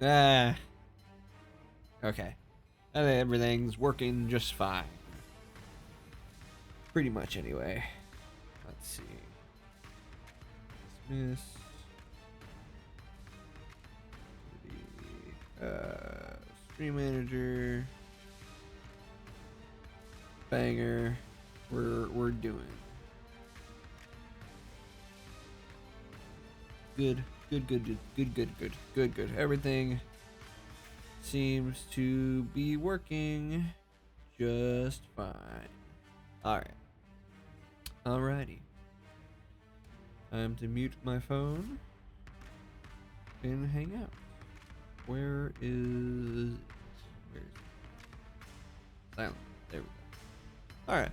Ah, okay. Everything's working just fine. Pretty much, anyway. Let's see. Dismiss. Stream manager. Banger. We're doing good. Good. Everything seems to be working just fine. Alright. Alrighty. Time to mute my phone and hang out. Where is it? Silent. There we go. Alright.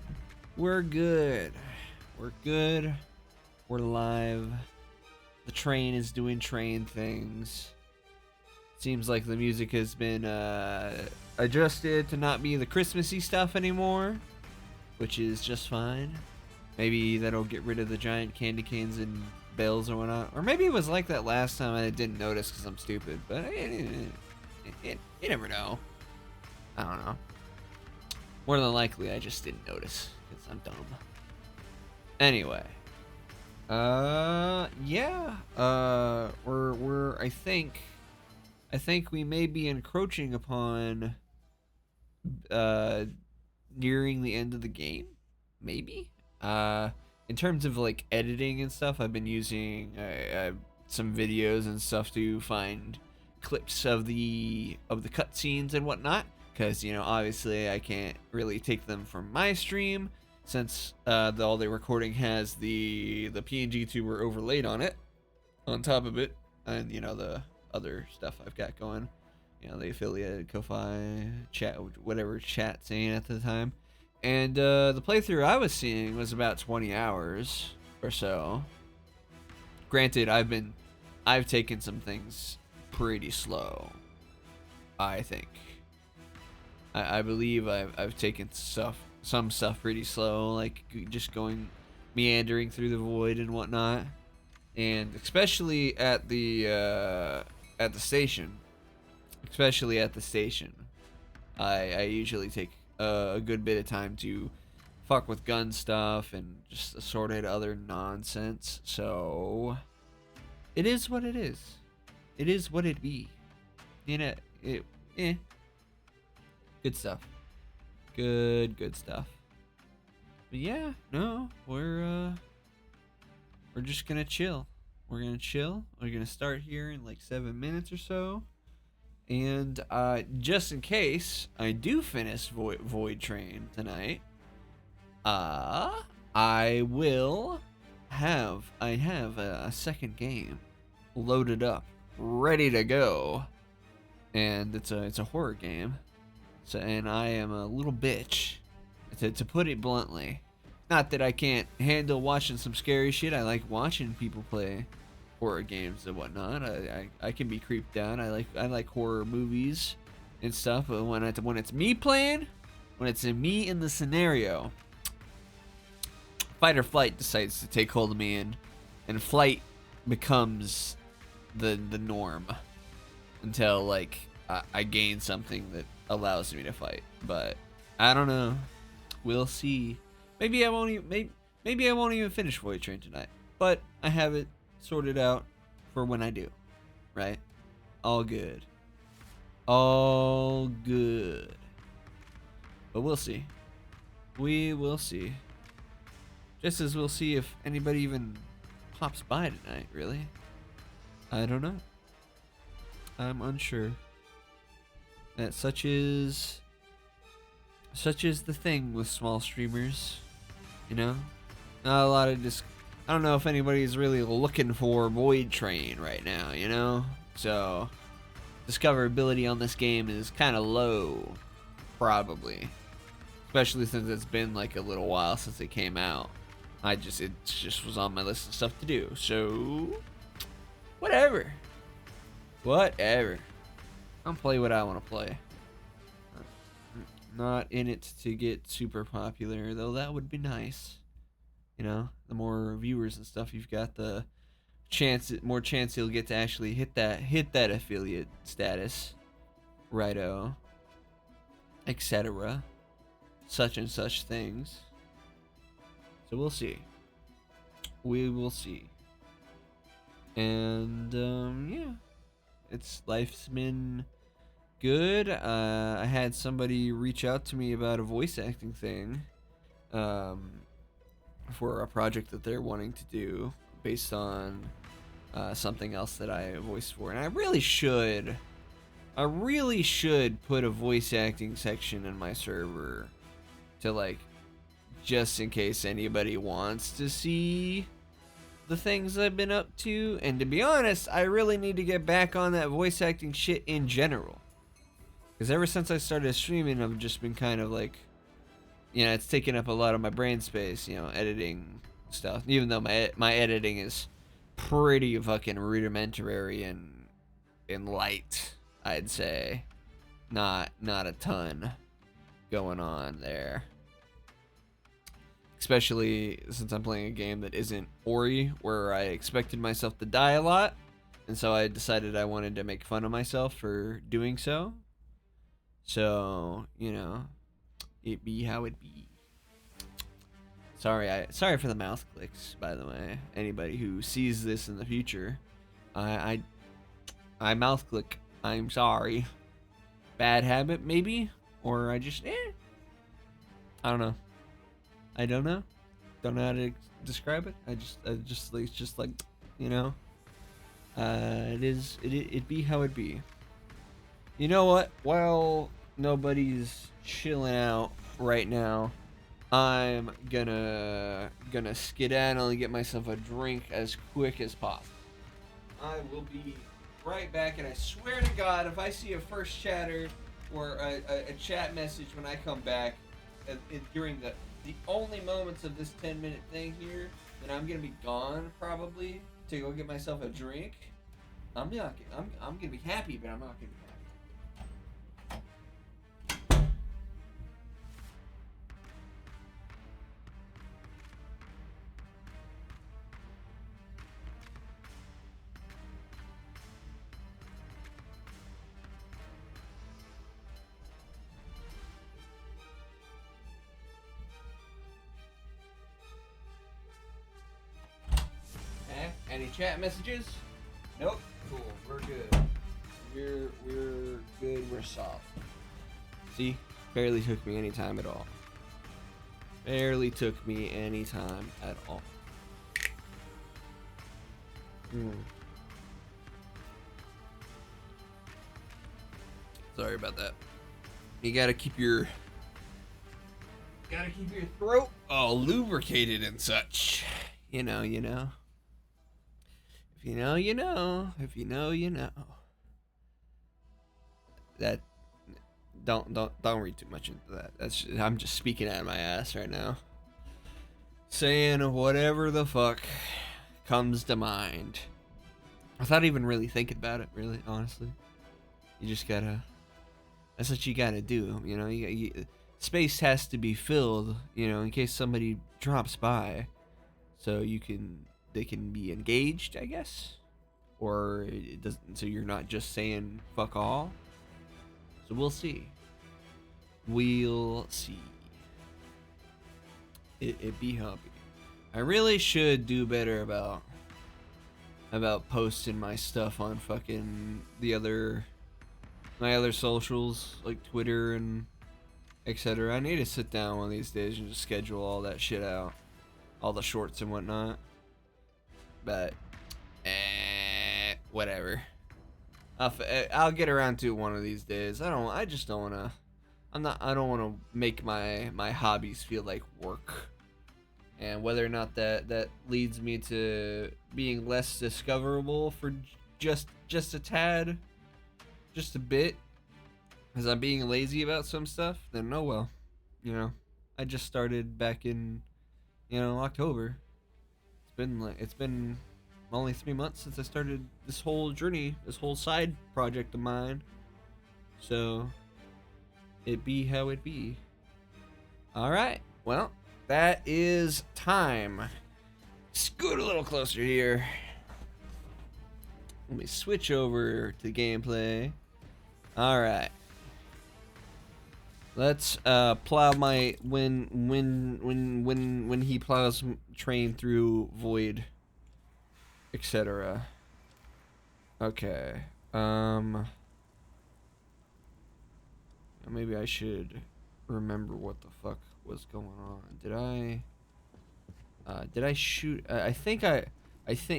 We're good. We're live. The train is doing train things. Seems like the music has been adjusted to not be the Christmassy stuff anymore, which is just fine. Maybe that'll get rid of the giant candy canes and bells or whatnot. Or maybe it was like that last time and I didn't notice because I'm stupid. But you never know. I don't know. More than likely, I just didn't notice because I'm dumb. Anyway. Yeah. We're I think we may be encroaching upon nearing the end of the game. Maybe. In terms of like editing and stuff, I've been using some videos and stuff to find clips of the cutscenes and whatnot, because obviously I can't really take them from my stream since all the recording has the PNG tuber overlaid on it, on top of it, and the other stuff I've got going, the affiliate Ko-Fi chat, whatever chat saying at the time. And the playthrough I was seeing was about 20 hours or so. Granted, I've taken some things pretty slow. I think. I believe I've taken some stuff pretty slow, like just going meandering through the void and whatnot, and especially at the station. Especially at the station, I usually take a good bit of time to fuck with gun stuff and just assorted other nonsense. So it is what it is. It is what it be. Good stuff. Good stuff. But yeah, no, we're just gonna chill. We're gonna chill. We're gonna start here in like 7 minutes or so. And just in case I do finish Void Train tonight, I have a second game loaded up, ready to go, and it's a horror game. So, and I am a little bitch, to put it bluntly. Not that I can't handle watching some scary shit. I like watching people play horror games and whatnot. I can be creeped out. I like horror movies and stuff. But when it's me playing, when it's me in the scenario, fight or flight decides to take hold of me, and flight becomes the norm until like I gain something that allows me to fight. But I don't know. We'll see. Maybe I won't even finish Void Train tonight. But I have it sorted out for when I do. Right? All good. All good. But we'll see. We will see. Just as we'll see if anybody even pops by tonight, really. I don't know. I'm unsure. That such is the thing with small streamers, Not a lot of I don't know if anybody's really looking for Void Train right now, So discoverability on this game is kind of low, probably, especially since it's been like a little while since it came out. It just was on my list of stuff to do. So whatever. I'll play what I want to play. Not in it to get super popular, though that would be nice. The more viewers and stuff you've got, the more chance you'll get to actually hit that affiliate status, righto, etc. Such and such things. So we'll see. We will see. And yeah, life's been good. I had somebody reach out to me about a voice acting thing, for a project that they're wanting to do based on something else that I voiced for, and I really should put a voice acting section in my server to, like, just in case anybody wants to see the things I've been up to. And to be honest, I really need to get back on that voice acting shit in general, because ever since I started streaming, I've just been kind of like, it's taking up a lot of my brain space, editing stuff, even though my editing is pretty fucking rudimentary and light, I'd say. Not a ton going on there. Especially since I'm playing a game that isn't Ori, where I expected myself to die a lot, and so I decided I wanted to make fun of myself for doing so. So, it be how it be. Sorry for the mouth clicks, by the way. Anybody who sees this in the future, I mouth click. I'm sorry. Bad habit, maybe, or I just I don't know. I don't know. Don't know how to describe it. It's just like, it be how it be. You know what? While nobody's chilling out right now, I'm gonna skedaddle and get myself a drink as quick as possible. I will be right back, and I swear to God, if I see a first chatter or a chat message when I come back during the only moments of this 10-minute thing here, then I'm gonna be gone probably to go get myself a drink. I'm gonna be happy, but I'm not gonna be happy. Any chat messages? Nope. Cool. We're good. We're good. We're soft. See? Barely took me any time at all. Barely took me any time at all. Sorry about that. You gotta keep your throat all lubricated and such. You know. If you know, you know. If you know, you know. That don't read too much into that. I'm just speaking out of my ass right now. Saying whatever the fuck comes to mind. Without even really thinking about it, really, honestly. You just gotta, that's what you gotta do, space has to be filled, in case somebody drops by. So they can be engaged, I guess, or it doesn't. So you're not just saying fuck all. So we'll see. We'll see. It be how it be. I really should do better about posting my stuff on fucking my other socials like Twitter and etc. I need to sit down one of these days and just schedule all that shit out, all the shorts and whatnot. But whatever. I'll get around to it one of these days. I don't want to make my hobbies feel like work. And whether or not that leads me to being less discoverable for just a tad, just a bit, because I'm being lazy about some stuff, then oh well. I just started back in October. It's been only 3 months since I started this whole journey, this whole side project of mine. So it be how it be. All right. Well, that is time. Scoot a little closer here. Let me switch over to gameplay. All right. Let's plow my when he plows train through void, etc. Okay. Maybe I should remember what the fuck was going on. Did I shoot? I think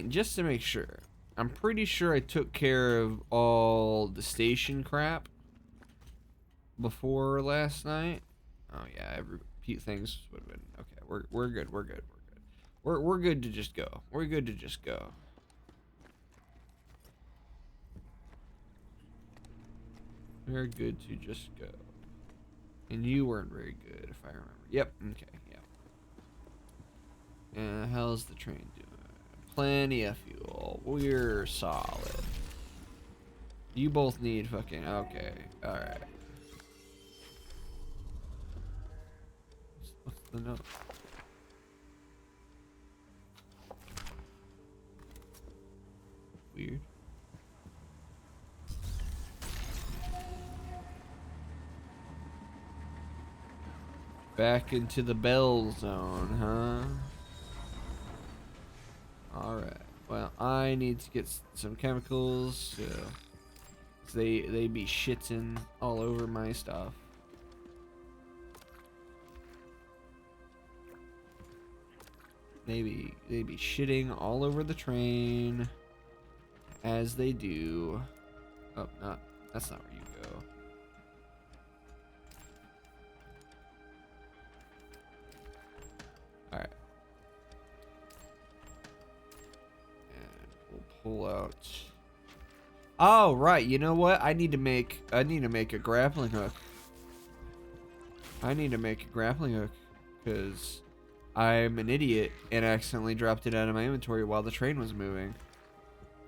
just to make sure. I'm pretty sure I took care of all the station crap before last night. Oh yeah, every few things would have been okay. We're good. We're good. We're good to just go. We're good to just go. We're good to just go. And you weren't very good, if I remember. Yep. Okay. Yep. How's the train doing? Plenty of fuel. We're solid. You both need fucking okay. All right. What's the note? Weird. Back into the bell zone, huh? Alright. Well, I need to get some chemicals. They be shitting all over my stuff. They be shitting all over the train. As they do. Oh, that's not where you go. Alright. And we'll pull out. Oh, right. You know what? I need to make a grappling hook. I need to make a grappling hook because I'm an idiot and accidentally dropped it out of my inventory while the train was moving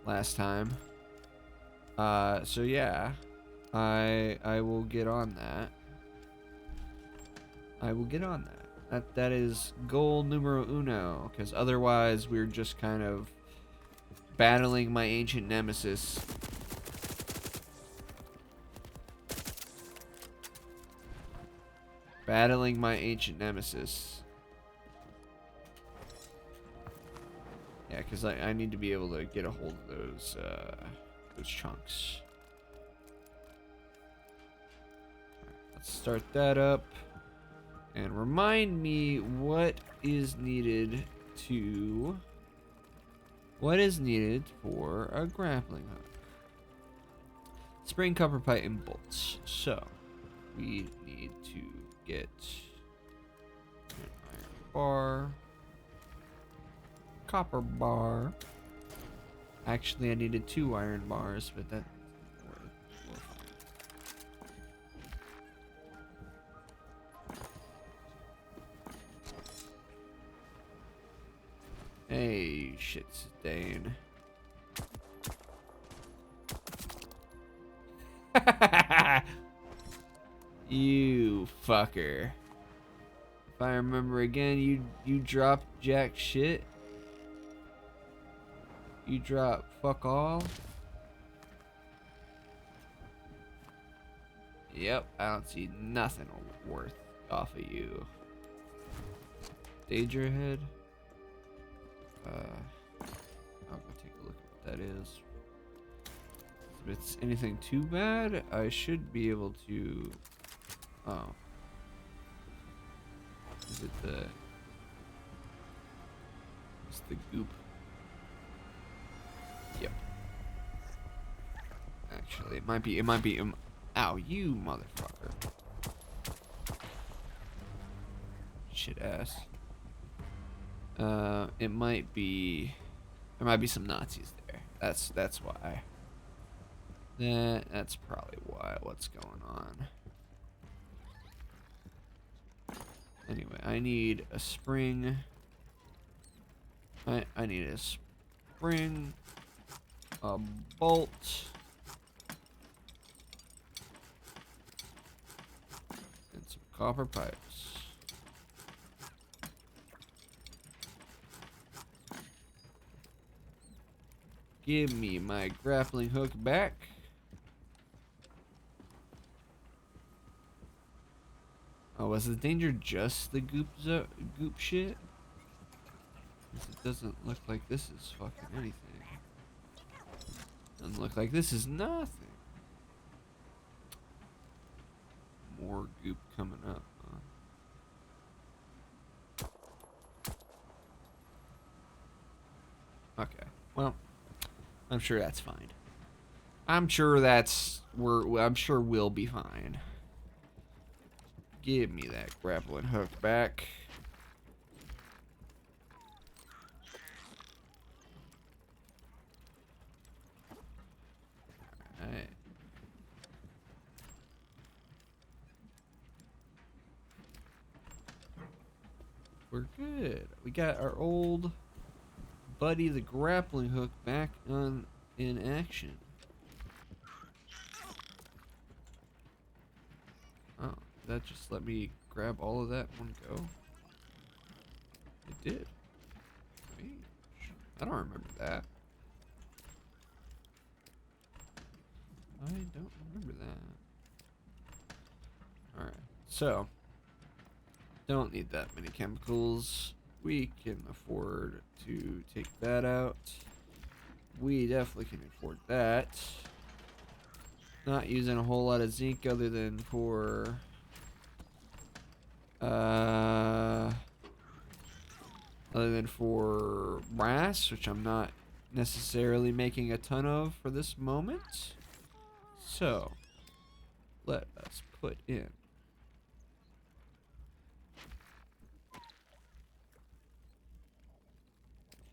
last time. So yeah, I will get on that. I will get on that. That is goal numero uno, because otherwise we're just kind of battling my ancient nemesis. Battling my ancient nemesis. Yeah, because I need to be able to get a hold of those chunks. Let's start that up. And remind me what is needed for a grappling hook. Spring, copper pipe, and bolts. So, we need to get an iron bar. Copper bar. Actually, I needed 2 iron bars, but that we're fine. Hey, shit stain. You fucker. If I remember again, you dropped jack shit. You drop fuck all. Yep, I don't see nothing worth off of you. Danger head. I'll go take a look at what that is. If it's anything too bad, I should be able to. Oh. Is it the? It's the goop. Yep. Actually, it might be. Ow, you motherfucker. Shit ass. It might be. There might be some Nazis there. That's why. That's probably why. What's going on? Anyway, I need a spring. I need a spring. A bolt. And some copper pipes. Give me my grappling hook back. Oh, was the danger just the goop shit? 'Cause it doesn't look like this is fucking anything. Doesn't look like this is nothing. More goop coming up, huh? Okay, well, I'm sure that's fine. I'm sure we'll be fine. Give me that grappling hook back. Alright. We're good. We got our old buddy, the grappling hook, back in action. Oh, that just let me grab all of that in one go? It did. Strange. I don't remember that. I don't remember that. Alright, so don't need that many chemicals. We can afford to take that out. We definitely can afford that. Not using a whole lot of zinc other than for brass, which I'm not necessarily making a ton of for this moment. So let us put in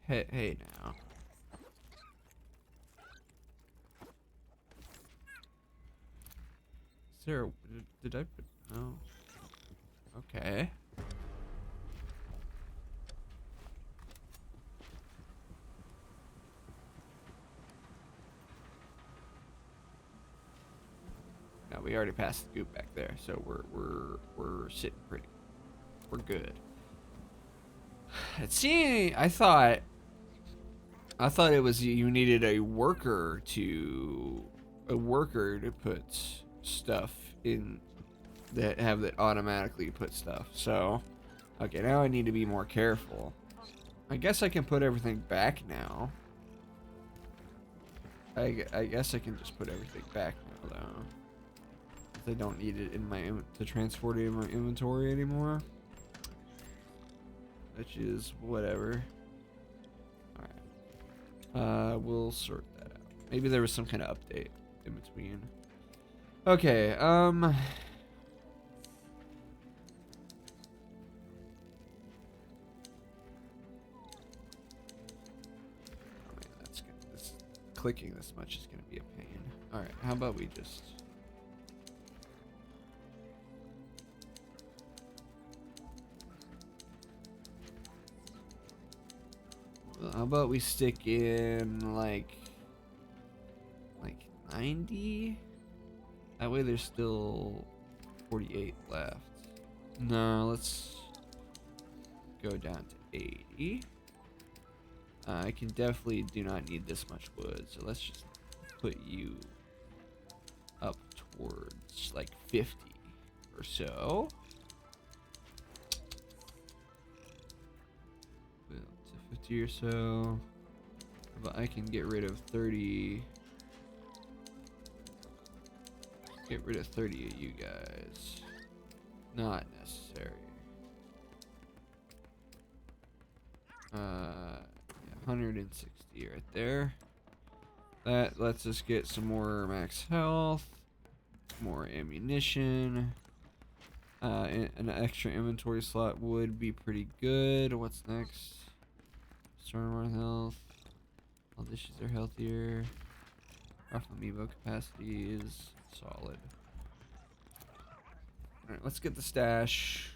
hey now. Is there did I put no? Okay. No, we already passed the goop back there, so we're sitting pretty. We're good. I thought it was you needed a worker to put stuff in that automatically put stuff. So, okay, now I need to be more careful. I guess I can put everything back now. I guess I can just put everything back now, though. I don't need it in my to transport it in my inventory anymore. Which is whatever. Alright. We'll sort that out. Maybe there was some kind of update in between. Okay, oh man, clicking this much is gonna be a pain. Alright, how about we just how about we stick in like 90? That way there's still 48 left. No, let's go down to 80. I can definitely do not need this much wood, so let's just put you up towards like 50 or so. To 50 or so. But I can get rid of 30. Get rid of 30 of you guys. Not necessary. Yeah, 160 right there. That lets us get some more max health, more ammunition. An extra inventory slot would be pretty good. What's next? Store more health. All dishes are healthier. Rough amiibo capacity is solid. Alright, let's get the stash.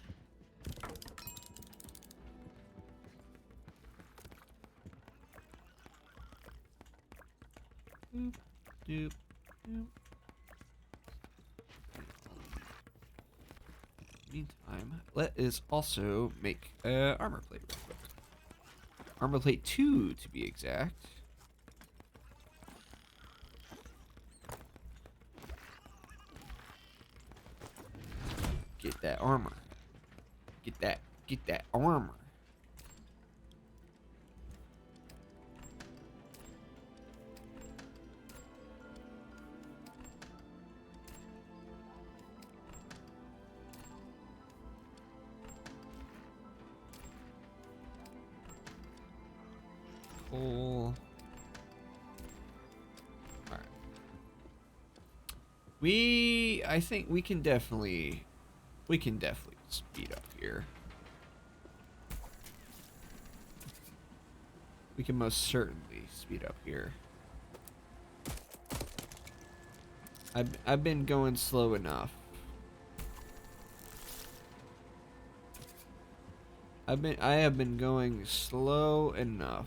Doop, doop, doop. Meantime, let us also make armor plate real quick. Armor plate 2 to be exact. get that armor. Get that armor. Cool. Alright. I think we can definitely speed up here. We can most certainly speed up here. I've been going slow enough. I have been going slow enough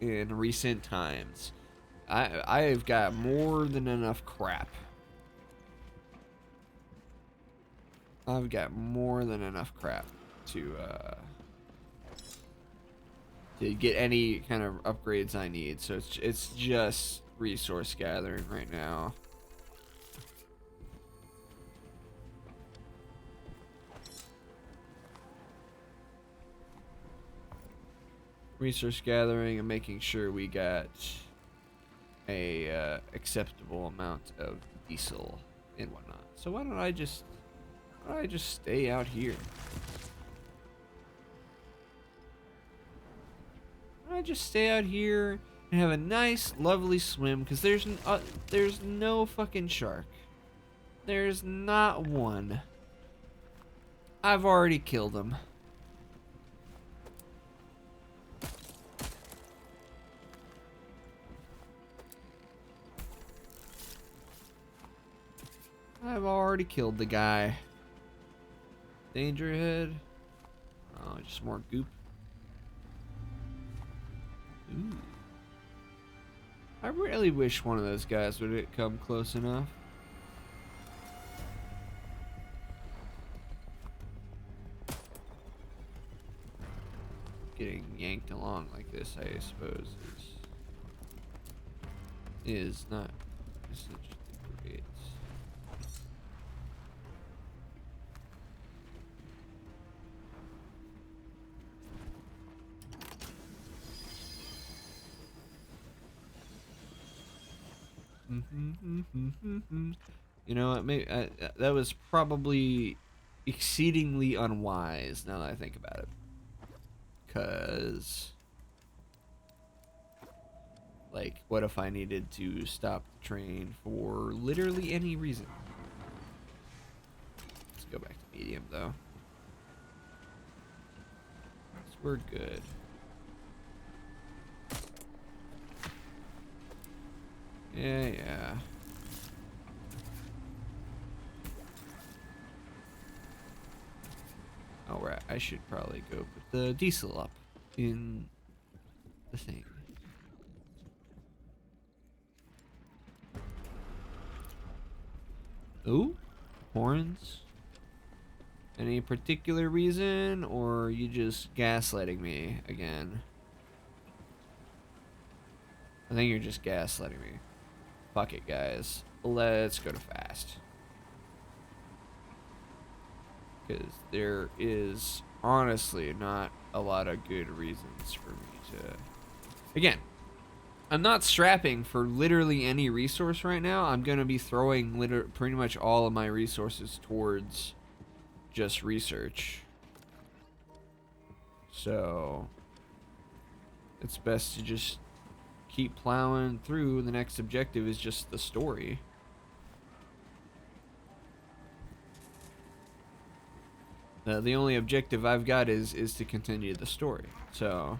in recent times. I've got more than enough crap. I've got more than enough crap to get any kind of upgrades I need. So it's just resource gathering right now. Resource gathering and making sure we got a acceptable amount of diesel and whatnot. So why don't I just stay out here? Why don't I just stay out here and have a nice, lovely swim? Because there's no fucking shark. There's not one. I've already killed him. I've already killed the guy. Danger ahead. Oh, just more goop. Ooh. I really wish one of those guys would come close enough. Getting yanked along like this, I suppose, is not essentially great. You know what? Maybe that was probably exceedingly unwise. Now that I think about it, cause like, what if I needed to stop the train for literally any reason? Let's go back to medium though. So we're good. Yeah. Alright, I should probably go put the diesel up in the thing. Ooh, horns. Any particular reason, or are you just gaslighting me again? I think you're just gaslighting me. Fuck it, guys. Let's go to fast. Because there is honestly not a lot of good reasons for me to... Again, I'm not strapping for literally any resource right now. I'm going to be throwing pretty much all of my resources towards just research. So it's best to just keep plowing through. The next objective is just the story. The only objective I've got is to continue the story. So,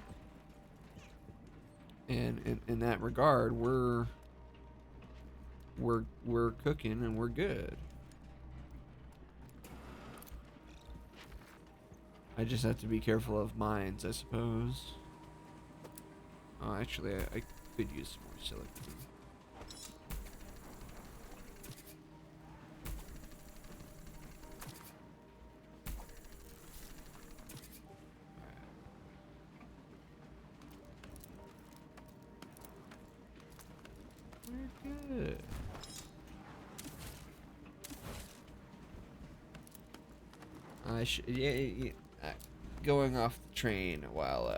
and in that regard, we're cooking and we're good. I just have to be careful of mines, I suppose. Oh, actually, I could use some more silicon. We're good. I should, yeah, going off the train while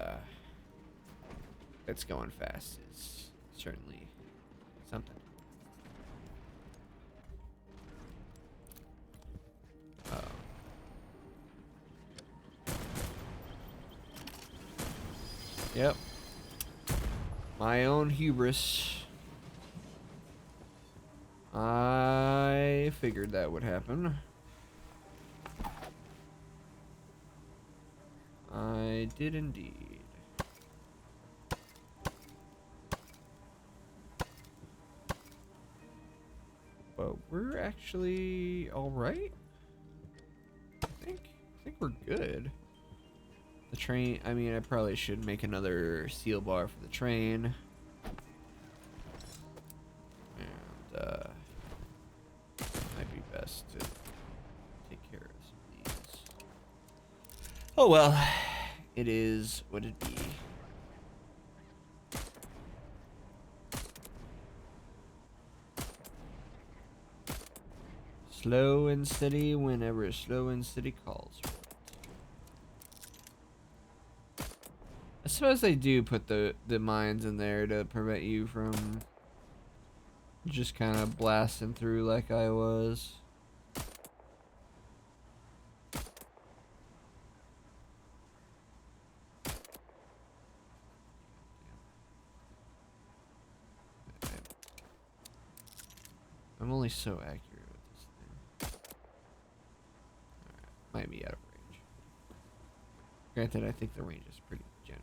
it's going fast is certainly something. Yep. My own hubris. I figured that would happen. I did indeed. But we're actually alright. I think we're good. The train, I mean, I probably should make another seal bar for the train. And, might be best to take care of some of these. Oh well, it is what it be. Slow and steady whenever slow and steady calls for it. I suppose they do put the mines in there to prevent you from just kind of blasting through like I was. I'm only so accurate with this thing. Alright, might be out of range. Granted, I think the range is pretty generous.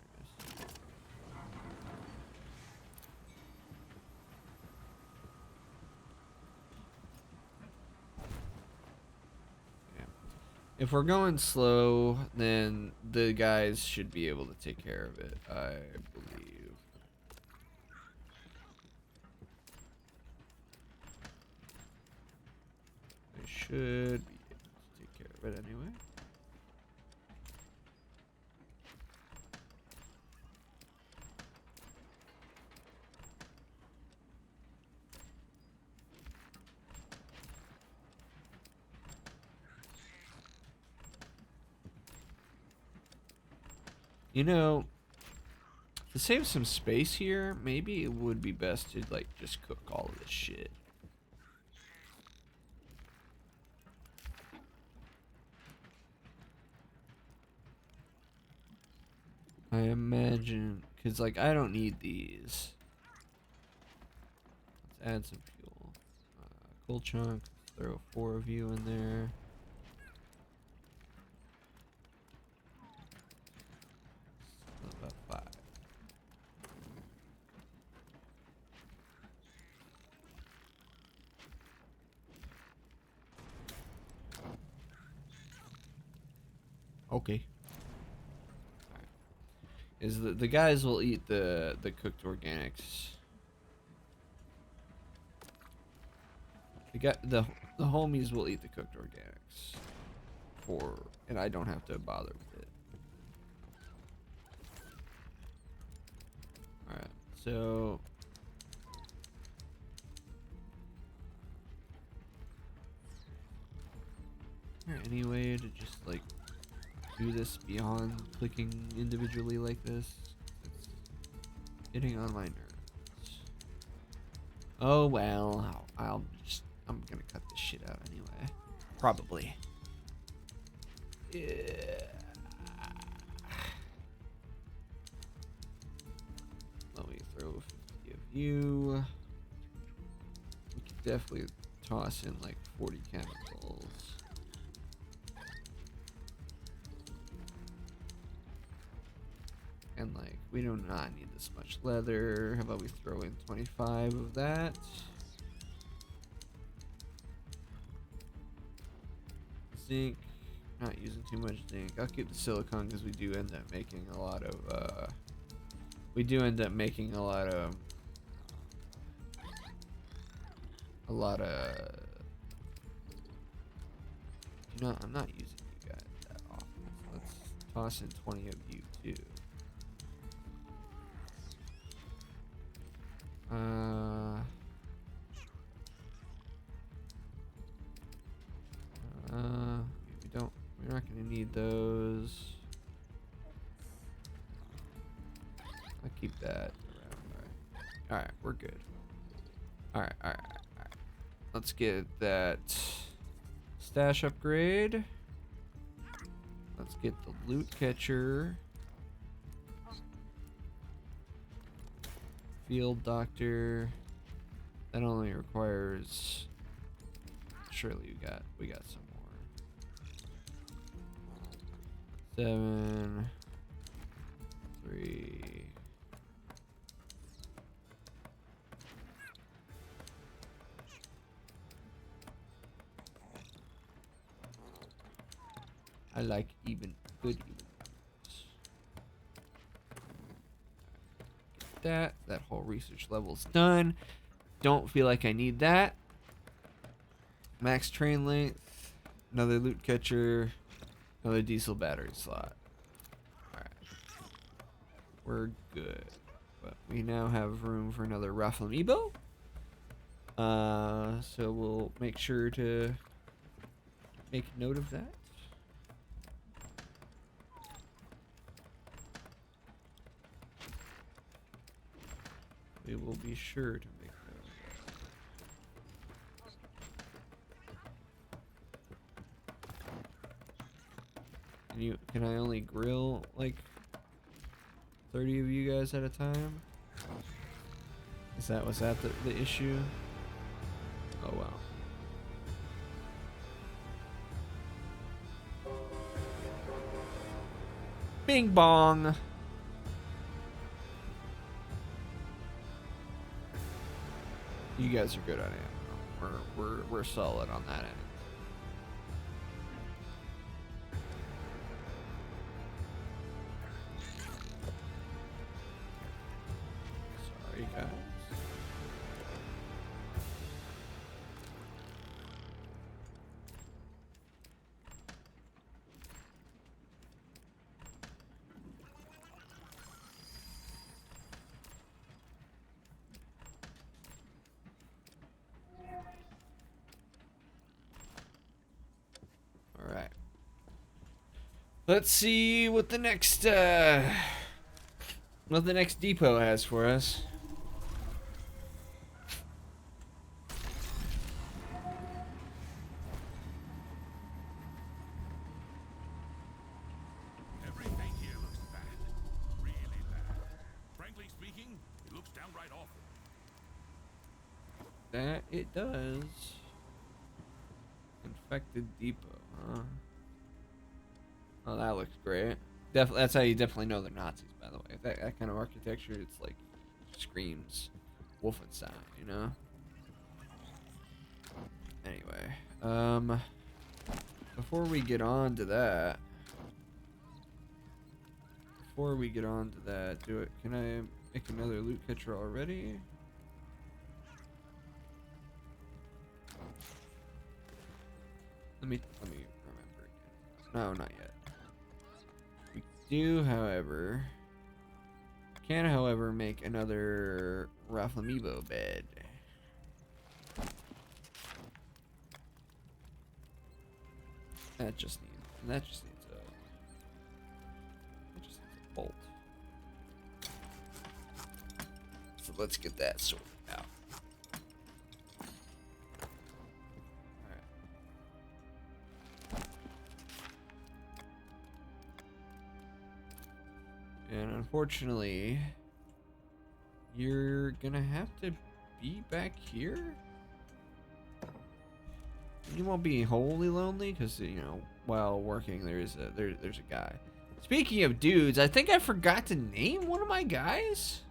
Yeah. If we're going slow, then the guys should be able to take care of it, I believe. They should be able to take care of it anyway. You know, to save some space here, maybe it would be best to like just cook all of this shit. I imagine, because like I don't need these. Let's add some fuel. Coal chunk, throw 4 of you in there. About 5. Okay. Alright. Is the guys will eat the cooked organics. The homies will eat the cooked organics. And I don't have to bother with it. Alright, so is there any way to just like do this beyond clicking individually like this? It's getting on my nerves. Oh well, I'm gonna cut this shit out anyway. Probably. Yeah. Let me throw 50 of you. We could definitely toss in like 40 chemicals. And like, we do not need this much leather. How about we throw in 25 of that? Zinc. Not using too much zinc. I'll keep the silicone because we do end up making a lot of you know, I'm not using you guys that often. So let's toss in 20 of you too. We're not gonna need those. I'll keep that around. Alright, we're good. Alright. Let's get that stash upgrade. Let's get the loot catcher. Field doctor. That only requires. Surely we got some more. 7, 3. I like good even numbers. Get that whole research level's done. Don't feel like I need that. Max train length, another loot catcher, another diesel battery slot. Alright. We're good. But we now have room for another Raffle Amiibo. So we'll make sure to make note of that. We will be sure to make note of that. Can I only grill like 30 of you guys at a time? Was that the issue? Oh wow. Bing bong. You guys are good on it. We're solid on that end. Sorry, guys. All right. Let's see what the next depot has for us. Everything here looks bad. Really bad. Frankly speaking, it looks downright awful. That it does. Infected depot, huh? Oh, that looks great. That's how you definitely know they're Nazis, by the way. That kind of architecture, it's like screams Wolfenstein, you know? Anyway, before we get on to that, can I make another loot catcher already? Let me remember again. No, not yet. We do, however, make another Raffle Amiibo bed. That just needs a bolt. So let's get that sorted out. And unfortunately, you're gonna have to be back here. You won't be wholly lonely, because you know, while working, there's a guy. Speaking of dudes, I think I forgot to name one of my guys.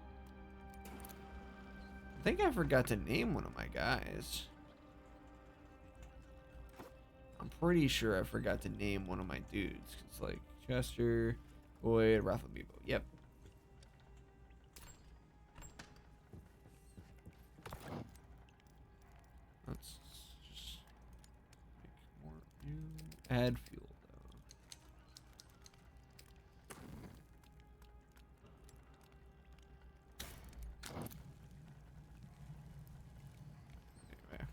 I'm pretty sure I forgot to name one of my dudes. It's like Chester, Boyd, Raffle Amiibo. Yep. Let's just make more new. Add fuel though. Anyway.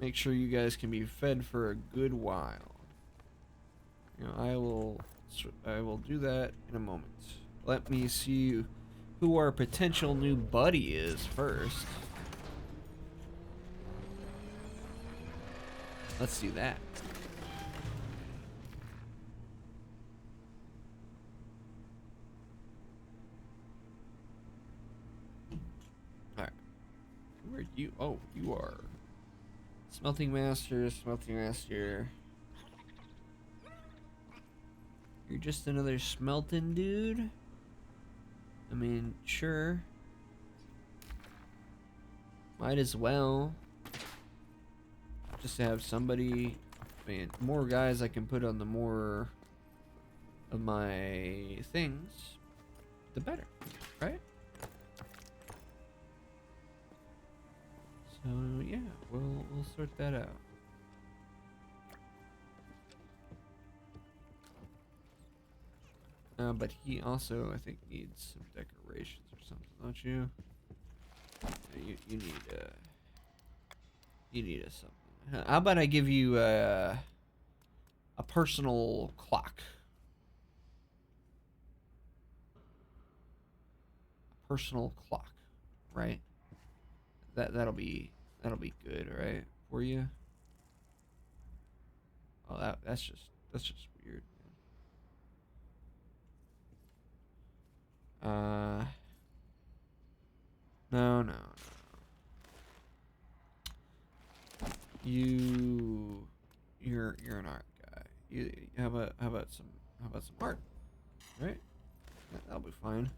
Make sure you guys can be fed for a good while. You know, I will do that in a moment. Let me see who our potential new buddy is first. Let's do that. Alright. Where are you? Oh, you are. Smelting Master, Smelting Master. You're just another smelting dude? I mean, sure. Might as well. Just to have somebody. I mean, more guys I can put on the more of my things, the better, right? So yeah, we'll sort that out. But he also, I think, needs some decorations or something, don't you? Yeah, you need a something. How about I give you a personal clock? A personal clock, right? That'll be good, right, for you? Oh, that's just weird. No, no, no. You're an art guy. How about some art, right? That'll be fine.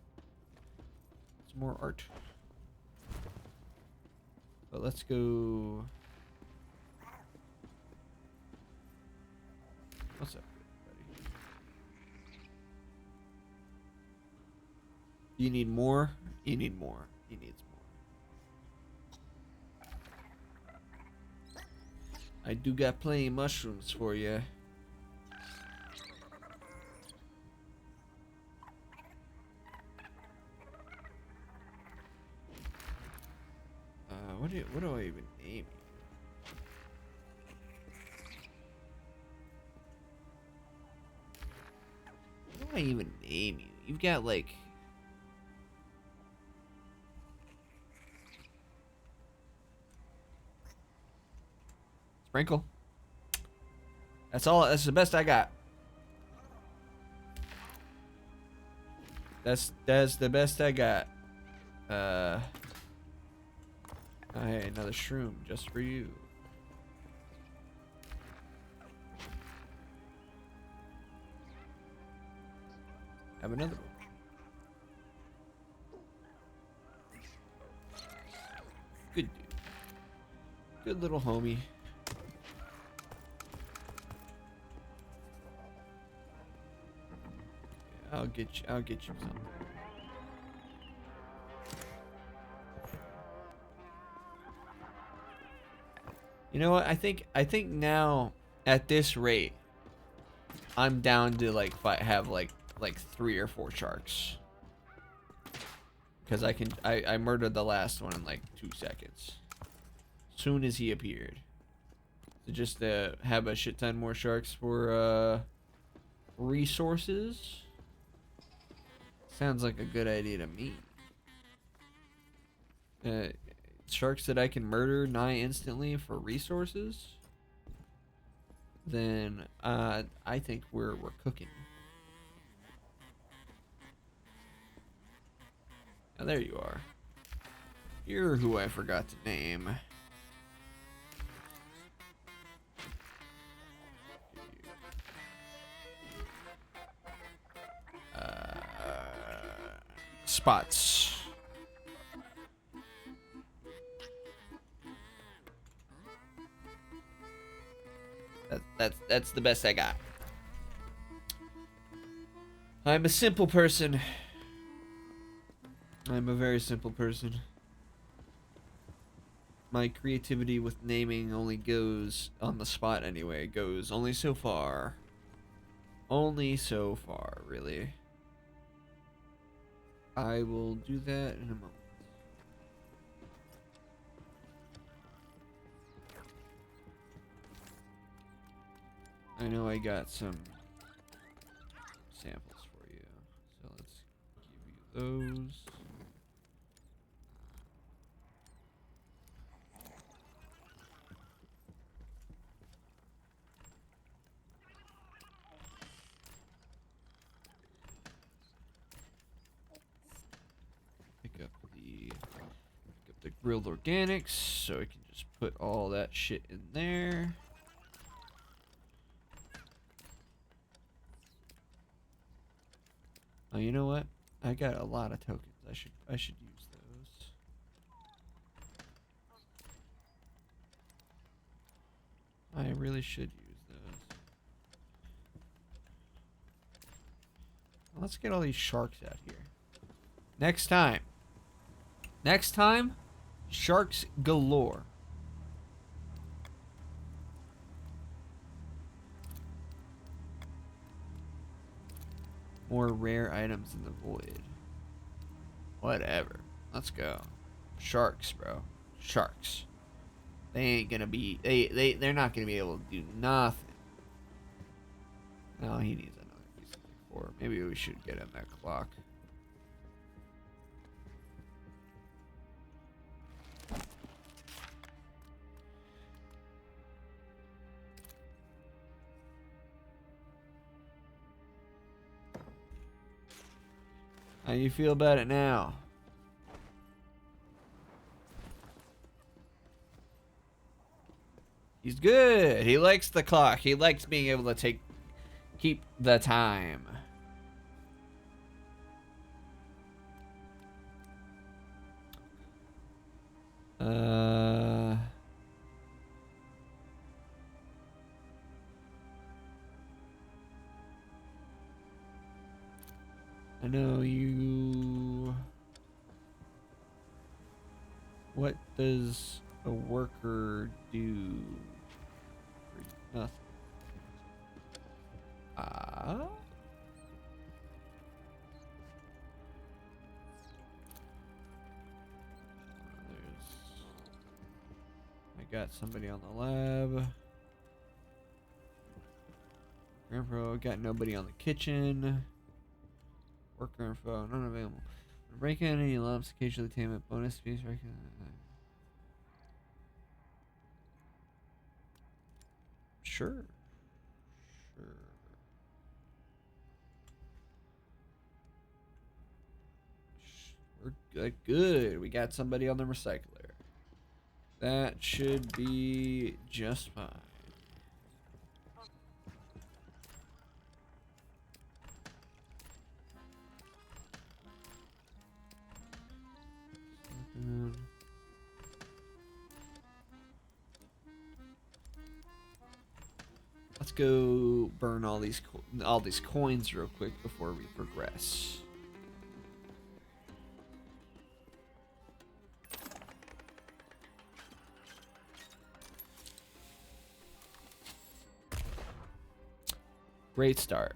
Some more art. But let's go. What's up, buddy? You need more? You need more. He needs more. I do got plenty of mushrooms for you. What do I even name you? What do I even name you? You've got like Sprinkle. That's all. That's the best I got. That's the best I got. Another shroom just for you. Have another one. Good dude. Good little homie. I'll get you something. You know what? I think now at this rate, I'm down to like have like 3 or 4 sharks. Because I murdered the last one in like 2 seconds. Soon as he appeared. So just have a shit ton more sharks for resources. Sounds like a good idea to me. Sharks that I can murder nigh instantly for resources. Then I think we're cooking. Now there you are. You're who I forgot to name. Spots. That's the best I got. I'm a simple person. I'm a very simple person. My creativity with naming only goes on the spot anyway. It goes only so far. Only so far, really. I will do that in a moment. I know I got some samples for you. So let's give you those. Pick up the grilled organics, so I can just put all that shit in there. Oh, you know what? I got a lot of tokens. I should use those. I really should use those. Let's get all these sharks out here. Next time, sharks galore. More rare items in the void. Whatever. Let's go. Sharks, bro. Sharks. They ain't gonna be. They're not gonna be able to do nothing. No, he needs another piece of decor. Maybe we should get him that clock. How you feel about it now? He's good. He likes the clock. He likes being able to keep the time. I know you. What does a worker do? Nothing. I got somebody on the lab. Grandpa, got nobody on the kitchen. Worker info, none available. Break in any lumps, occasionally attainment, bonus fees, Sure. We're good. We got somebody on the recycler. That should be just fine. Let's go burn all these coins real quick before we progress. Great start.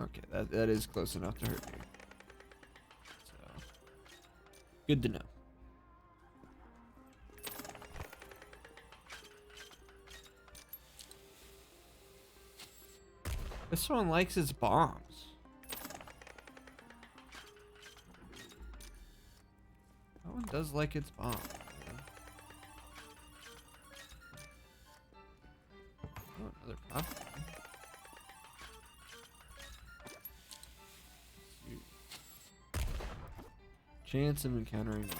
Okay, that is close enough to hurt me. So, good to know. This one likes its bombs. That one does like its bombs. Oh, another pop. Chance of encountering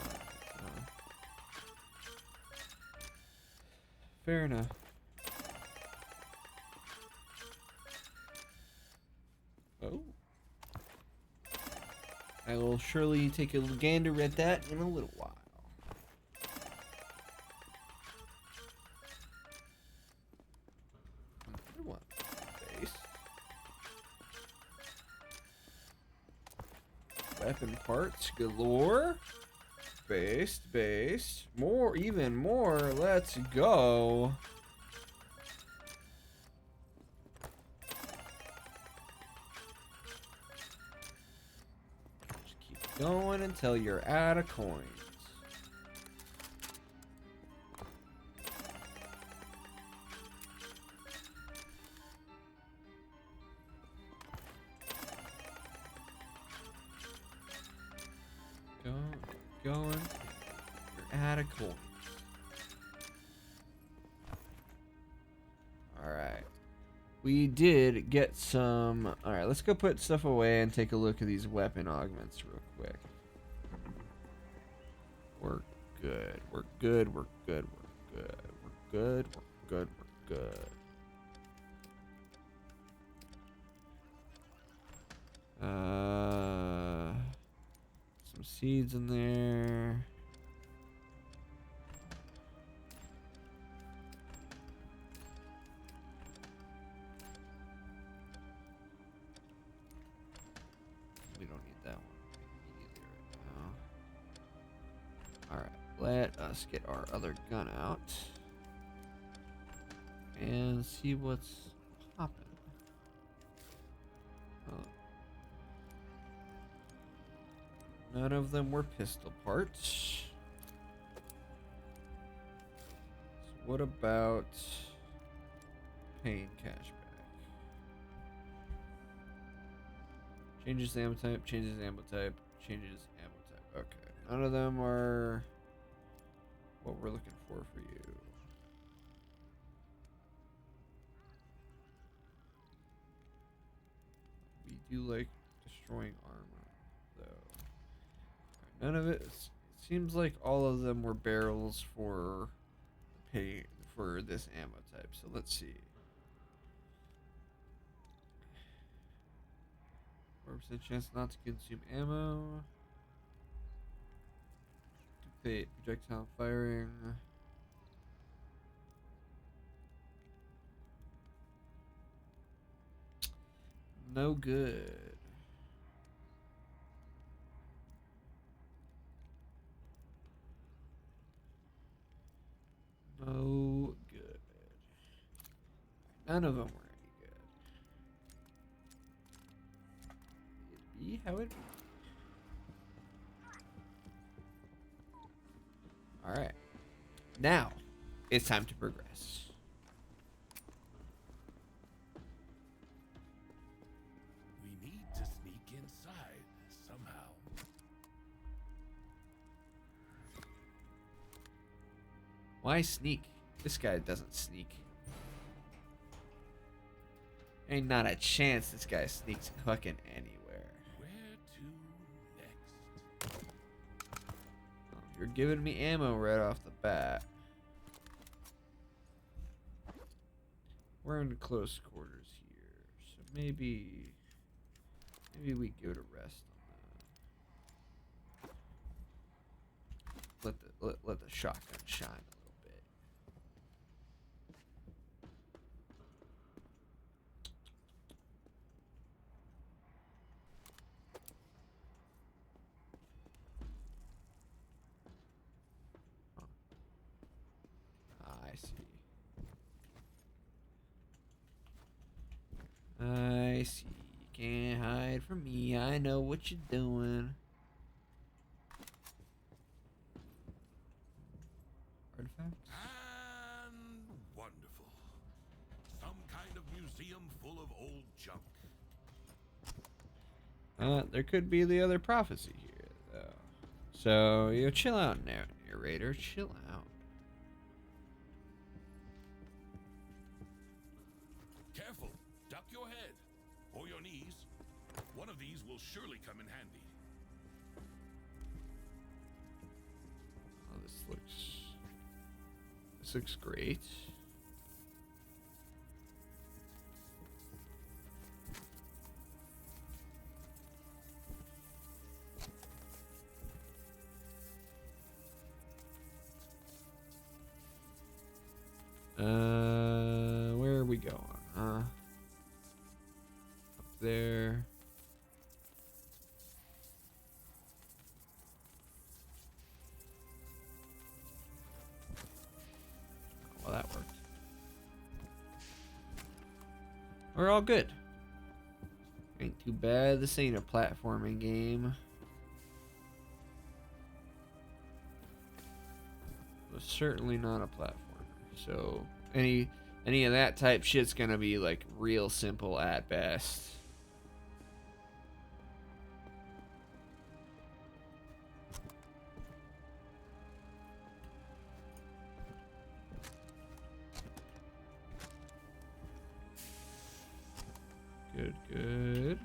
fair enough. Oh. I will surely take a gander at that in a little while. Another one. Base. Weapon parts galore. Based. More, even more. Let's go. Just keep going until you're out of coins. going. You're out of coins. Alright. We did get some... Alright, let's go put stuff away and take a look at these weapon augments real quick. We're good. We're good. We're good. We're good. We're good. We're good. We're good. Some seeds in there. We don't need that one immediately right now. Alright, let us get our other gun out and see what's popping. Oh. None of them were pistol parts. So what about pain cashback? Changes ammo type, changes ammo type, changes ammo type. Okay. None of them are what we're looking for you. We do like destroying armor, though. None of it seems like all of them were barrels for pay for this ammo type. So let's see. 4% chance not to consume ammo. Dictate projectile firing. No good. No good. None of them were any good. It'd be how it be. Alright. Now, it's time to progress. We need to sneak inside somehow. Why sneak? This guy doesn't sneak. Ain't not a chance this guy sneaks fucking anywhere. Where to next? Oh, you're giving me ammo right off the bat. We're in close quarters here, so maybe we give it a rest on that. Let the shotgun shine a little bit. I see. I see. You can't hide from me. I know what you're doing. Artifacts? And wonderful. Some kind of museum full of old junk. There could be the other prophecy here, though. So, you know, chill out now, narrator. Chill out. Careful. Duck your head. Or your knees. One of these will surely come in handy. Oh, this looks great. Where are we going? Up there. Well, that worked. We're all good. Ain't too bad. This ain't a platforming game. It's certainly not a platformer. So any of that type shit's gonna be like real simple at best. Good, good.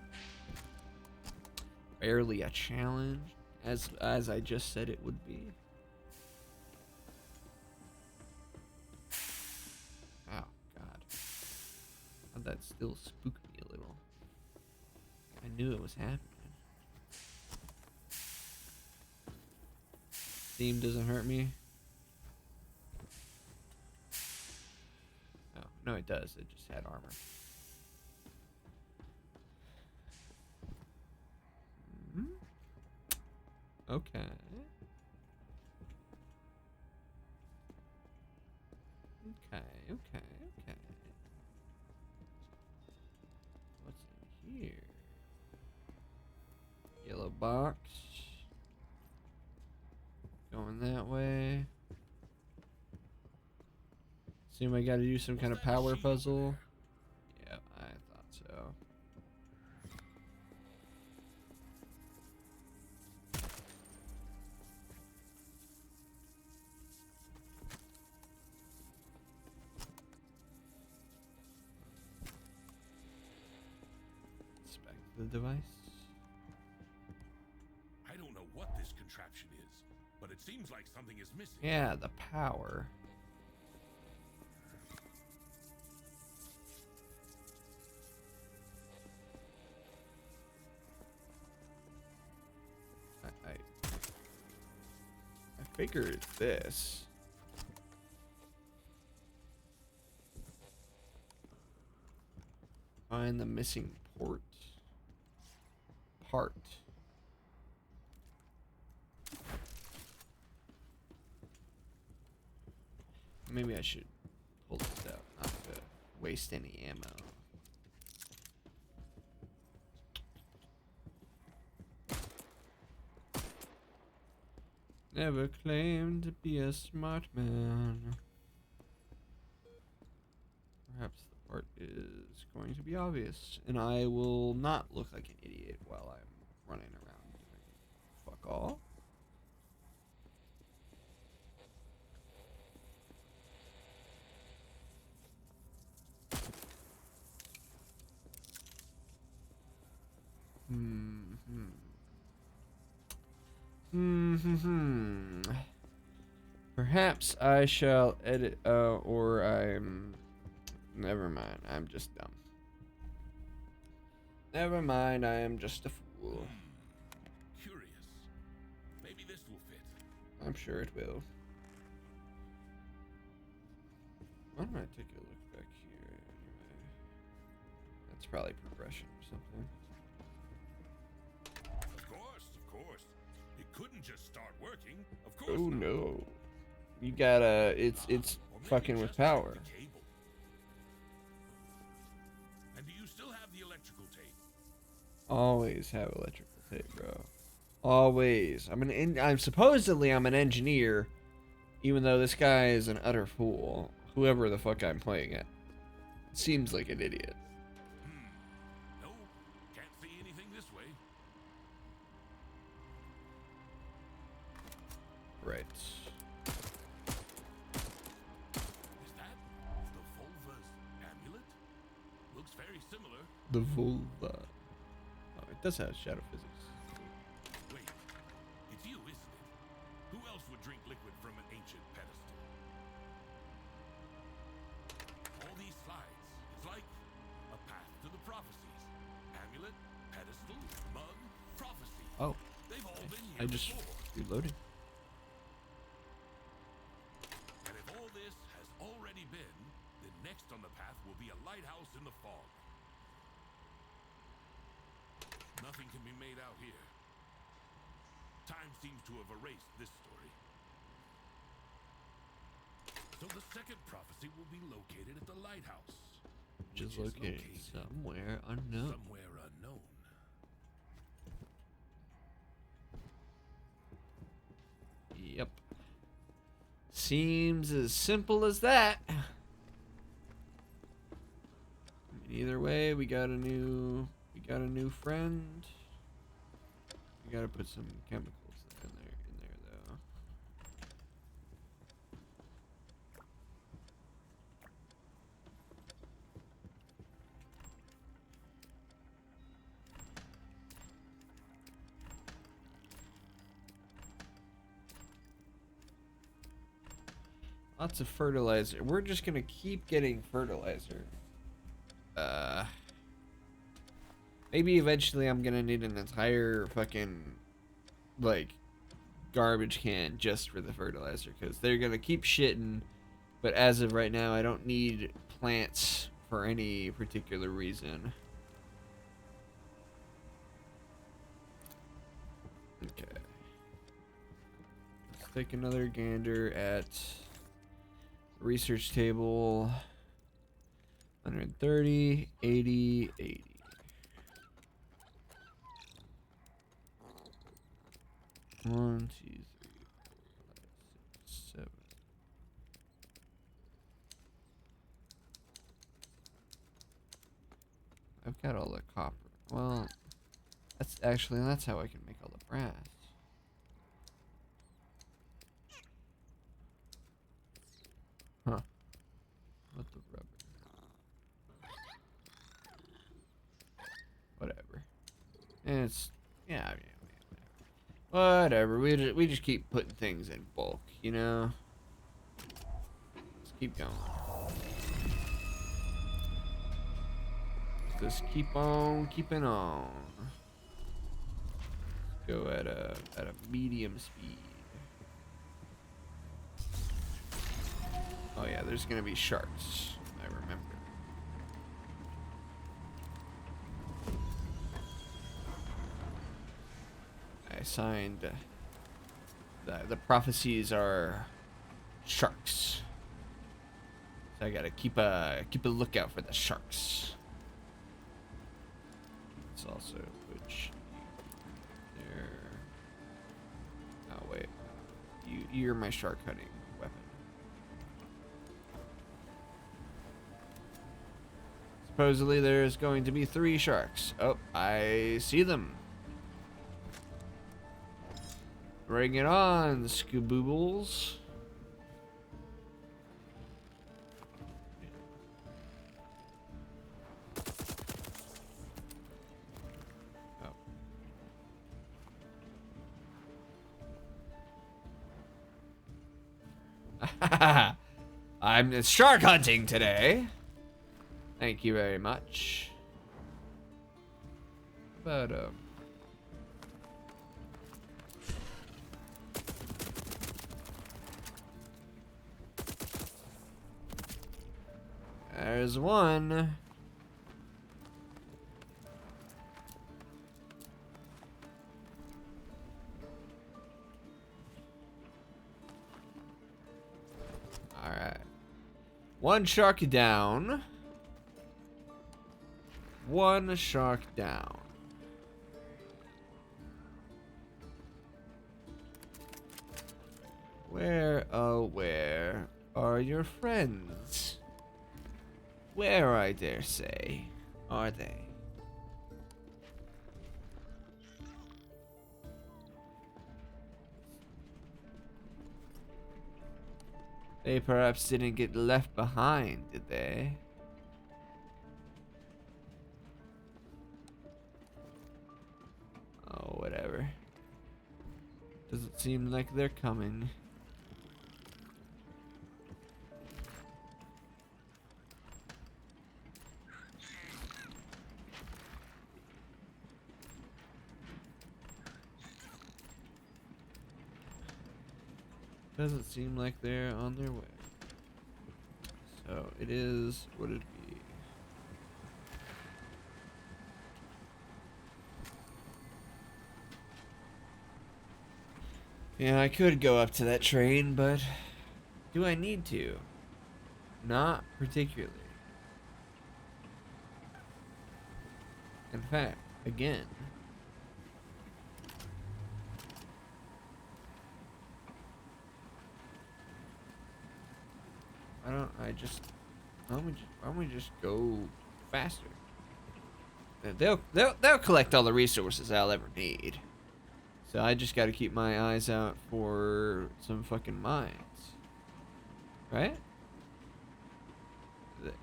Barely a challenge, as I just said it would be. Oh God, that still spooked me a little. I knew it was happening. Steam doesn't hurt me. Oh no, it does. It just had armor. Okay. Okay. What's in here? Yellow box. Going that way. Assume I gotta do some kind of power puzzle. Yeah, I thought so. Inspect the device. I don't know what this contraption is, but it seems like something is missing. Yeah, the power. I figured it's this. Find the missing part. Maybe I should pull this out, not to waste any ammo. Never claimed to be a smart man. Perhaps the part is going to be obvious, and I will not look like an idiot while I'm running around doing fuck all. Perhaps I shall edit, or I'm... Never mind, I'm just dumb. Never mind, I am just a fool. Curious. Maybe this will fit. I'm sure it will. Why don't I take a look back here anyway? That's probably progression or something. Of course. It couldn't just start working. Of course. Oh not. no. You gotta, it's Or maybe fucking with just like power. the cable. And do you still have the electrical tape? Always have electrical tape, bro. Always. I'm supposedly I'm an engineer, even though this guy is an utter fool. Whoever the fuck I'm playing at. Seems like an idiot. No, can't see anything this way. Right. Is that the Volva's amulet? Looks very similar. The vulva. Oh, it does have shadow physics. Wait, it's you, isn't it? Who else would drink liquid from an ancient pedestal? All these slides, it's like a path to the prophecies. Amulet, pedestal, mug, prophecy. Oh, They've all been I here just before. reloaded. And if all this has already been, then next on the path will be a lighthouse in the fog. Nothing can be made out here. Time seems to have erased this story. So the second prophecy will be located at the lighthouse. Which is located somewhere unknown. Somewhere unknown. Yep. Seems as simple as that. Either way, we got a new friend. We gotta put some chemicals in there though. Lots of fertilizer. We're just gonna keep getting fertilizer. Maybe eventually I'm gonna need an entire fucking, like, garbage can just for the fertilizer, because they're gonna keep shitting. But as of right now, I don't need plants for any particular reason. Okay. Let's take another gander at research table. 130, 80, 80. One, two, three, 5, 6, 7. I've got all the copper. Well, that's how I can make all the brass. Huh. What the rubber? Whatever. And it's, yeah, I mean, whatever. We just keep putting things in bulk, you know? Let's keep going. Just keep on keeping on. Let's go at a medium speed. Oh yeah, there's gonna be sharks. I remember. I signed. The prophecies are sharks. So I gotta keep a lookout for the sharks. It's also which there. Oh wait, you're my shark hunting weapon. Supposedly there's going to be 3 sharks. Oh, I see them. Bring it on, Scooboobbles. Oh. I'm shark hunting today. Thank you very much. But there's one. All right. One shark down. One shark down. Where, oh, where are your friends? Where, I dare say, are they? They perhaps didn't get left behind, did they? Oh, whatever. Doesn't seem like they're coming. Doesn't seem like they're on their way. So it is what it be. Yeah, I could go up to that train, but do I need to? Not particularly. In fact, again, why don't we just go faster? They'll collect all the resources I'll ever need. So I just got to keep my eyes out for some fucking mines, right?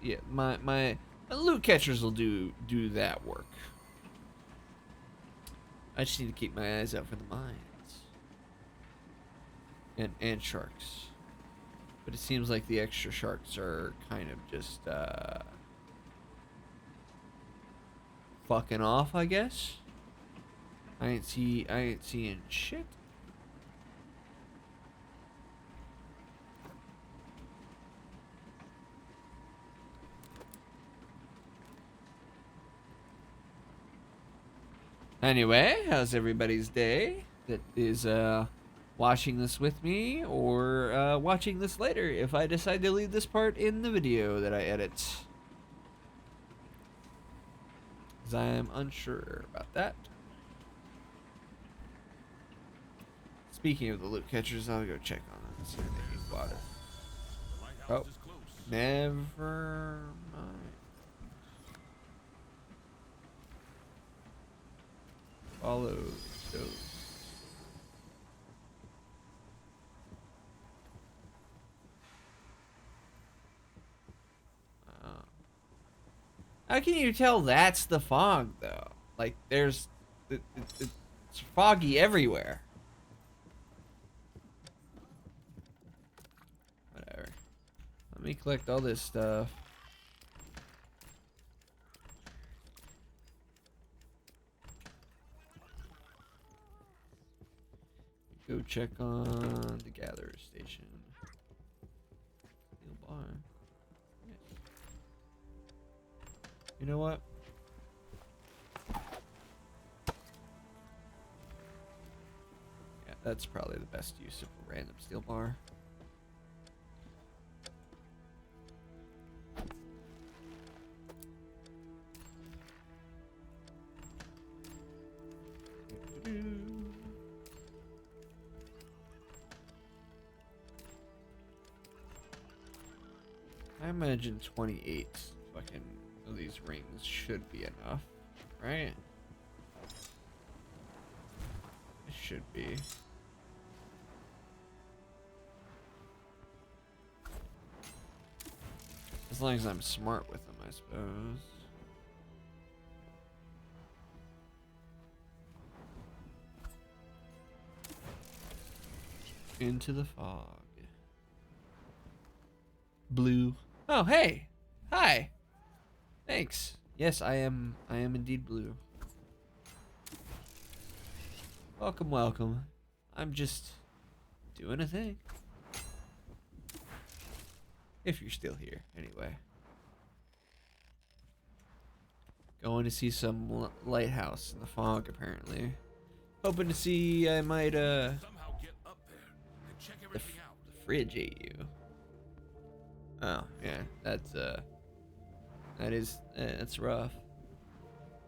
Yeah, my loot catchers will do that work. I just need to keep my eyes out for the mines and sharks. But it seems like the extra sharks are kind of just fucking off, I guess. I ain't seeing shit. Anyway, how's everybody's day that is watching this with me, or watching this later if I decide to leave this part in the video that I edit? 'Cause I am unsure about that. Speaking of the loot catchers, I'll go check on them and see if they need water. The lighthouse Oh, is close. never mind. Follow those. How can you tell that's the fog, though? Like, it's foggy everywhere. Whatever. Let me collect all this stuff. Go check on the gatherer station. Steel bar. Yes. You know what? Yeah, that's probably the best use of a random steel bar. I imagine 28 fucking of these rings should be enough, right? It should be. As long as I'm smart with them, I suppose. Into the fog. Blue. Oh, hey. Hi. Thanks. Yes, I am indeed blue. Welcome, welcome. I'm just doing a thing. If you're still here, anyway. Going to see some lighthouse in the fog, apparently. Hoping to see I might, Somehow get up there and check everything out. the fridge ate you. Oh, yeah, that's rough.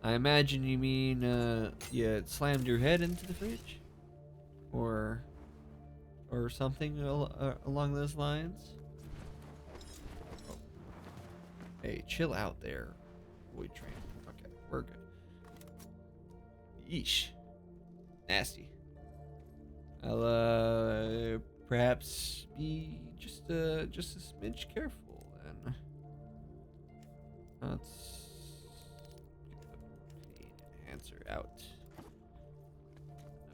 I imagine you mean, you slammed your head into the fridge? Or something along those lines? Oh. Hey, chill out there, boy train. Okay, we're good. Yeesh. Nasty. I'll, perhaps be just a smidge careful then. Let's get the pain enhancer out.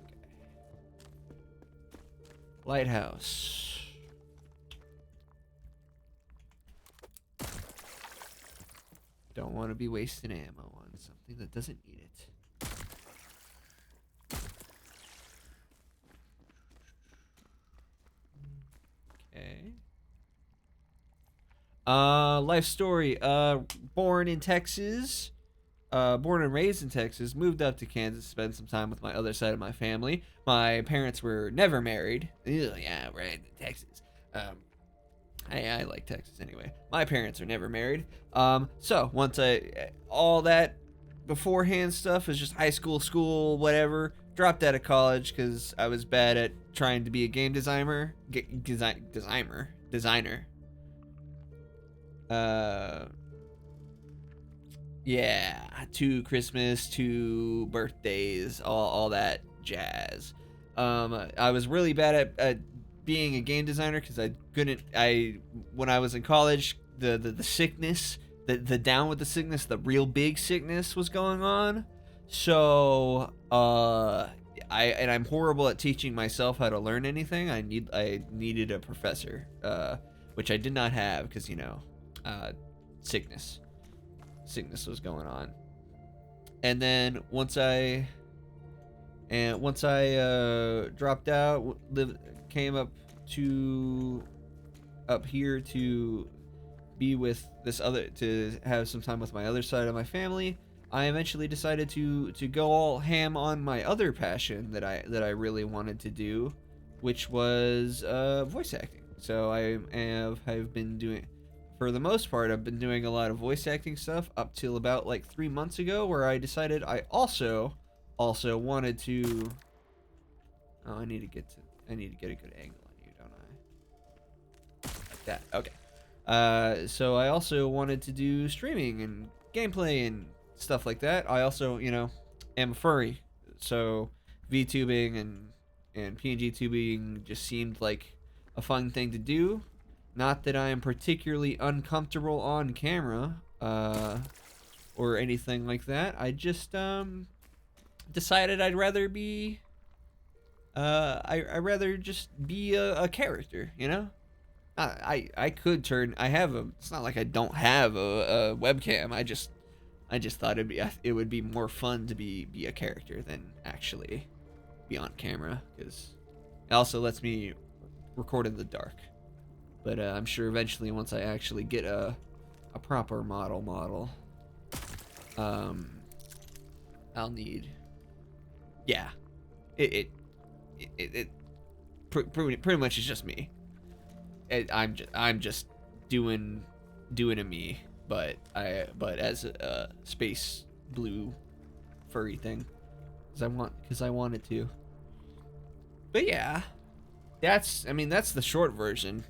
Okay. Lighthouse. Don't want to be wasting ammo on something that doesn't need it. Okay. Life story. Born in Texas. Born and raised in Texas. Moved up to Kansas to spend some time with my other side of my family. My parents were never married. Ew, yeah, right in Texas. I like Texas anyway. My parents are never married. So once all that beforehand stuff is just high school, school, whatever. Dropped out of college because I was bad at trying to be a game designer. Designer. Yeah, 2 Christmas, 2 birthdays, all that jazz. I was really bad at being a game designer because when I was in college, the sickness, the down with the sickness, the real big sickness was going on. So, I'm horrible at teaching myself how to learn anything. I needed a professor, which I did not have because, you know, sickness was going on. And then once I dropped out, came up here to be with to have some time with my other side of my family. I eventually decided to go all ham on my other passion that I really wanted to do, which was voice acting. So have been doing, for the most part, I've been doing a lot of voice acting stuff up till about like 3 months ago, where I decided I also wanted to. Oh, I need to get a good angle on you, don't I? Like that. Okay. So I also wanted to do streaming and gameplay and stuff like that. I also, you know, am a furry, so VTubing and PNG tubing just seemed like a fun thing to do. Not that I am particularly uncomfortable on camera, or anything like that. I just decided I'd rather be I rather just be a character, you know. I could turn. I have a. It's not like I don't have a webcam. I just thought it would be more fun to be a character than actually be on camera, because it also lets me record in the dark. But I'm sure eventually, once I actually get a proper model, I'll need. Yeah, it pretty much is just me. I'm just doing a me, but as a space blue furry thing, because I wanted to. But yeah, that's the short version.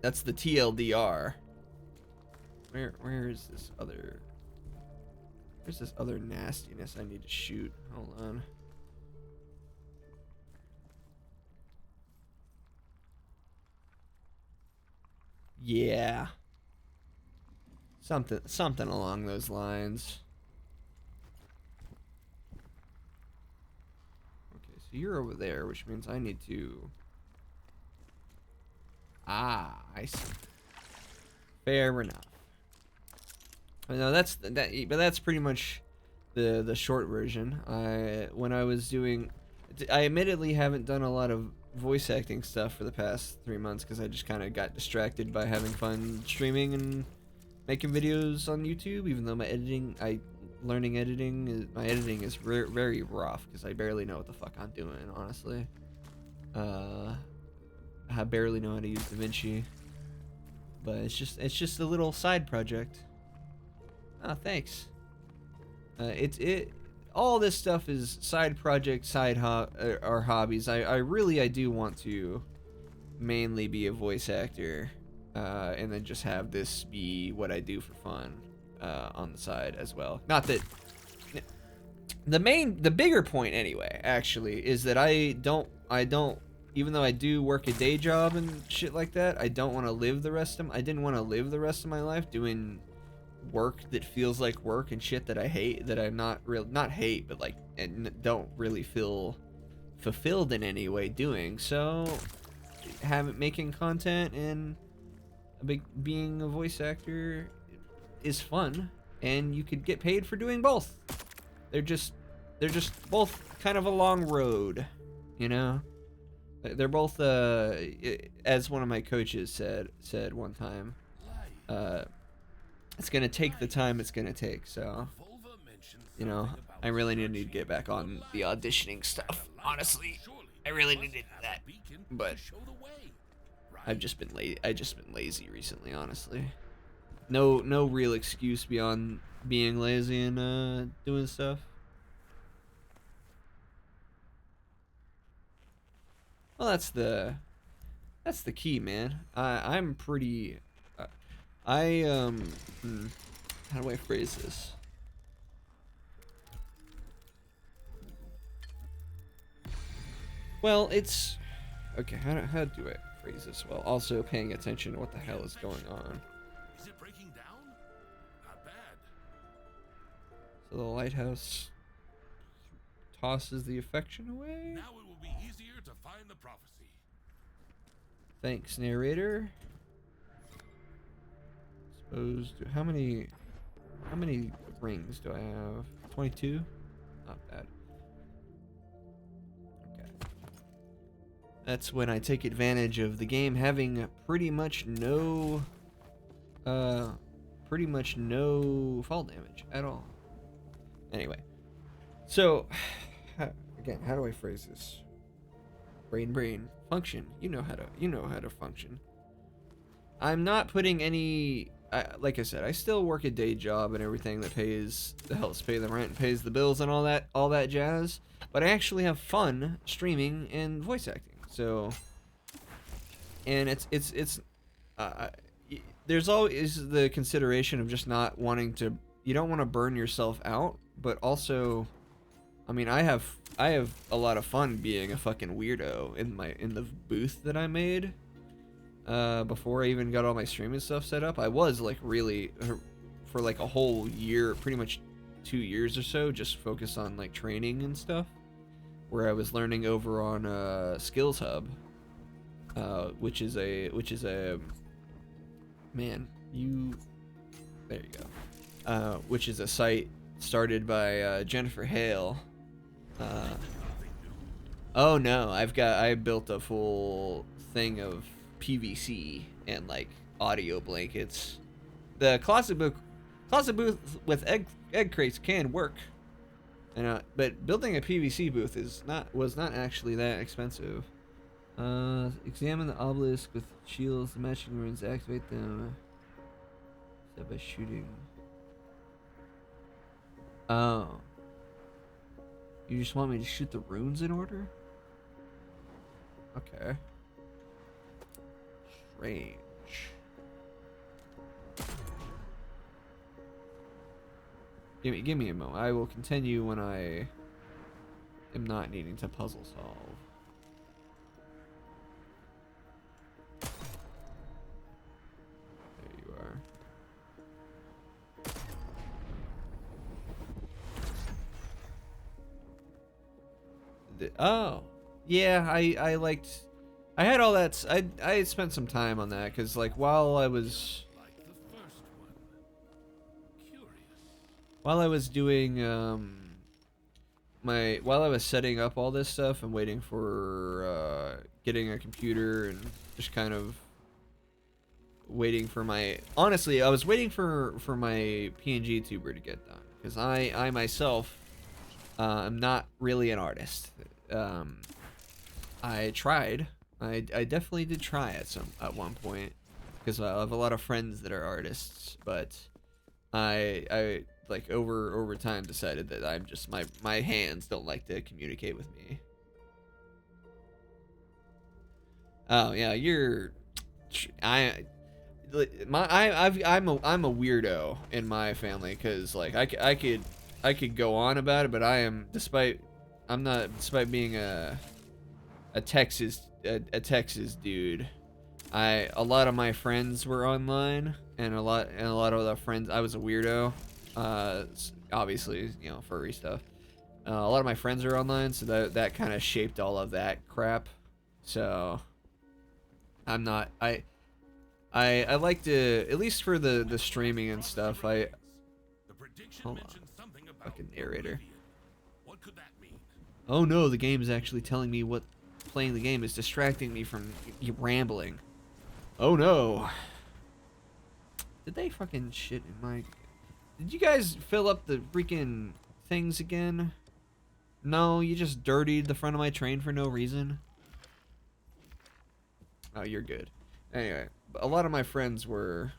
That's the TLDR. Where's this other nastiness I need to shoot? Hold on. Yeah. Something along those lines. Okay, so you're over there, which means I need to. Ah, I see. Fair enough. No, but that's pretty much the short version. I admittedly haven't done a lot of voice acting stuff for the past 3 months because I just kind of got distracted by having fun streaming and making videos on YouTube. Even though my editing is very rough because I barely know what the fuck I'm doing, honestly. I barely know how to use DaVinci, but it's just a little side project. Oh, thanks. All this stuff is side projects, or hobbies. I do want to mainly be a voice actor, and then just have this be what I do for fun, on the side as well. Not that the bigger point anyway, actually, is that I don't, even though I do work a day job and shit like that, I didn't want to live the rest of my life doing work that feels like work and shit that I hate, that I'm not hate, but like, and don't really feel fulfilled in any way doing. So making content and being a voice actor is fun, and you could get paid for doing both. They're just both kind of a long road, you know. They're both as one of my coaches said one time, it's gonna take the time it's gonna take. So, you know, I really need to get back on the auditioning stuff. Honestly, I really needed that, but I've just been lazy recently. Honestly, no real excuse beyond being lazy and doing stuff. Well, that's the key, man. I'm pretty. How do I phrase this? Well, it's okay. How do I phrase this while also paying attention to what the hell is going on? Is it breaking down? Not bad. So the lighthouse tosses the affection away. Now it will be easier to find the prophecy. Thanks, narrator. How many rings do I have? 22? Not bad. Okay. That's when I take advantage of the game having pretty much no fall damage at all. Anyway. So again, how do I phrase this? Brain function. You know how to function. I'm not putting any like I said, I still work a day job and everything that helps pay the rent, pays the bills and all that jazz. But I actually have fun streaming and voice acting. So, and there's always the consideration of just not wanting to. You don't want to burn yourself out, but also, I mean, I have a lot of fun being a fucking weirdo in the booth that I made. Before I even got all my streaming stuff set up, I was like really for like a whole year, pretty much 2 years or so, just focused on like training and stuff, where I was learning over on Skills Hub, which is a man, there you go, which is a site started by Jennifer Hale. Oh no, I built a full thing of PVC and like audio blankets. The closet booth with egg crates can work, and but building a PVC booth was not actually that expensive. Examine the obelisk with shields, the matching runes, activate them. Except by shooting. Oh, you just want me to shoot the runes in order? Okay. Strange. Give me a moment. I will continue when I am not needing to puzzle solve. There you are. Oh, yeah. I had all that. I spent some time on that because, like, while I was doing while I was setting up all this stuff and waiting for getting a computer and just kind of waiting for honestly, I was waiting for my PNG tuber to get done because I myself am not really an artist. I tried. I definitely did try at one point because I have a lot of friends that are artists, but I like over time decided that I'm just my hands don't like to communicate with me. Oh yeah, I'm a weirdo in my family because like I could go on about it, but despite being a Texas dude, a lot of my friends were online, and a lot of the friends, I was a weirdo, obviously, you know, furry stuff. A lot of my friends are online, so that kind of shaped all of that crap. So I'm not, I like to, at least for the streaming and stuff, hold on, fucking narrator. What could that mean? Oh no, the game is actually telling me what playing the game is distracting me from rambling. Oh no. Did they fucking shit in my... Did you guys fill up the freaking things again? No, you just dirtied the front of my train for no reason. Oh, you're good. Anyway, a lot of my friends were...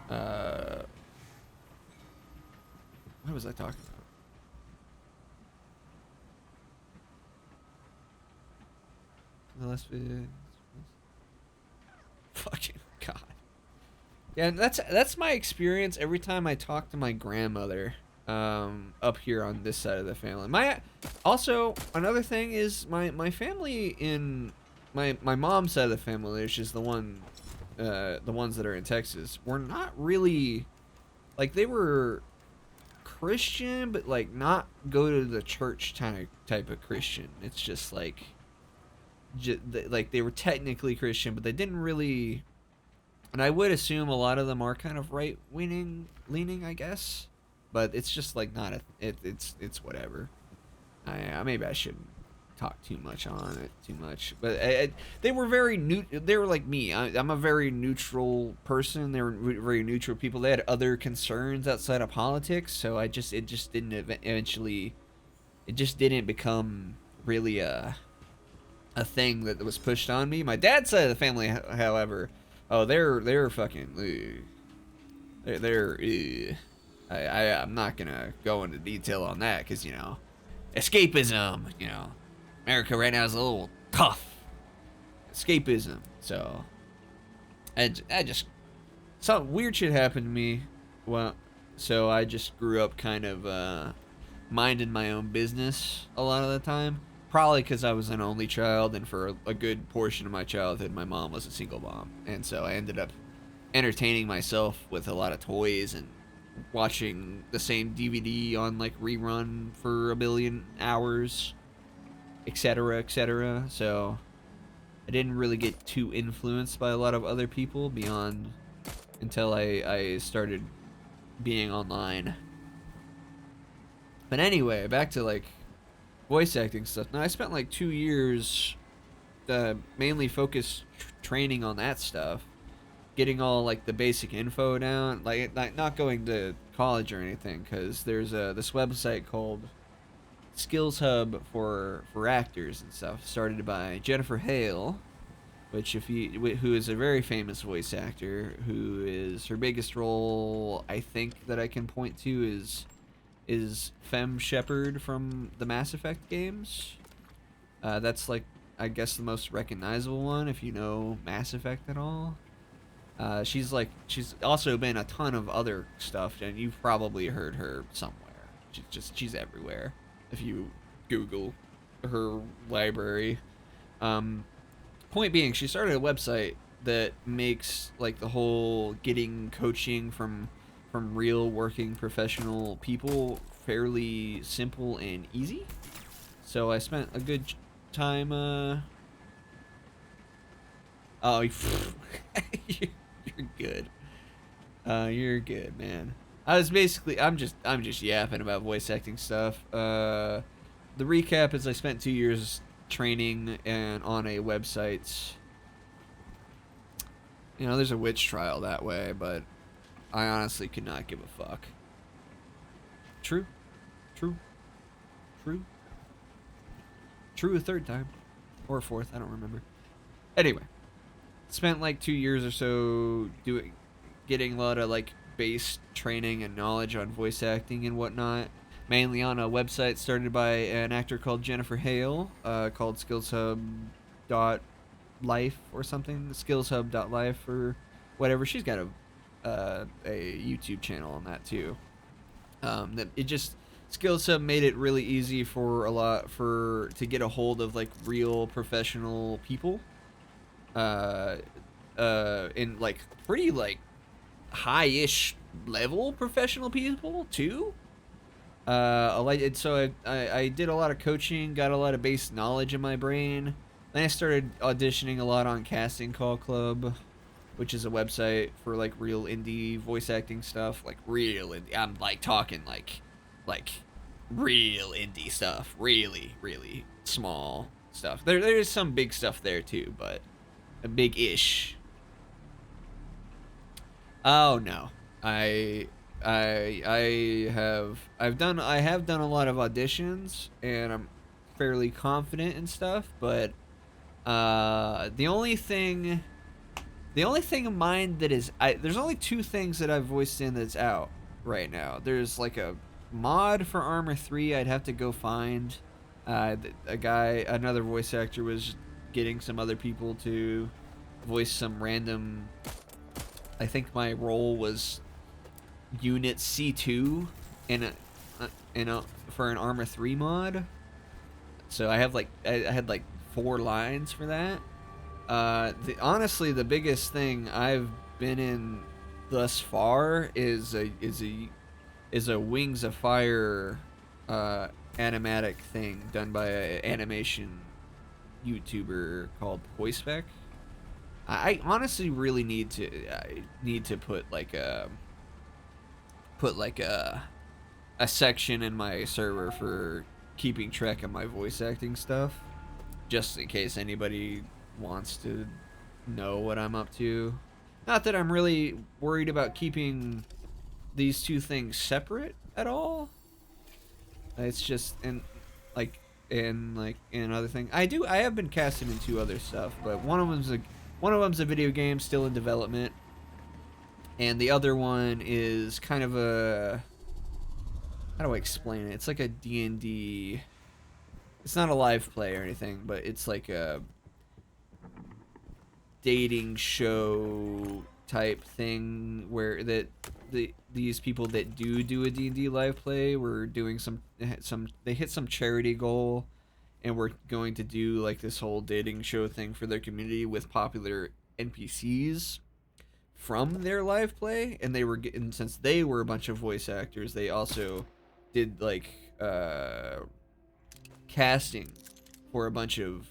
what was I talking about? The last video. Fucking God. Yeah, and that's my experience every time I talk to my grandmother up here on this side of the family. Also another thing is my family in my mom's side of the family, which is the ones that are in Texas, were not really like, they were Christian, but like not go to the church type of Christian. It's just like, like they were technically Christian, but they didn't really. And I would assume a lot of them are kind of right leaning, I guess. But it's just like not a. It's whatever. Maybe I shouldn't talk too much on it too much, but they were very new. They were like me. I'm a very neutral person. They were very neutral people. They had other concerns outside of politics, so it just didn't eventually. It just didn't become really a thing that was pushed on me. My dad's side of the family, however, oh, they're fucking. I'm not gonna go into detail on that because escapism. America right now is a little tough. Escapism. So I just some weird shit happened to me. Well, so I just grew up kind of minding my own business a lot of the time. Probably because I was an only child, and for a good portion of my childhood, my mom was a single mom, and so I ended up entertaining myself with a lot of toys and watching the same DVD on like rerun for a billion hours, etc., etc. So I didn't really get too influenced by a lot of other people beyond until I started being online. But anyway, back to like voice acting stuff. Now I spent like 2 years mainly focused training on that stuff, getting all like the basic info down, like not going to college or anything, because there's this website called Skills Hub for actors and stuff, started by Jennifer Hale, who is a very famous voice actor, who is her biggest role I think that I can point to is Fem Shepard from the Mass Effect games. That's like I guess the most recognizable one if you know Mass Effect at all. She's also been a ton of other stuff, and you've probably heard her somewhere. She's everywhere if you Google her library. Point being, she started a website that makes like the whole getting coaching from real working professional people fairly simple and easy. So I spent a good time. Oh, you're good. You're good, man. I'm just yapping about voice acting stuff. The recap is I spent 2 years training and on a website. There's a witch trial that way, but I honestly could not give a fuck. True a third time, or a fourth, I don't remember. Anyway, spent like 2 years or so getting a lot of like base training and knowledge on voice acting and whatnot, mainly on a website started by an actor called Jennifer Hale, called skillshub.life or something, skillshub.life or whatever. She's got a YouTube channel on that too. Skillshub made it really easy to get a hold of like real professional people, in like pretty like high-ish level professional people too. So I did a lot of coaching, got a lot of base knowledge in my brain. Then I started auditioning a lot on Casting Call Club, which is a website for like real indie voice acting stuff, like real indie. I'm like talking like real indie stuff, really small stuff. There's some big stuff there too, but a big-ish. Oh no, I have done a lot of auditions, and I'm fairly confident and stuff, but the only thing of mine that is there's only 2 things that I've voiced in that's out right now. There's like a mod for Armor 3 I'd have to go find. Another voice actor was getting some other people to voice some random. I think my role was Unit C2 for an Armor 3 mod. So I had like 4 lines for that. Honestly, the biggest thing I've been in thus far is a is a Wings of Fire animatic thing done by an animation YouTuber called Poispec. I honestly really need to put like a section in my server for keeping track of my voice acting stuff, just in case anybody wants to know what I'm up to. Not that I'm really worried about keeping these two things separate at all. It's just like in another thing. I have been casting in two other stuff, but one of them's a video game still in development, and the other one is kind of a, how do I explain it? It's like a D&D. It's not a live play or anything, but it's like a dating show type thing where these people that do a D&D live play were doing some they hit some charity goal, and we're going to do like this whole dating show thing for their community with popular NPCs from their live play. And they were getting, since they were a bunch of voice actors, they also did like casting for a bunch of,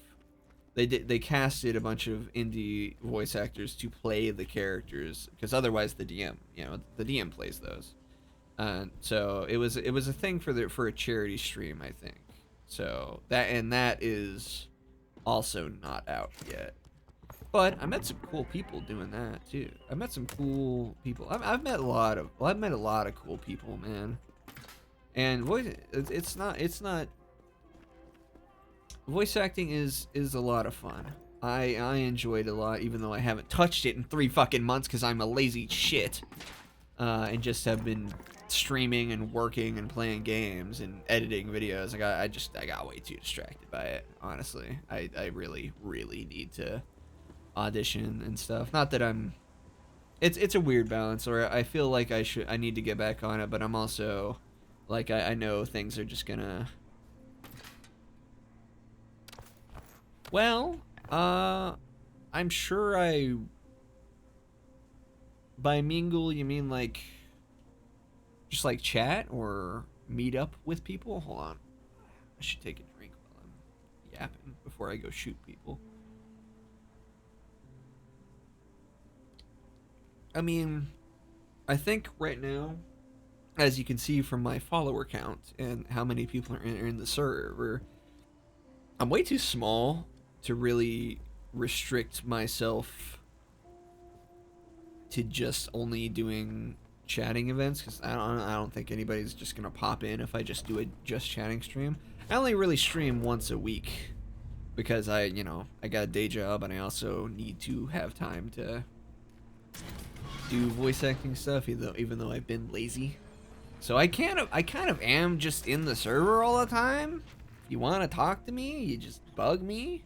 they casted a bunch of indie voice actors to play the characters, because otherwise the DM plays those. So it was a thing for a charity stream, I think. So that is also not out yet. But I met some cool people doing that too. I met some cool people. I've met a lot of cool people, man. And it's not voice acting is a lot of fun. I enjoyed it a lot, even though I haven't touched it in 3 fucking months because I'm a lazy shit, and just have been streaming and working and playing games and editing videos. I got way too distracted by it. Honestly, I really need to audition and stuff. Not that I'm. It's a weird balance, or I feel like I need to get back on it, but I'm also like I know things are just gonna. Well, I'm sure by mingle you mean like just like chat or meet up with people? Hold on. I should take a drink while I'm yapping before I go shoot people. I mean, I think right now, as you can see from my follower count and how many people are in the server, I'm way too small to really restrict myself to just only doing chatting events, because I don't think anybody's just gonna pop in if I just do a just chatting stream. I only really stream once a week because I got a day job, and I also need to have time to do voice acting stuff, even though I've been lazy. So I kind of am just in the server all the time. If you want to talk to me, you just bug me.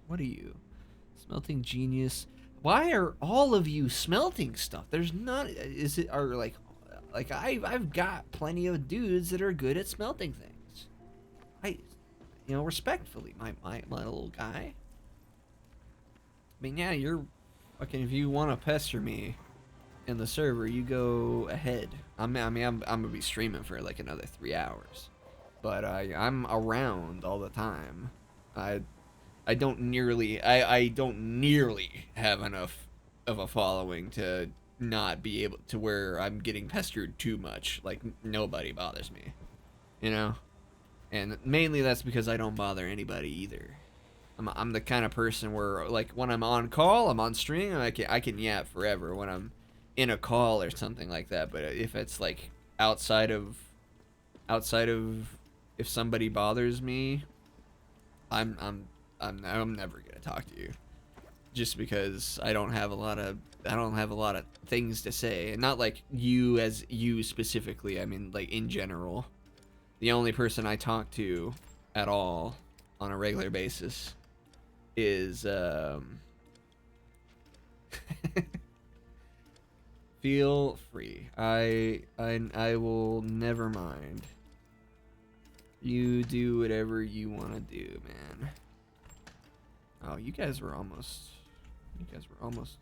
What are you? Smelting genius. Why are all of you smelting stuff? There's not. I've got plenty of dudes that are good at smelting things. Respectfully, my little guy. I mean, yeah, you're fucking. If you want to pester me in the server, you go ahead. I'm gonna be streaming for like another 3 hours, but I'm around all the time. I don't nearly have enough of a following to not be able to where I'm getting pestered too much. Like, nobody bothers me, and mainly that's because I don't bother anybody either. I'm the kind of person where, like, when I'm on call, I'm on stream, I can yap forever when I'm in a call or something like that. But if it's like outside of if somebody bothers me, I'm never gonna talk to you, just because I don't have a lot of things to say. And not like you as you specifically, I mean like in general. The only person I talk to at all on a regular basis is feel free. I will never mind. You do whatever you want to do, man. Oh, you guys were almost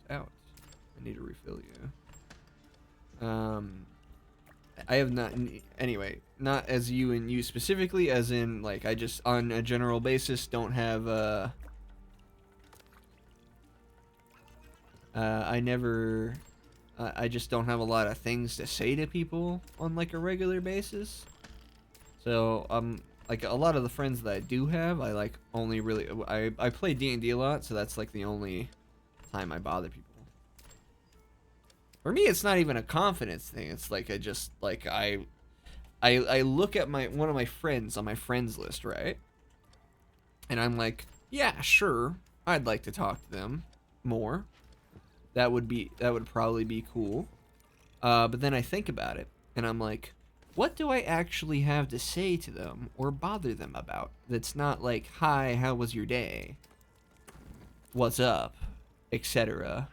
out. I need to refill you. I have not, anyway, not as you and you specifically, as in, like, I just, on a general basis, don't have, I never, I just don't have a lot of things to say to people on, like, a regular basis. So, like, a lot of the friends that I do have, I, like, only really, I play D&D a lot, so that's, like, the only time I bother people. For me, it's not even a confidence thing. It's like I just like I look at one of my friends on my friends list, right? And I'm like, yeah, sure, I'd like to talk to them more. That would probably be cool. But then I think about it, and I'm like, what do I actually have to say to them or bother them about? That's not like, hi, how was your day? What's up? Etc.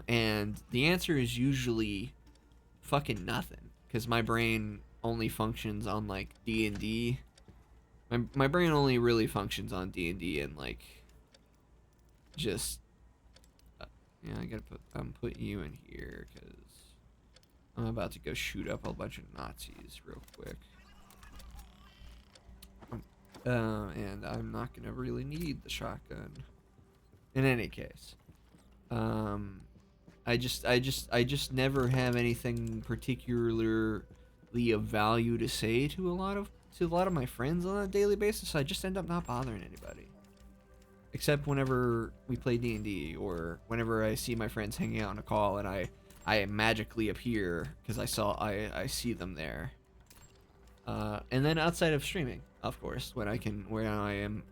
And the answer is usually fucking nothing, because my brain only functions on like D&D. My brain only really functions on D&D and like just yeah, I gotta put you in here because I'm about to go shoot up a bunch of Nazis real quick. And I'm not gonna really need the shotgun. In any case, I just never have anything particularly of value to say to a lot of my friends on a daily basis. So I just end up not bothering anybody, except whenever we play D&D or whenever I see my friends hanging out on a call and I magically appear because I see them there. And then outside of streaming, of course, where I'm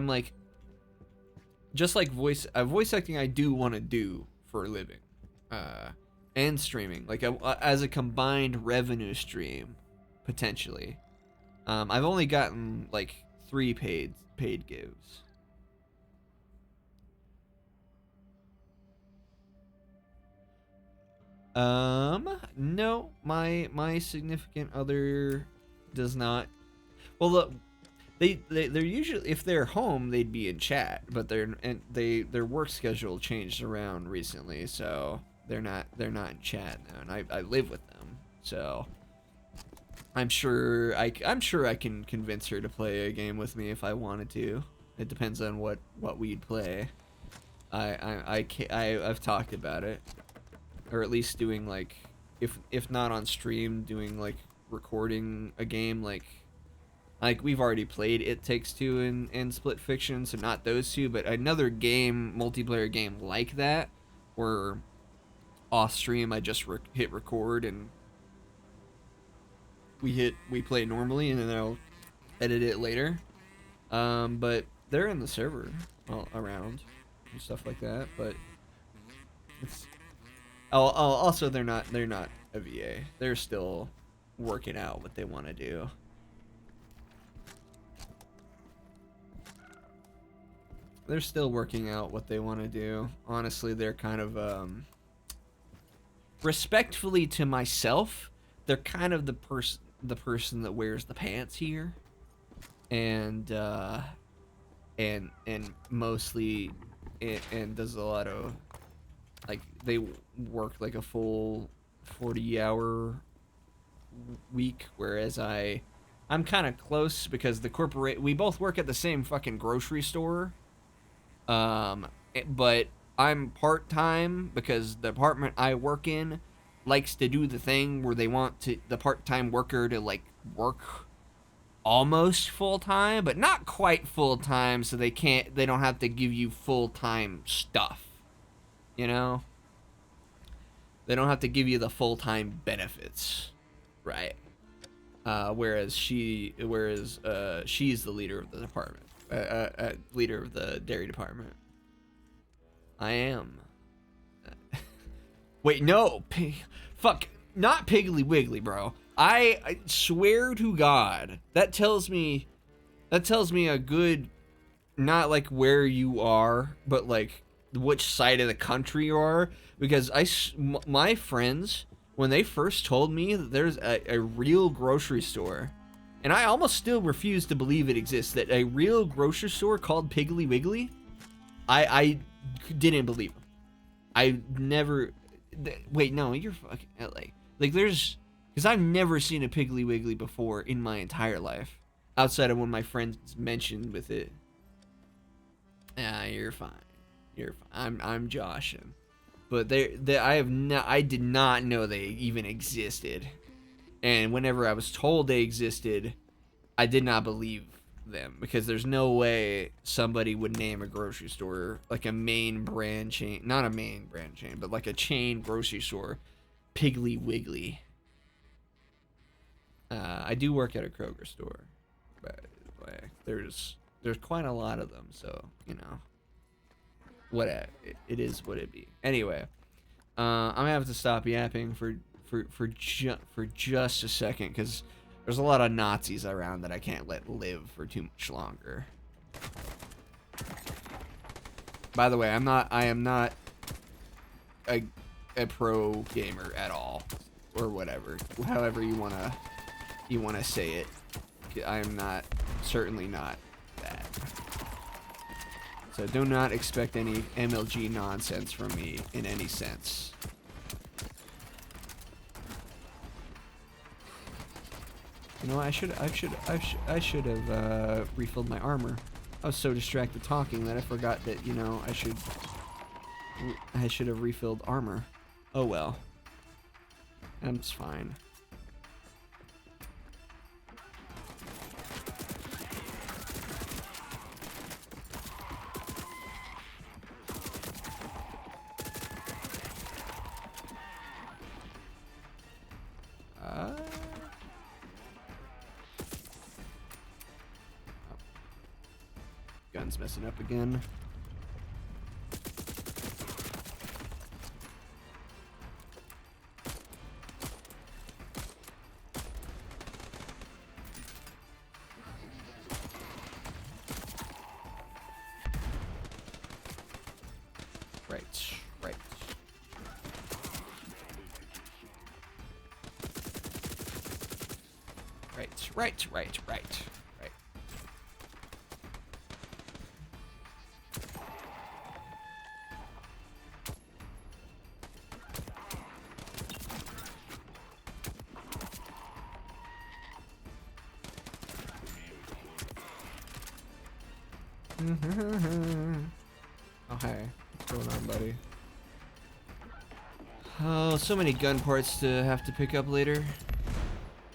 like, just like voice acting, I do want to do for a living, and streaming, like as a combined revenue stream, potentially. I've only gotten like 3 paid gives. No, my significant other does not. Well, look, they're usually, if they're home, they'd be in chat, but their work schedule changed around recently, so they're not in chat now, and I live with them, so I'm sure I can convince her to play a game with me if I wanted to. It depends on what we'd play. I've talked about it, or at least doing like, if not on stream, doing like recording a game like we've already played It Takes Two and Split Fiction, so not those two, but another game, multiplayer game like that, where off stream I just hit record and we play normally, and then I'll edit it later. But they're in the server around and stuff like that, but it's also they're not a VA. They're still working out what they want to do. They're still working out what they want to do. Honestly, they're kind of respectfully to myself, they're kind of the person that wears the pants here, and mostly and does a lot of, like, they work like a full 40-hour week, whereas I'm kind of close because we both work at the same fucking grocery store. But I'm part-time because the department I work in likes to do the thing where they want the part-time worker to like work almost full-time, but not quite full-time, so they don't have to give you full-time stuff. You know? They don't have to give you the full-time benefits. Right. Whereas she's the leader of the department. Leader of the dairy department. I am. Wait, no. Fuck. Not Piggly Wiggly, bro. I swear to God, that tells me a good, not like where you are, but like which side of the country you are. Because my friends, when they first told me that there's a real grocery store, and I almost still refuse to believe it exists, that a real grocery store called Piggly Wiggly, I didn't believe them. I never, Wait, no, you're fucking like there's because I've never seen a Piggly Wiggly before in my entire life, outside of when my friends mentioned with it. Ah, you're fine. You're fine. I'm joshing, but I did not know they even existed, and whenever I was told they existed, I did not believe them because there's no way somebody would name a grocery store like a main brand chain, not a main brand chain, but like a chain grocery store, Piggly Wiggly. I do work at a Kroger store, but like, there's quite a lot of them, so you know, what it is what it be. Anyway, I'm gonna have to stop yapping for just a second because there's a lot of Nazis around that I can't let live for too much longer. By the way, I am not a pro gamer at all, or whatever, however you wanna say it. I am not, certainly not that. So do not expect any MLG nonsense from me in any sense. You know, I should have refilled my armor. I was so distracted talking that I forgot that, you know, I should have refilled armor. Oh well. That's fine. Gun's messing up again. Right. Oh, hey. What's going on, buddy? Oh, so many gun parts to have to pick up later.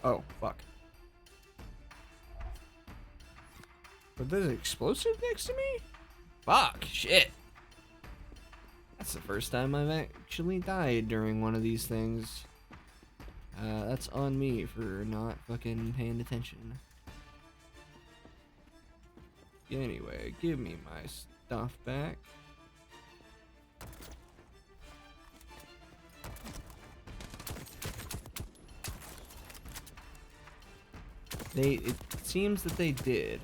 Oh, fuck. But there's an explosive next to me? Fuck, shit. That's the first time I've actually died during one of these things. That's on me for not fucking paying attention. Anyway, give me my stuff back. It seems that they did.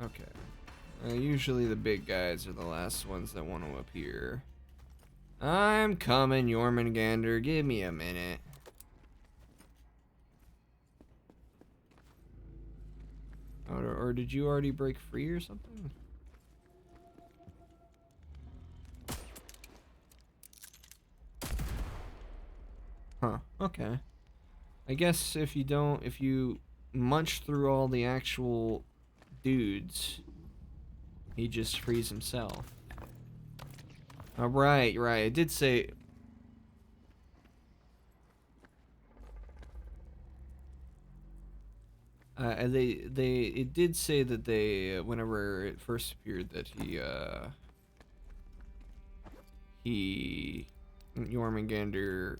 Okay. Usually the big guys are the last ones that want to appear. I'm coming, Jormungandr. Give me a minute. Or did you already break free or something? Huh, okay. I guess if you munch through all the actual dudes, he just frees himself. Oh, right. It did say... it did say that they, whenever it first appeared, that Jormungandr,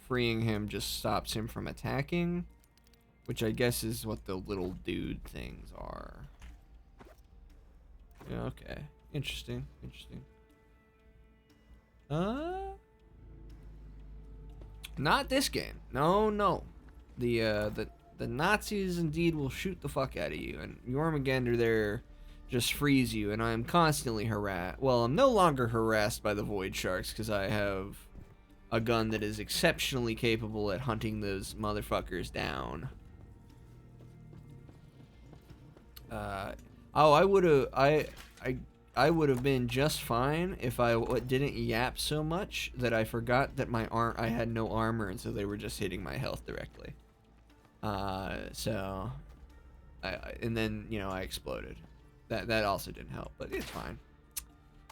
freeing him just stops him from attacking, which I guess is what the little dude things are. Yeah, okay. Interesting. Not this game. No. The Nazis indeed will shoot the fuck out of you, and Jormungandr there just frees you, and I'm constantly harassed. Well, I'm no longer harassed by the Void Sharks because I have a gun that is exceptionally capable at hunting those motherfuckers down. I I would have been just fine if I didn't yap so much that I forgot that I had no armor, and so they were just hitting my health directly. So and then, you know, I exploded. That also didn't help, but it's fine.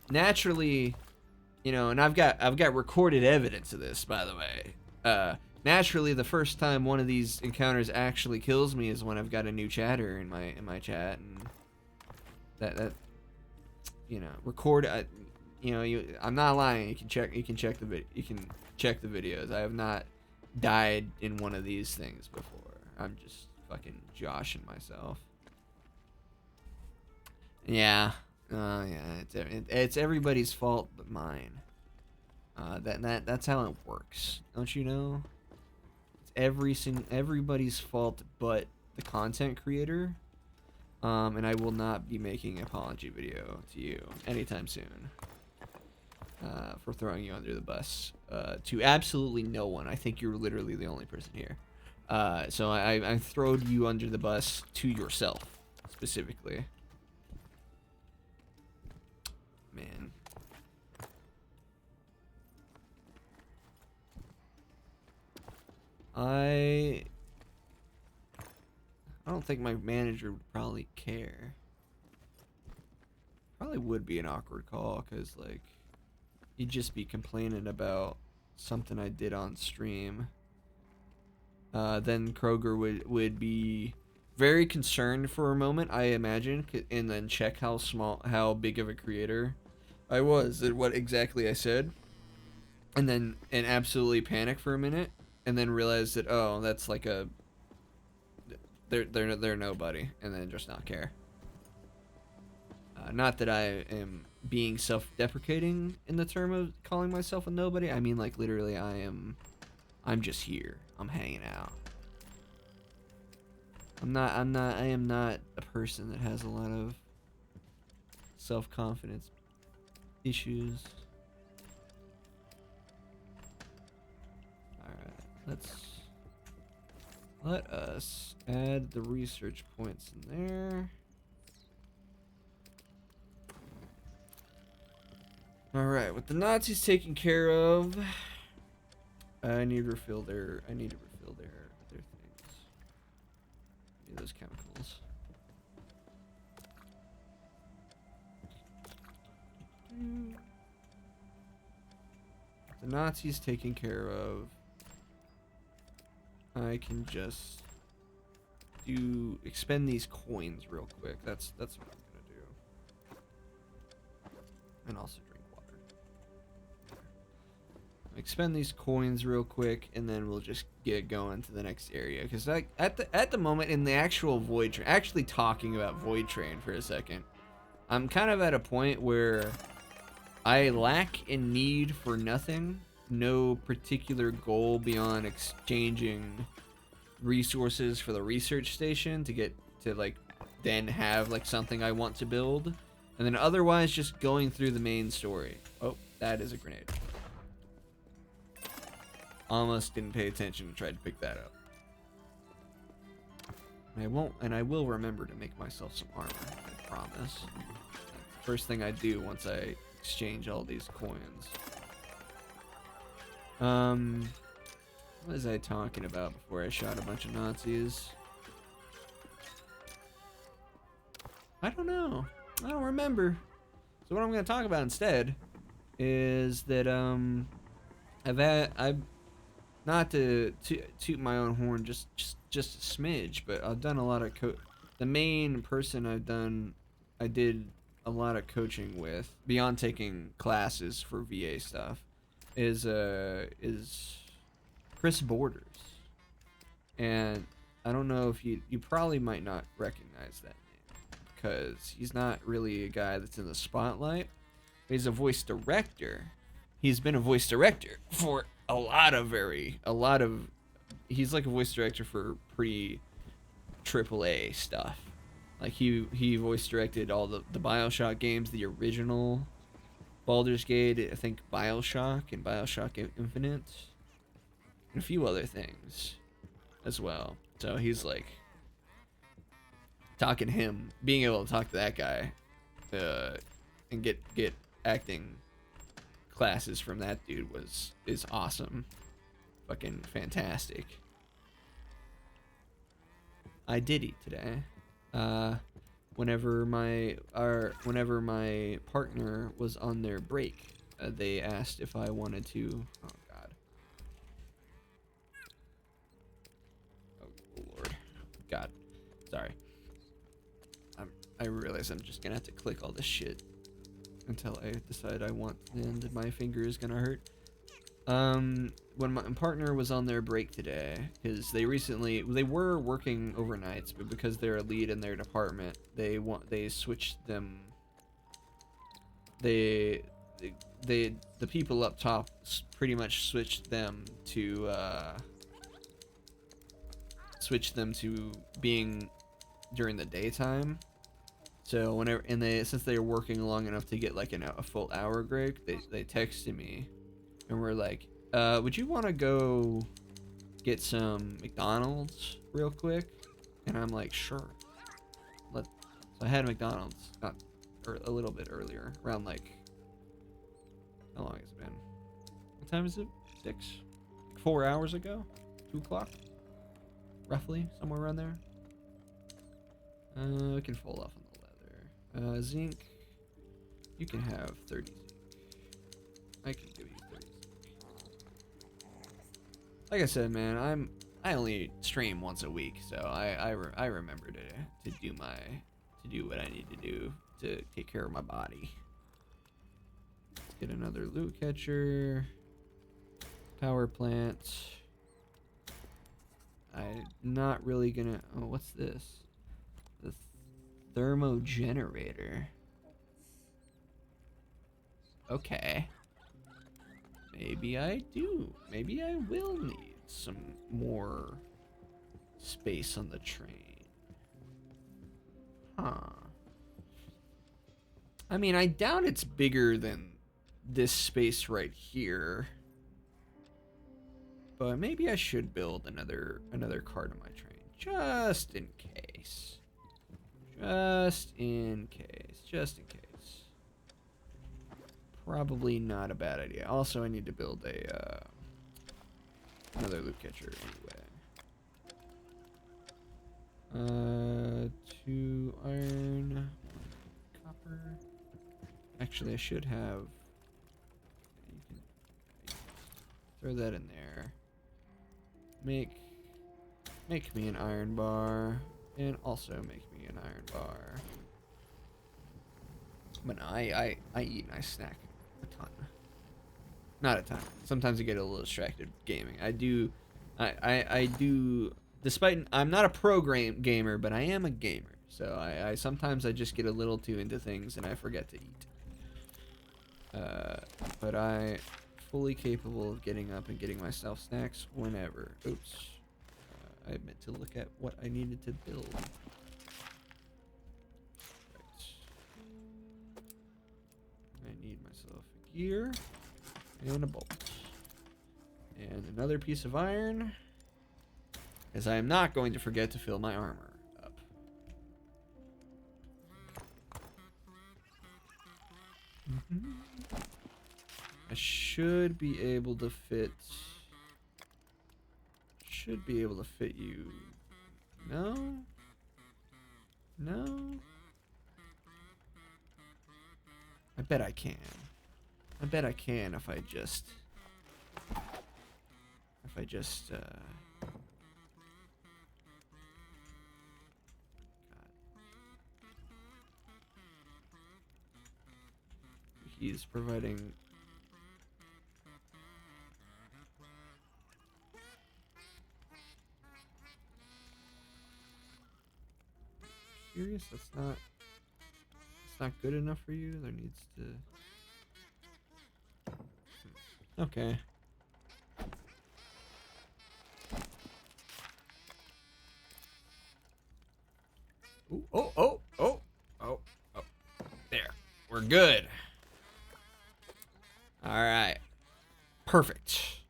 Naturally, you know, and I've got recorded evidence of this, by the way. Naturally, the first time one of these encounters actually kills me is when I've got a new chatter in my chat, and that you know, record. You know, I'm not lying. You can check the videos. I have not died in one of these things before. I'm just fucking joshing myself. Yeah. Yeah. It's everybody's fault but mine. That's how it works. Don't you know? It's everybody's fault but the content creator. And I will not be making an apology video to you anytime soon. For throwing you under the bus. To absolutely no one. I think you're literally the only person here. So I throwed you under the bus to yourself, specifically. Man. I don't think my manager would probably care. Probably would be an awkward call, because, like, he'd just be complaining about something I did on stream. Then Kroger would be very concerned for a moment, I imagine, and then check how big of a creator I was and what exactly I said, and absolutely panic for a minute, and then realize that, oh, that's like they're nobody, and then just not care. Not that I am being self-deprecating in the term of calling myself a nobody. I mean, like, literally, I'm just here. I'm hanging out. I am not a person that has a lot of self-confidence issues. Alright, let us add the research points in there. Alright, with the Nazis taken care of, I need to refill their things. Need those chemicals. The Nazis taken care of. I can just expend these coins real quick. That's what I'm gonna do. And also drink water. Expend these coins real quick, and then we'll just get going to the next area. Because at the moment in the actual Void Train, actually talking about Void Train for a second, I'm kind of at a point where I lack in need for nothing. No particular goal beyond exchanging resources for the research station to get to, like, then have, like, something I want to build, and then otherwise just going through the main story. Oh, that is a grenade. Almost didn't pay attention and tried to pick that up. And I will remember to make myself some armor, I promise. That's the first thing I do once I exchange all these coins. What was I talking about before I shot a bunch of Nazis? I don't know. I don't remember. So what I'm going to talk about instead is that I've not to toot my own horn just a smidge, but I've done a lot of the main person I did a lot of coaching with beyond taking classes for VA stuff is Chris Borders, and I don't know if you probably might not recognize that name because he's not really a guy that's in the spotlight. He's a voice director. He's been a voice director for a lot of he's like a voice director for pretty AAA stuff. Like he voice directed all the BioShock games, the original Baldur's Gate, I think BioShock and BioShock Infinite, and a few other things as well. So he's like, being able to talk to that guy and get acting classes from that dude is awesome. Fucking fantastic. I did eat today. Whenever my partner was on their break, they asked if I wanted to. Oh God. Oh Lord. God. Sorry. I realize I'm just gonna have to click all this shit until I decide I want, and my finger is gonna hurt. When my partner was on their break today, because they were working overnights, but because they're a lead in their department, they switched them. The people up top pretty much switched them to being during the daytime. So whenever, since they were working long enough to get like a full hour break, they texted me and were like, would you want to go get some McDonald's real quick? And I'm like, sure. So I had McDonald's a little bit earlier, around like, how long has it been? What time is it? 6? 4 hours ago? 2 o'clock? Roughly, somewhere around there. We can fall off on the leather. Zinc. You can have 30 zinc. I can give you 30 zinc. Like I said, man, I only stream once a week, so I remember to do what I need to do to take care of my body. Let's get another loot catcher. Power plant. I'm not really gonna. Oh, what's this? The thermogenerator. Okay. Maybe I do. Maybe I will need some more space on the train. Huh. I mean, I doubt it's bigger than this space right here. But maybe I should build another cart on my train. Just in case. Just in case. Probably not a bad idea. Also, I need to build another loot catcher anyway. 2 iron, 1 copper. Actually, I should have. You can throw that in there. Make me an iron bar, and also make me an iron bar. But no, I eat and I snack a ton. Not a ton. Sometimes I get a little distracted gaming. I do. Despite I'm not a pro gamer, but I am a gamer. So I sometimes I just get a little too into things and I forget to eat. But I fully capable of getting up and getting myself snacks whenever. Oops. I meant to look at what I needed to build. Right. I need myself a gear and a bolt. And another piece of iron, as I am not going to forget to fill my armor up. I should be able to fit you. No? I bet I can. If I just God. He's providing. Serious? That's not good enough for you? There needs to. Okay. Ooh, oh. There. We're good. Alright. Perfect.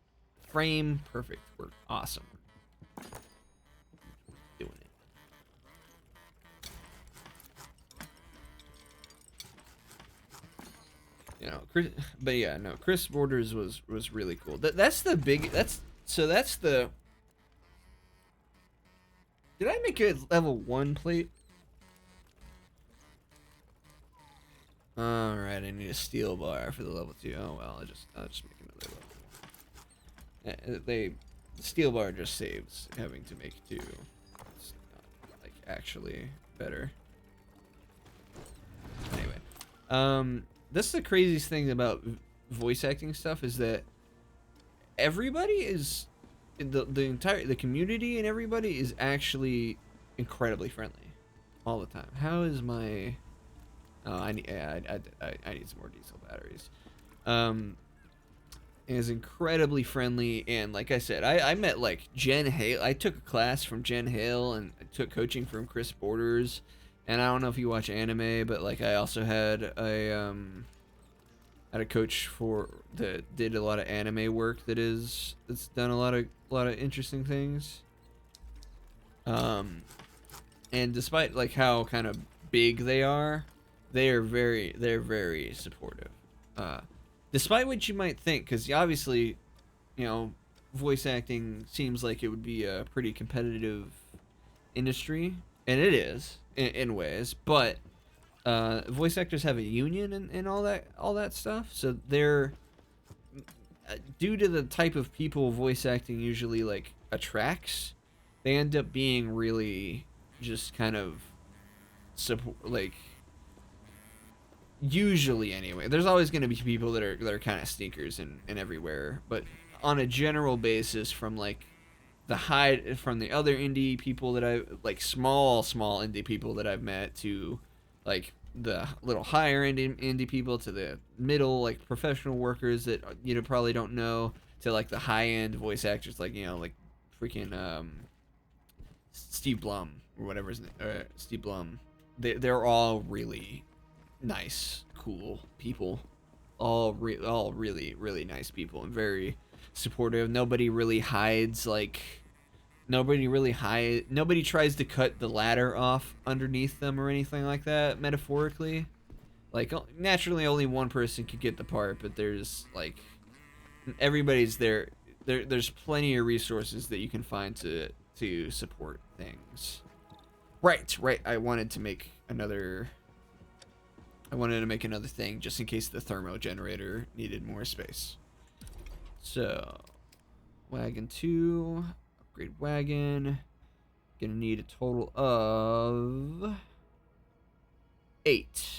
Frame perfect. We're awesome. Doing it. but yeah, no, Crisp Borders was really cool. That's the big. That's the. Did I make a level 1 plate? All right, I need a steel bar for the level 2. Oh well, I'll just make another level. The steel bar just saves having to make 2. It's not like actually better. Anyway, this is the craziest thing about voice acting stuff is that everybody is the community and everybody is actually incredibly friendly all the time. How is my I need I need some more diesel batteries. Is incredibly friendly, and like I said, I met like Jen Hale. I took a class from Jen Hale and I took coaching from Chris Borders. And I don't know if you watch anime, but like I also had a coach that did a lot of anime work that's done a lot of interesting things. And despite like how kind of big they're very supportive. Despite what you might think, because obviously, you know, voice acting seems like it would be a pretty competitive industry, and it is in ways, but voice actors have a union and all that stuff, so they're due to the type of people voice acting usually like attracts, they end up being really just kind of support, like usually anyway. There's always going to be people that are kind of sneakers and everywhere, but on a general basis, from like from the other indie people that I like, small indie people that I've met, to like the little higher indie people, to the middle like professional workers that probably don't know, to like the high end voice actors like like freaking Steve Blum or whatever his name, Steve Blum. They're all really nice, cool people, all really nice people and very supportive. Nobody tries to cut the ladder off underneath them or anything like that, metaphorically. Like, naturally only one person could get the part, but there's like everybody's there's plenty of resources that you can find to support things. Right. I wanted to make another thing just in case the thermo generator needed more space. So, wagon 2, upgrade wagon. Gonna need a total of 8.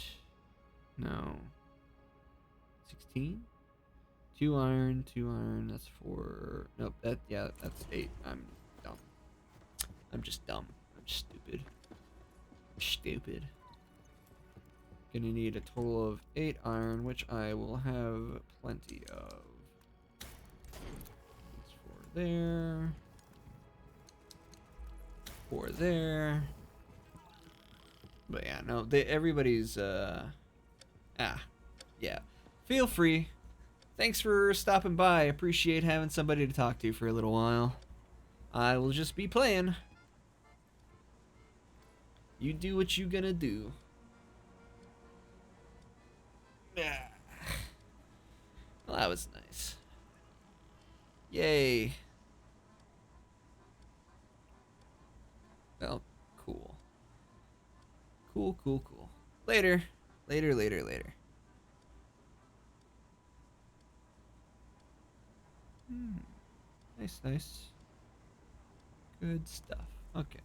No. 16? 2 iron, that's 4. Nope, that's 8. I'm dumb. I'm just dumb. I'm stupid. Gonna need a total of 8 iron, which I will have plenty of. That's 4 there. 4 there. But yeah, no, everybody's yeah. Feel free. Thanks for stopping by. Appreciate having somebody to talk to for a little while. I will just be playing. You do what you gonna do. Yeah. Well, that was nice. Yay. Well, cool. Cool. Later. Nice. Good stuff. Okay.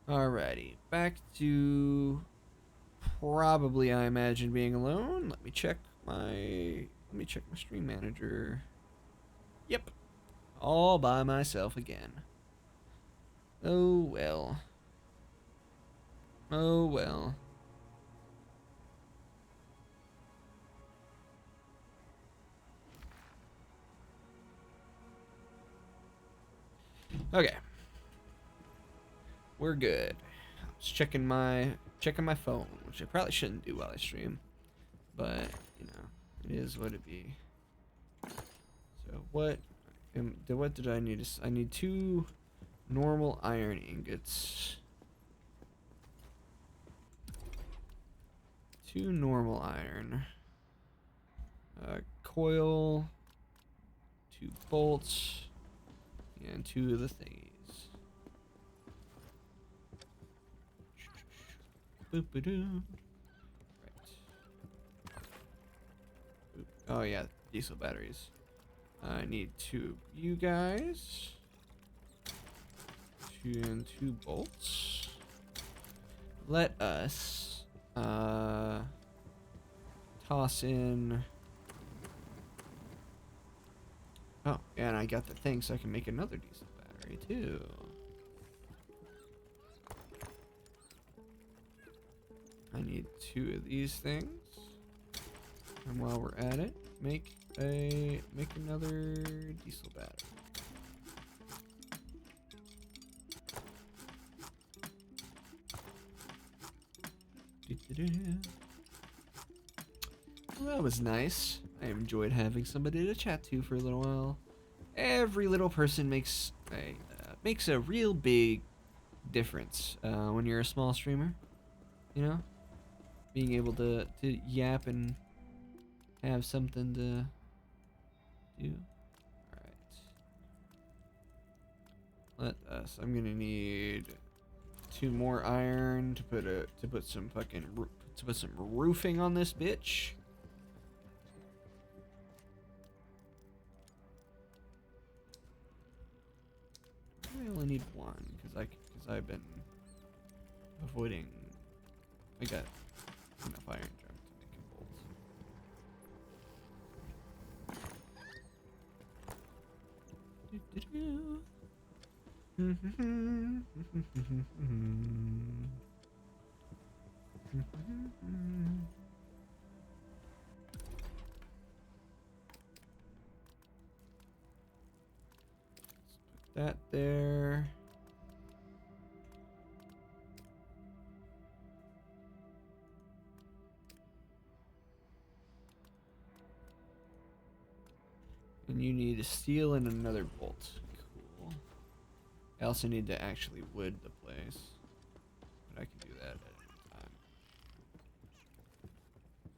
Alrighty. Back to probably, I imagine, being alone. Let me check my stream manager. Yep. All by myself again. Oh well. Okay. We're good. I was checking my phone, which I probably shouldn't do while I stream, but it is what it be. So what did I need? I need 2 normal iron ingots. 2 normal iron. Coil. 2 bolts. And 2 of the thingies. Boop-a-doo. Right. Boop. Oh yeah, diesel batteries. I need 2 of you guys. 2 and 2 bolts. Let us toss in. Oh, and I got the thing so I can make another diesel battery too. I need 2 of these things. And while we're at it, make another diesel battery. Well, that was nice. I enjoyed having somebody to chat to for a little while. Every little person makes a real big difference when you're a small streamer. You know, being able to yap and have something to do. All right. Let us. I'm gonna need 2 more iron to put some roofing on this bitch. I only need 1 because I've been avoiding. I got enough iron junk to make a bolt. Let's put that there. And you need a steel and another bolt. Cool. I also need to actually wood the place. But I can do that at any time.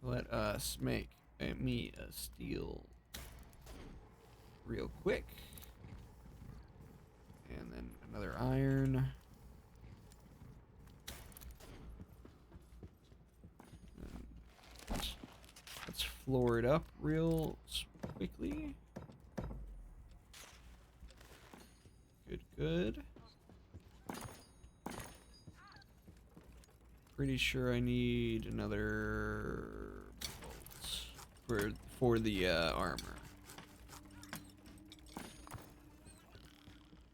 Let us make me a steel real quick. And then another iron. Let's floor it up real quickly. Good. Pretty sure I need another bolt for the armor.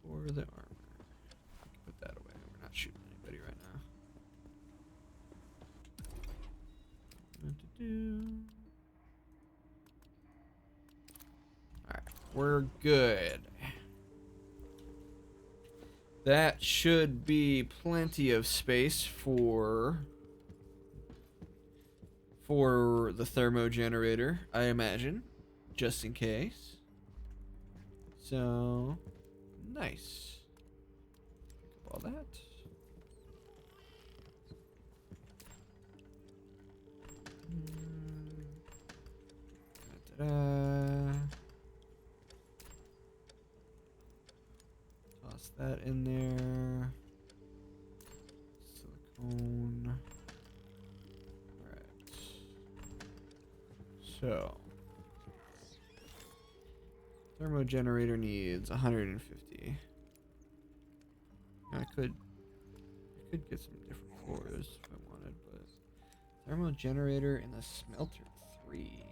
For the armor. Put that away. We're not shooting anybody right now. Alright, we're good. That should be plenty of space for the thermo generator, I imagine, just in case. So, nice. Pick up all that. Ta-da. Toss that in there. Silicone. Alright. So. Thermo generator needs 150. I could get some different floors if I wanted, but thermo generator in the smelter 3.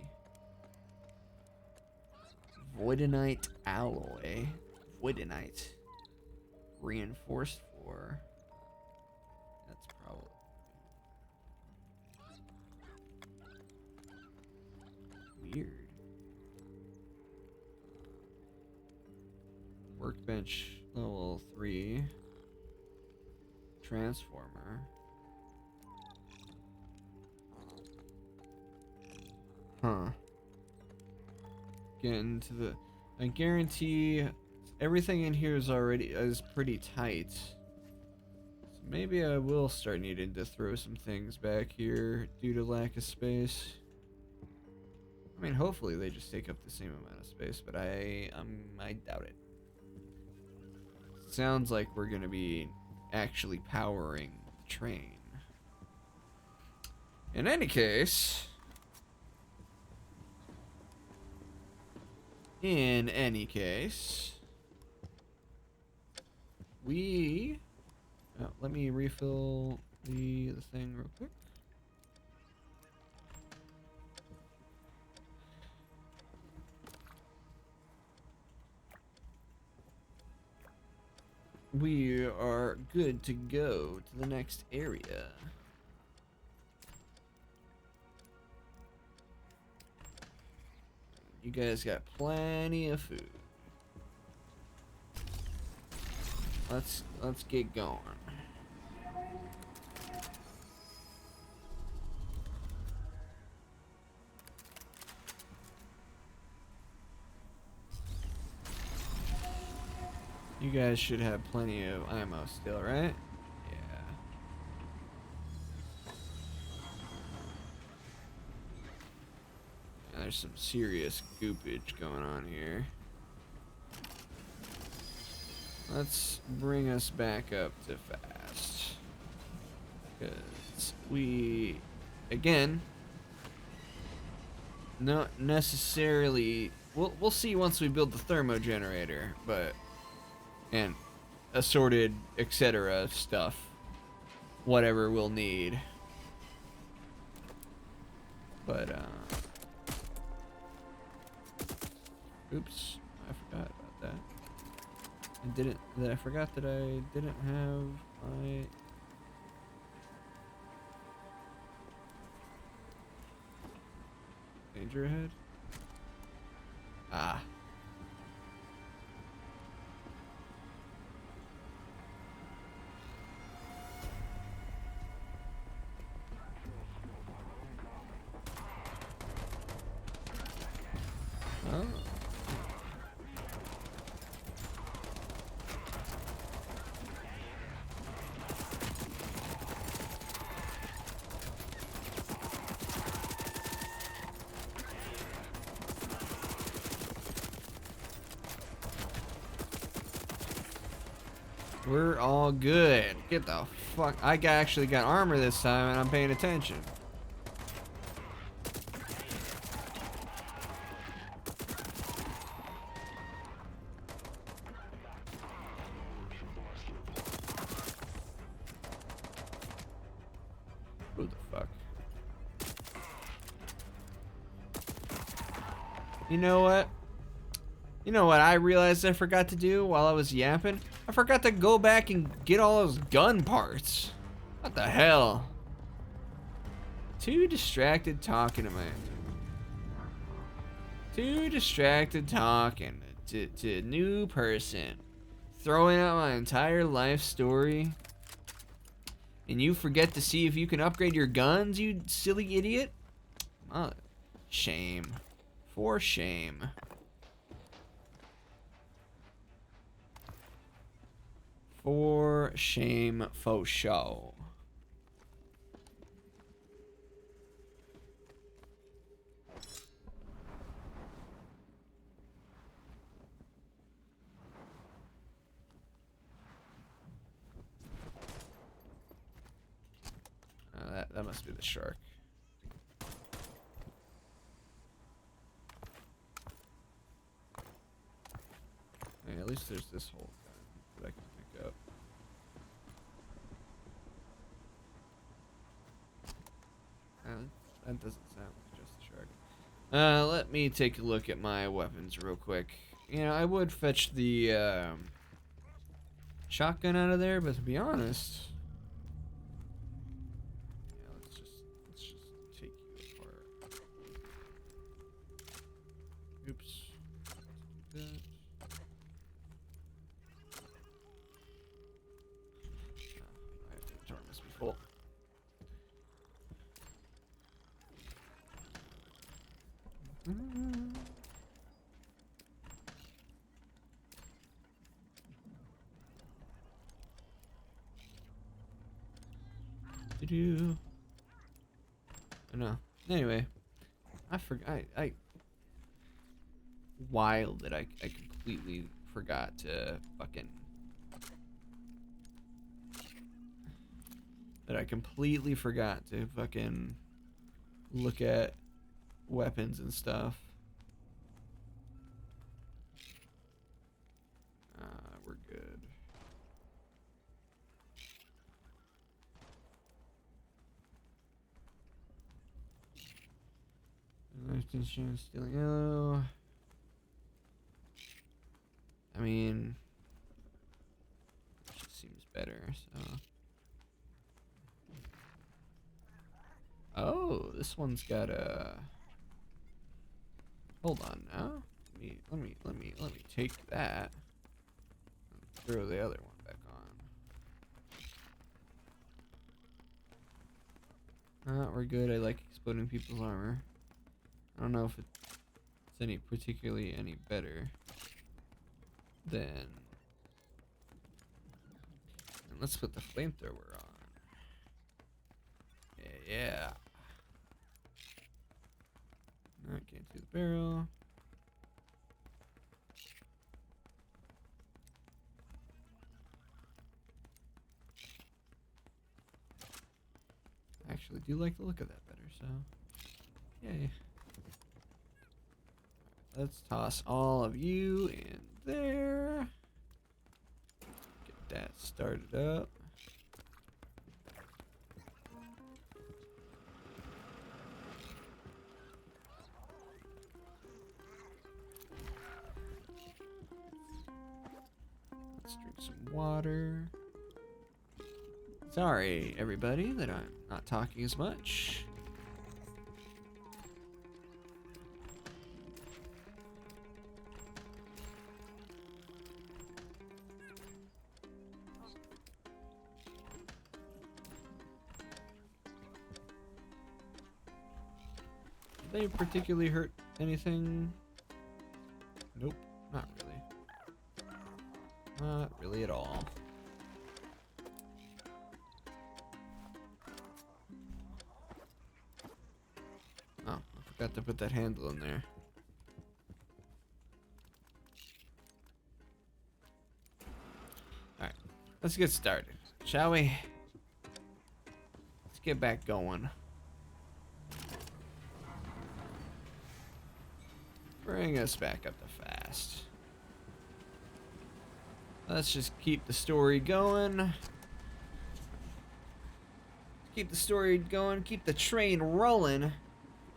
Voidinite alloy. Voidinite. Reinforced 4. That's probably weird. Workbench level 3. Transformer. Huh. Get into the. I guarantee everything in here is pretty tight. So maybe I will start needing to throw some things back here due to lack of space. I mean, hopefully they just take up the same amount of space, but I doubt it. Sounds like we're gonna be actually powering the train. In any case, we let me refill the thing real quick. We are good to go to the next area. You guys got plenty of food. Let's get going. You guys should have plenty of ammo still, right? Yeah. There's some serious goopage going on here. Let's bring us back up to fast. Because we, again, not necessarily, we'll see once we build the thermo generator, but, and assorted, etc. stuff, whatever we'll need. But, oops, I forgot about that. I forgot that I didn't have my... Danger ahead? Ah. Oh. We're all good. Get the fuck. Actually got armor this time and I'm paying attention. Who the fuck? You know what? You know what I realized I forgot to do while I was yapping? I forgot to go back and get all those gun parts. What the hell? Too distracted talking to man. Too distracted talking to a new person. Throwing out my entire life story. And you forget to see if you can upgrade your guns, you silly idiot? Oh, shame. For shame. For shame, faux show. That must be the shark. Hey, at least there's this whole gun that I can pick up. That doesn't sound like just the shark. Let me take a look at my weapons real quick. You know, I would fetch the shotgun out of there, but to be honest, yeah, let's just take you apart. Oops. Do that. I have to turn this before. do. I know. Anyway, I forgot. Wild that I completely forgot to fucking. That I completely forgot to fucking look at weapons and stuff. We're good. Life insurance, stealing ammo. I mean, it seems better, so. Oh, this one's got a. Hold on now. Let me take that. And throw the other one back on. We're good. I like exploding people's armor. I don't know if it's any particularly any better than. And let's put the flamethrower on. Yeah. Alright, get into the barrel. I actually do like the look of that better, so yay. Let's toss all of you in there. Get that started up. Let's drink some water. Sorry, everybody, that I'm not talking as much. Did they particularly hurt anything? Nope, not really. Not really at all. Oh, I forgot to put that handle in there. Alright, let's get started, shall we? Let's get back going. Bring us back up to fast. Let's just keep the story going. Keep the story going, keep the train rolling.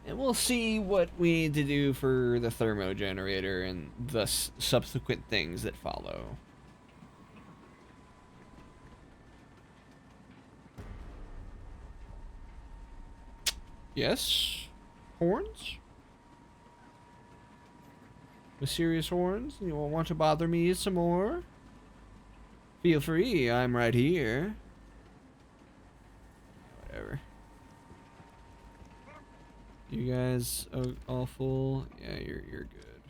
And we'll see what we need to do for the thermo generator and the subsequent things that follow. Yes? Horns? Mysterious horns? You won't want to bother me some more? Feel free, I'm right here. Whatever. You guys all full? Yeah, you're good.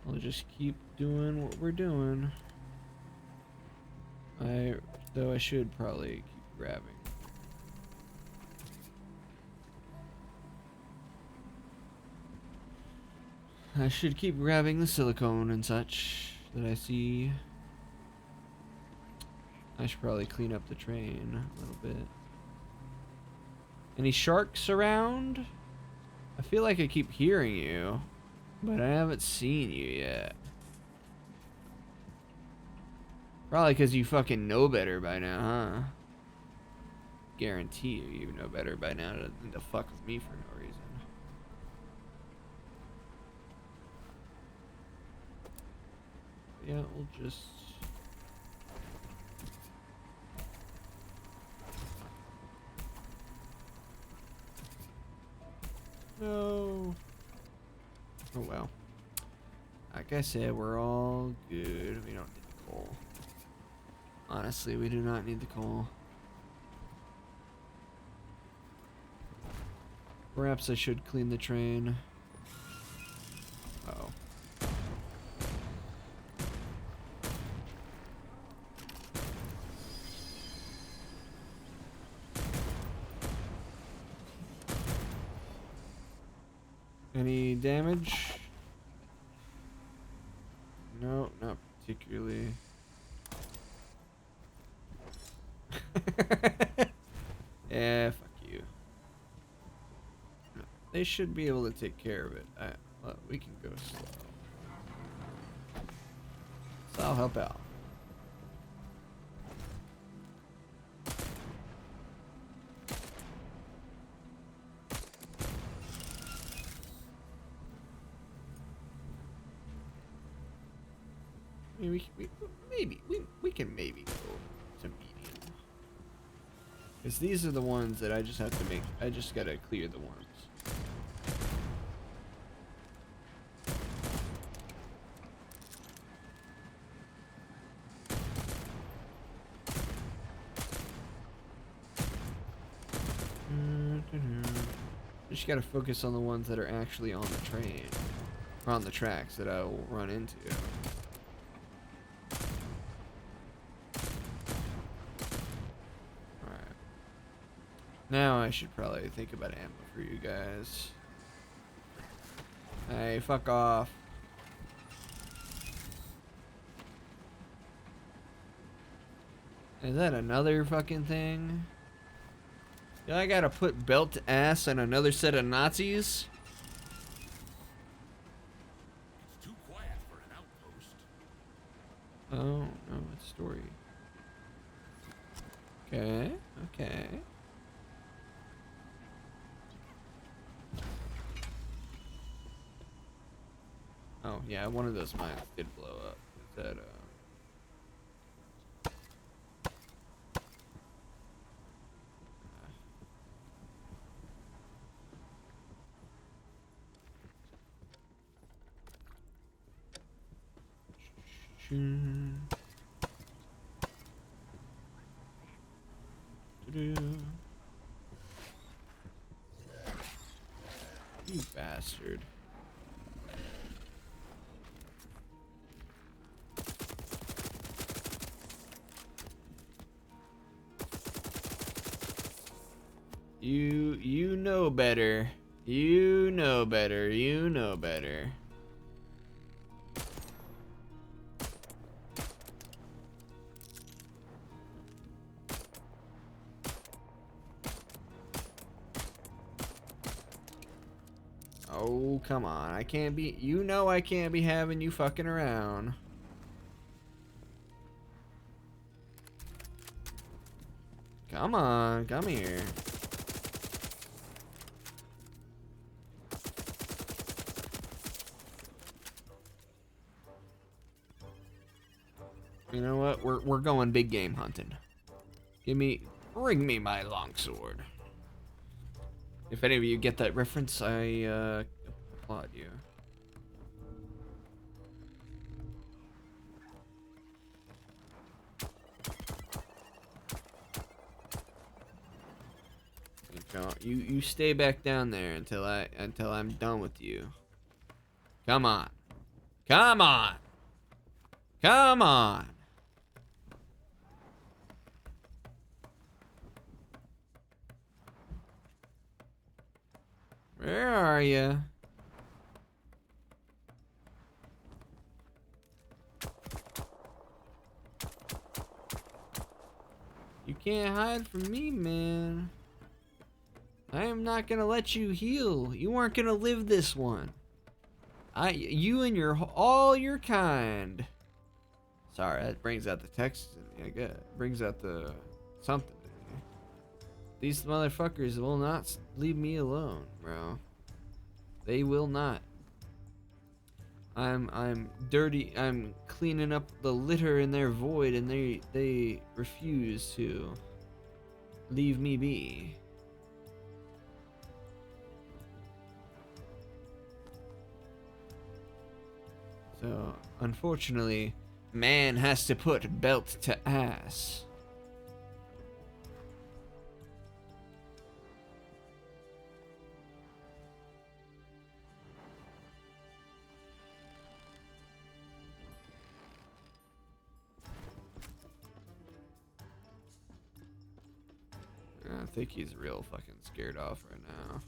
I'll just keep doing what we're doing. Though I should probably keep grabbing. I should keep grabbing the silicone and such that I see. I should probably clean up the train a little bit. Any sharks around? I feel like I keep hearing you, but I haven't seen you yet. Probably because you fucking know better by now, huh? Guarantee you know better by now than to fuck with me for no reason. Yeah, we'll just... No. Oh well. Like I said, we're all good. We don't need the coal. Honestly, we do not need the coal. Perhaps I should clean the train. Uh-oh. Any damage? No, not particularly. Yeah, fuck you. No, they should be able to take care of it. Well, we can go slow. So I'll help out. I mean, we can maybe go to medium. Because these are the ones that I just have to make. I just gotta clear the worms. Just gotta focus on the ones that are actually on the train. Or on the tracks that I will run into. Alright. Now I should probably think about ammo for you guys. Hey, fuck off. Is that another fucking thing? Do I gotta put belt to ass on another set of Nazis? It's too quiet for an outpost. Oh, no, it's story. Okay, okay. Oh, yeah, one of those mines did blow up. Is that, You bastard. You know better. You know better. You know better. Oh, come on. I can't be... You know I can't be having you fucking around. Come on. Come here. You know what? We're going big game hunting. Bring me my longsword. If any of you get that reference, I applaud you. You stay back down there until I'm done with you. Come on. Come on. Come on. Where are you? You can't hide from me, man. I am not gonna let you heal. You aren't gonna live this one. You and all your kind. Sorry, that brings out the text in me, I guess. Brings out the something in me. These motherfuckers will not leave me alone, bro. They will not. I'm dirty. I'm cleaning up the litter in their void, and they refuse to leave me be. So, unfortunately, man has to put belt to ass. I think he's real fucking scared off right now.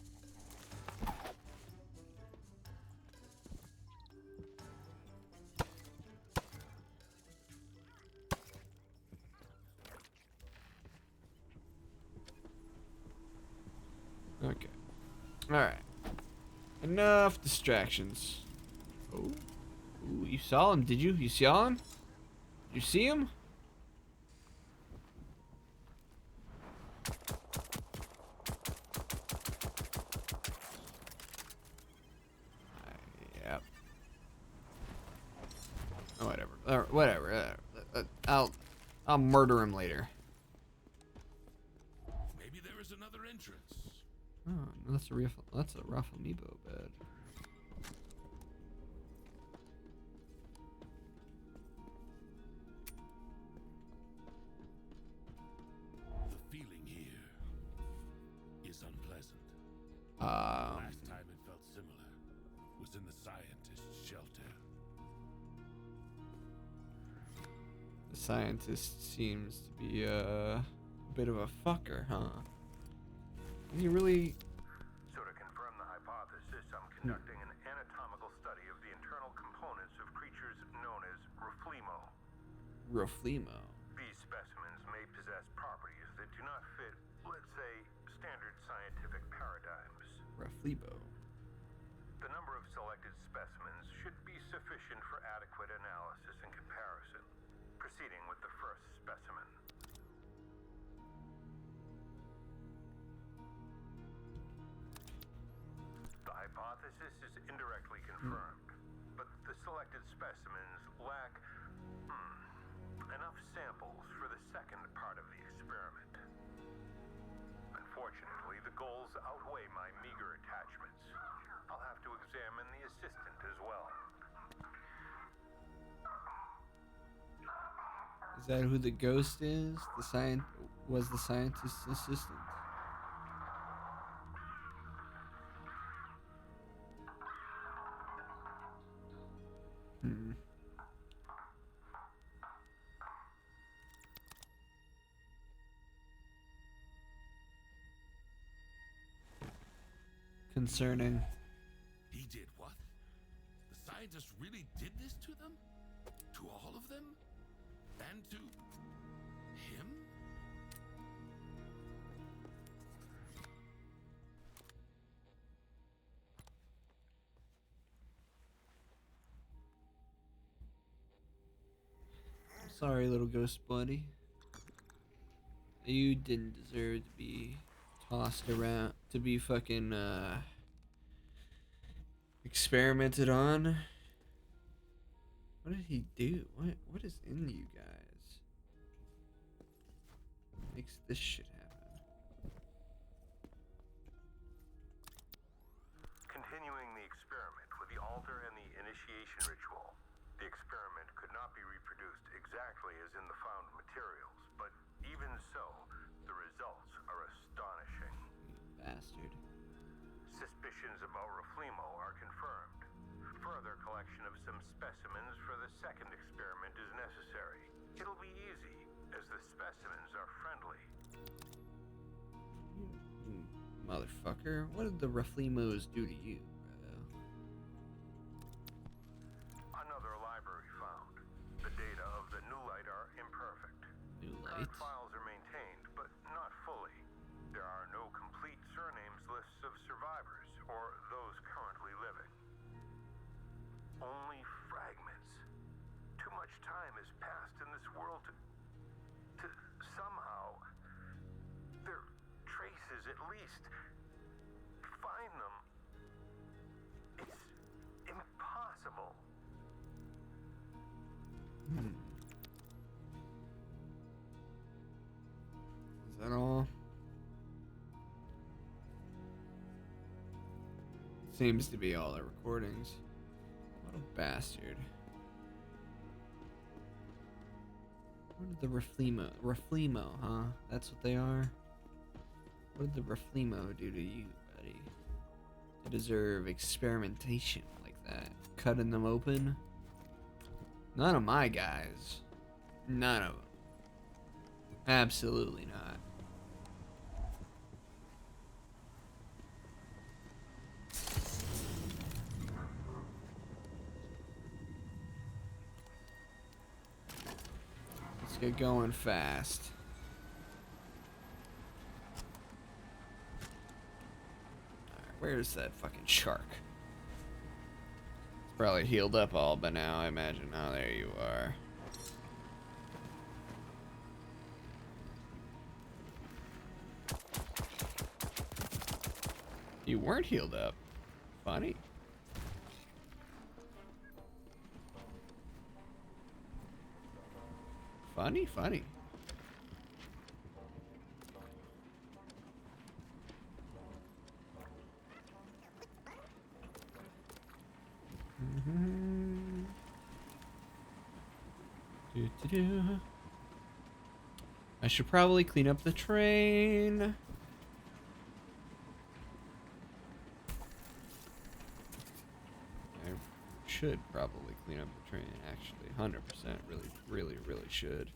Alright. Enough distractions. Oh. Ooh, you saw him, did you? You saw him? Did you see him? Yep. Oh, whatever. Whatever. I'll murder him later. Maybe there is another entrance. Oh, that's a rough amiibo bed. The feeling here is unpleasant. Um, Last time it felt similar was in the scientist's shelter. the scientist seems to be a bit of a fucker, huh? Is he really? So to confirm the hypothesis, I'm conducting an anatomical study of the internal components of creatures known as Raflimo. Raflimo. These specimens may possess properties that do not fit, let's say, standard scientific paradigms. Raflibo. The number of selected specimens should be sufficient for adequate analysis and comparison. Proceeding with the first specimen. The hypothesis is indirectly confirmed, but the selected specimens lack enough samples for the second part of the experiment. Unfortunately, the goals outweigh my meager attachments. I'll have to examine the assistant as well. Is that who the ghost is? Was the scientist's assistant? Hmm. Concerning. He did what? The scientist really did this to them? To all of them? And to him? Sorry, little ghost buddy. You didn't deserve to be tossed around, to be fucking, experimented on. What did he do? What is in you guys? Makes this shit happen. Continuing the experiment with the altar and the initiation ritual. The experiment could not be reproduced exactly as in the found materials, but even so, the results are astonishing. Bastard. Suspicions about Raflimo are confirmed. Further collection of some specimens for the second experiment is necessary. It'll be easy, as the specimens are friendly. Motherfucker, what did the Raflimos do to you, bro? Another library found. The data of the new light are imperfect. New Current lights? files are maintained, but not fully. There are no complete surnames lists of survivors, or those currently living. Only fragments. Too much time has passed in this world to somehow, their traces at least, find them. It's impossible. Is that all? Seems to be all the recordings. What a bastard. What did the Raflimo, huh? That's what they are? What did the Raflimo do to you, buddy? To deserve experimentation like that? Cutting them open? None of my guys. None of them. Absolutely not. Let's get going fast. Alright. Where's that fucking shark? It's probably healed up all by now, I imagine. Oh, there you are. You weren't healed up. Funny. Funny, funny. Do-do-do. I should probably clean up the train. I should probably clean up the train, actually. 100%. Really should.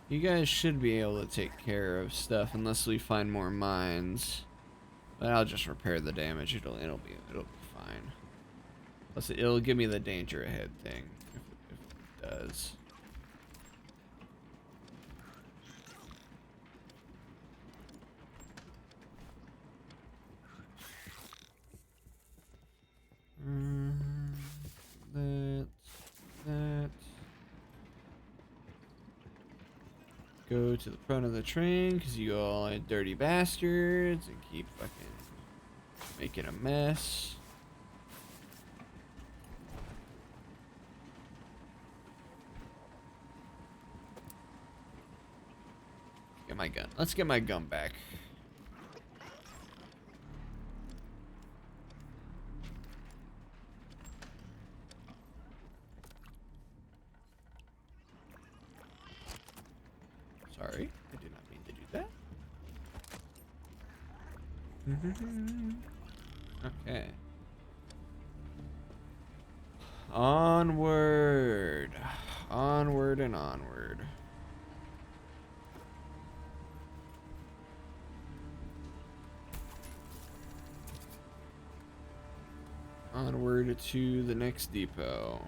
You guys should be able to take care of stuff unless we find more mines. But I'll just repair the damage. It'll be fine. Plus it'll give me the danger ahead thing if it does. That. Go to the front of the train because you all are dirty bastards and keep fucking making a mess. Get my gun. Let's get my gun back. Sorry, I did not mean to do that. Okay. Onward. Onward and onward. Onward to the next depot.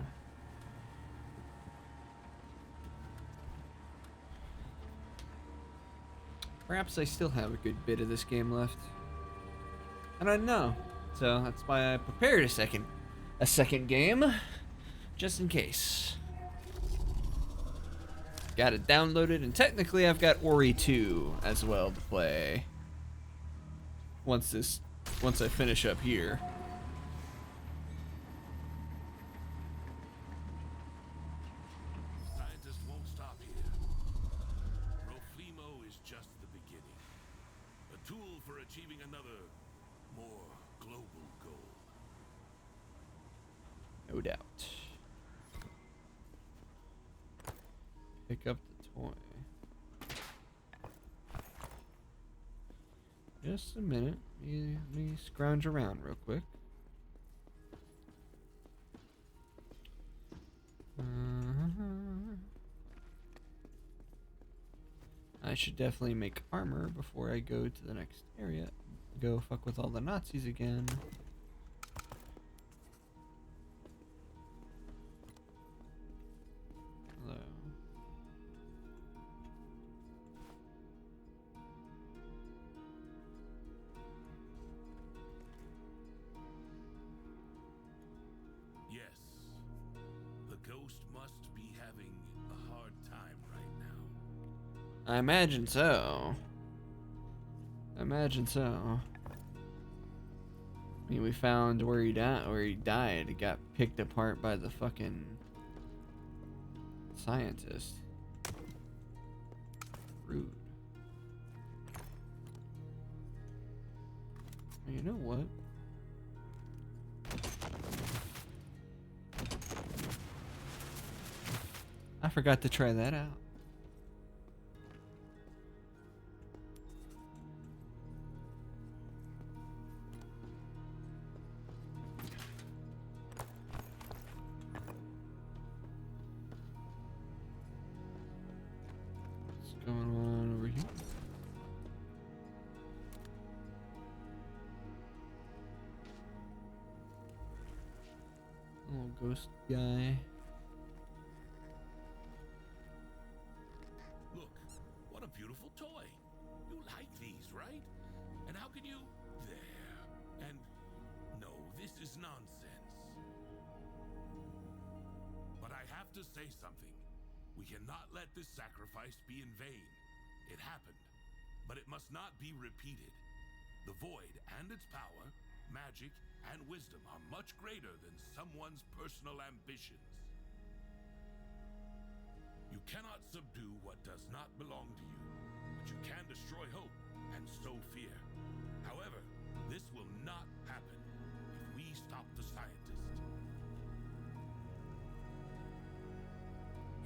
Perhaps I still have a good bit of this game left. I don't know. So that's why I prepared a second game. Just in case. Got it downloaded, and technically I've got Ori 2 as well to play. Once I finish up here. Scientists won't stop here. Rofimo is just the beginning. A tool for achieving another, more global goal. No doubt. Pick up the toy. Just a minute. Let me scrounge around real quick. I should definitely make armor before I go to the next area. Go fuck with all the Nazis again. Hello. Yes, the ghost must be having a hard time right now. I imagine so. I imagine so. I mean, we found where he died. He got picked apart by the fucking scientist. Rude. You know what? I forgot to try that out. What's going on over here? ghost guy. Look, what a beautiful toy. You like these, right? And how can you... There. And... No, this is nonsense. But I have to say something. We cannot let this sacrifice be in vain. It happened, but it must not be repeated. The void and its power, magic, and wisdom are much greater than someone's personal ambitions. You cannot subdue what does not belong to you, but you can destroy hope and sow fear. However, this will not happen if we stop the scientist.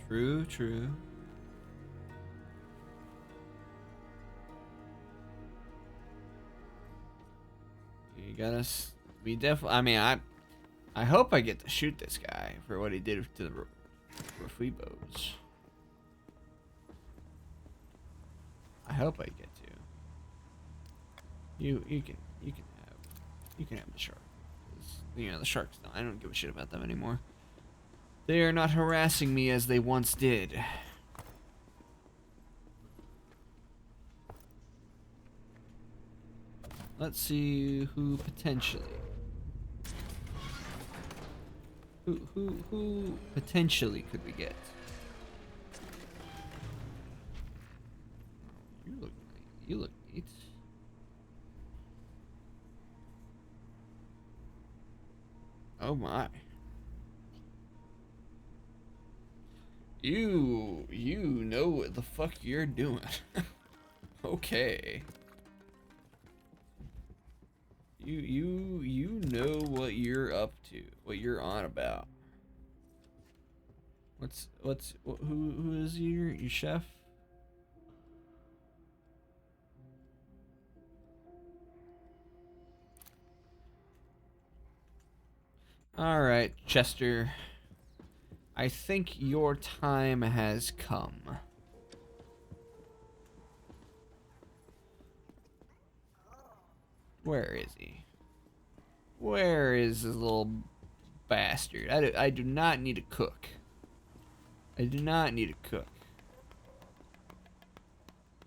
True, true. You gotta. We definitely. I mean, I hope I get to shoot this guy for what he did to the Refuibos. I hope I get to. You can have the shark. 'Cause, you know, the sharks. I don't give a shit about them anymore. They are not harassing me as they once did. Let's see who potentially. Who potentially could we get? You look neat. Oh my. You know what the fuck you're doing. Okay. You know what you're up to, what you're on about. Who is your chef? All right, Chester. I think your time has come. Where is he? Where is this little bastard? I do not need a cook. I do not need a cook.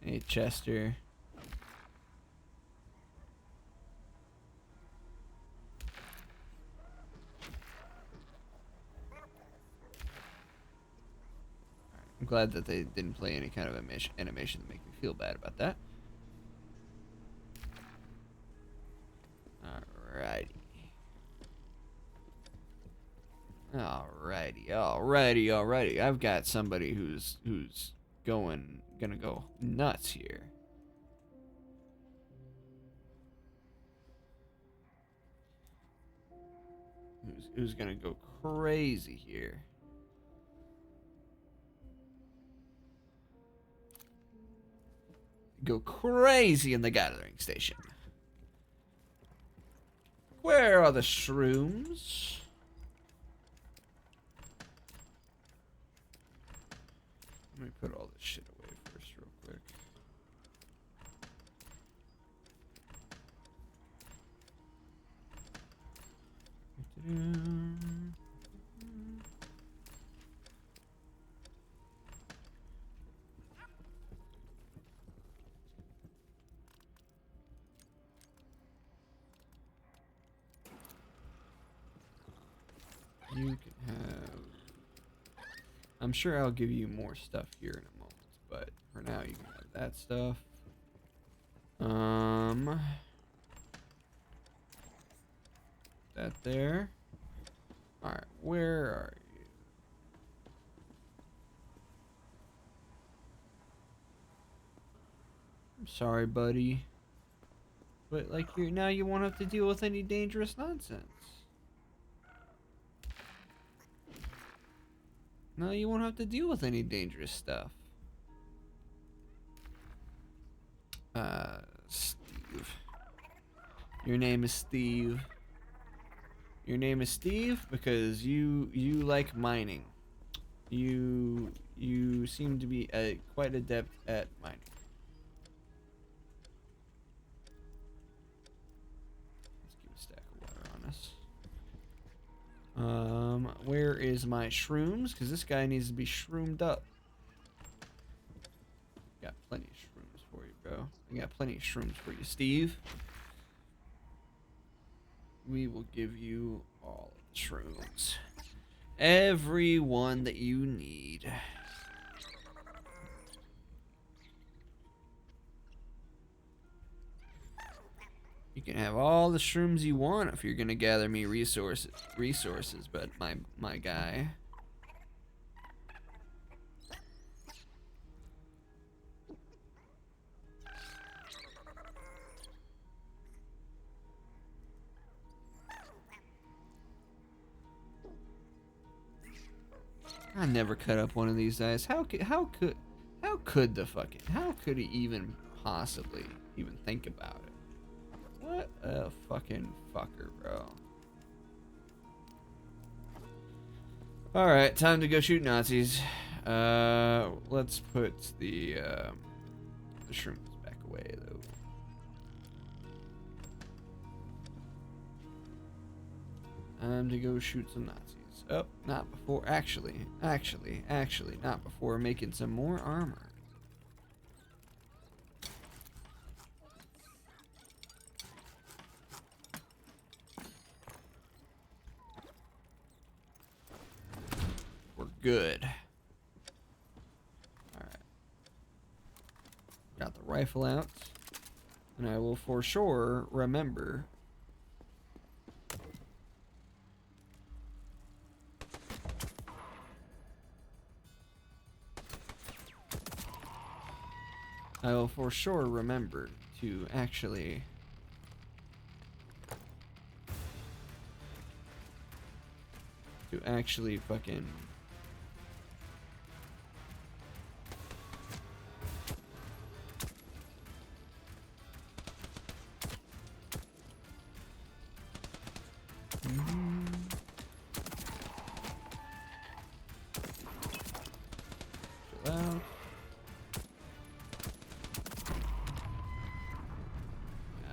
Hey, Chester. I'm glad that they didn't play any kind of animation to make me feel bad about that. Alrighty. I've got somebody who's gonna go nuts here. Who's gonna go crazy here? Go crazy in the gathering station. Where are the shrooms? Let me put all this shit away first real quick. You can have... I'm sure I'll give you more stuff here in a moment, but for now you can have that stuff. That there. Alright, where are you? I'm sorry, buddy. But like now you won't have to deal with any dangerous nonsense. No, you won't have to deal with any dangerous stuff. Steve. Your name is Steve. Your name is Steve because you like mining. You seem to be quite adept at mining. Let's keep a stack of water on us. is my shrooms? Because this guy needs to be shroomed up. Got plenty of shrooms for you, bro. I got plenty of shrooms for you, Steve. We will give you all of the shrooms. Every one that you need. You can have all the shrooms you want if you're gonna gather me resources, but my guy. I never cut up one of these guys. How could he even possibly even think about it? What a fucking fucker, bro. Alright, time to go shoot Nazis. Let's put the shrooms back away, though. Time to go shoot some Nazis. Oh, not before, actually, not before making some more armor. Good. Alright. Got the rifle out. And I will for sure remember. I will for sure remember to actually fucking chill out.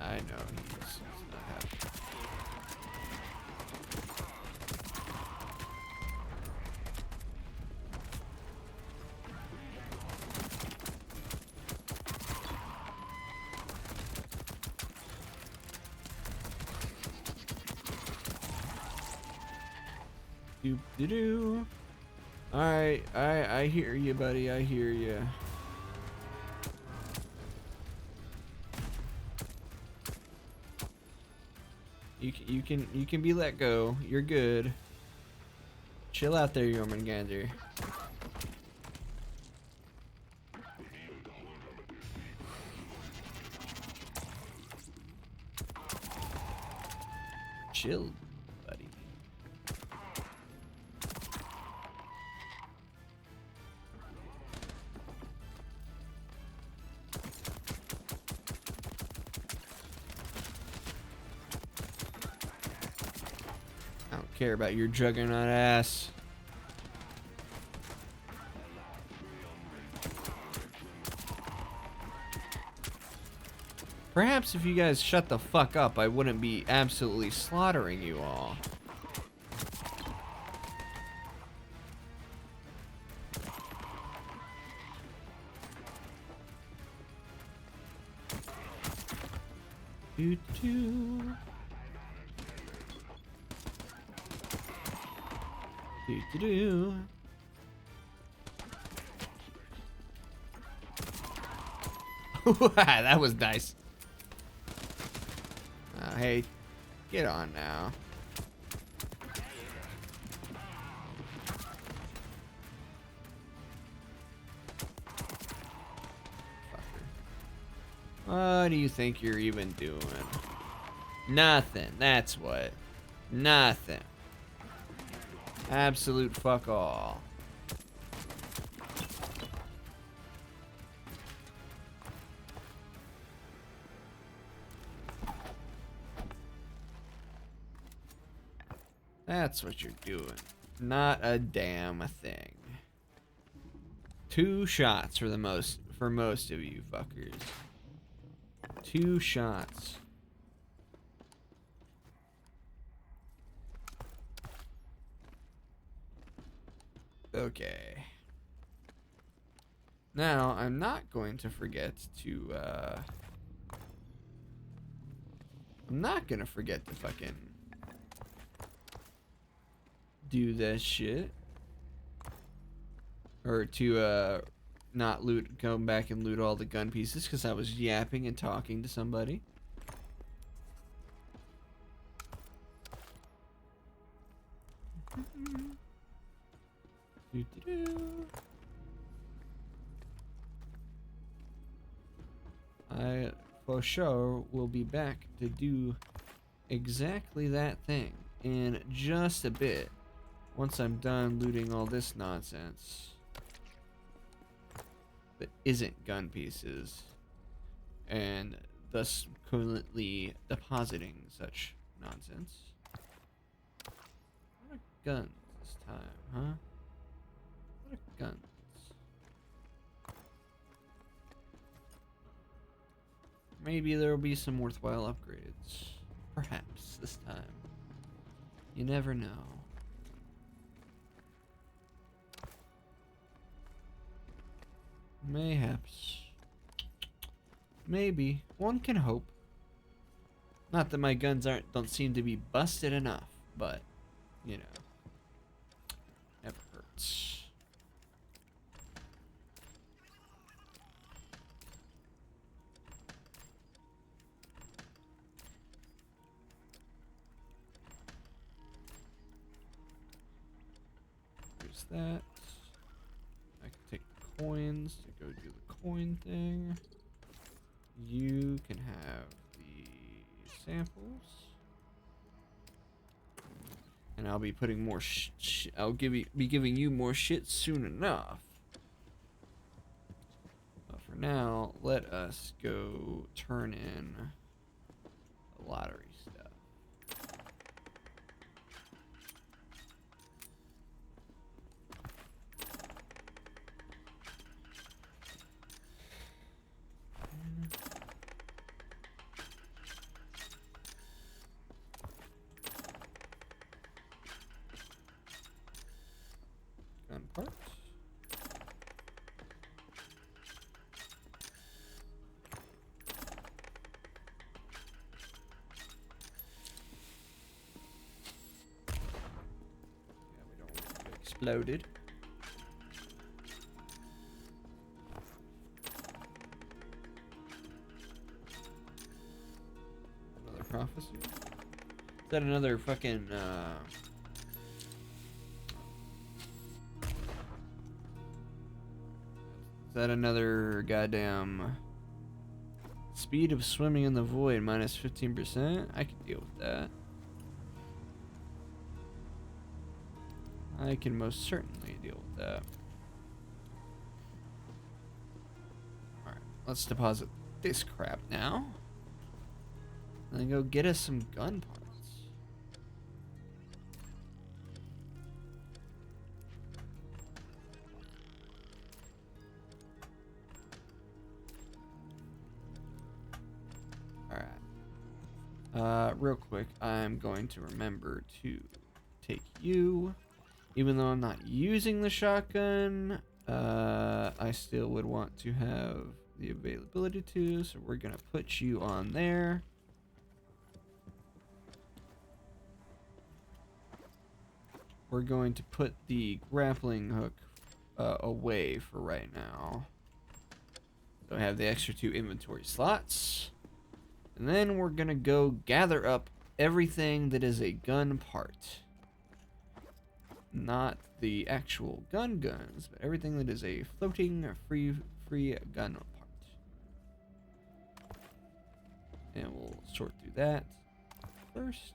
I know he's not happy. Doop-de-doo. Alright, I hear you, buddy. I hear you. You can be let go. You're good. Chill out there, Jormungandr. Chill, buddy. I don't care about your juggernaut ass. Perhaps if you guys shut the fuck up, I wouldn't be absolutely slaughtering you all. Doo-doo. Doo-doo-doo. That was nice. Hey, get on now. Fucker. What do you think you're even doing? Nothing. That's what. Nothing. Absolute fuck all. That's what you're doing. Not a damn thing. 2 shots for most of you fuckers. 2 shots. Okay. Now, I'm not going to forget to, I'm not gonna forget to fucking do this shit. Or to, not loot, go back and loot all the gun pieces because I was yapping and talking to somebody. I for sure will be back to do exactly that thing in just a bit once I'm done looting all this nonsense that isn't gun pieces and thus currently depositing such nonsense. What are guns this time, huh? What are guns? Maybe there will be some worthwhile upgrades. Perhaps this time. You never know. Mayhaps. Maybe. One can hope. Not that my guns don't seem to be busted enough, but you know. Never hurts. There's that. I can take the coins to go do the coin thing. You can have the samples. And I'll be putting more I'll be giving you more shit soon enough. But for now, let us go turn in the lottery stuff. Gun parts. Yeah, we don't want it to get exploded. Another prophecy. Is that another fucking Is that another goddamn speed of swimming in the void minus 15%? I can deal with that. I can most certainly deal with that. Alright, let's deposit this crap now. And then go get us some gun parts. Real quick, I'm going to remember to take you. Even though I'm not using the shotgun, I still would want to have the availability to, so we're gonna put you on there. We're going to put the grappling hook away for right now. So I have the extra 2 inventory slots. And then we're gonna go gather up everything that is a gun part. Not the actual guns, but everything that is a floating free gun part. And we'll sort through that first,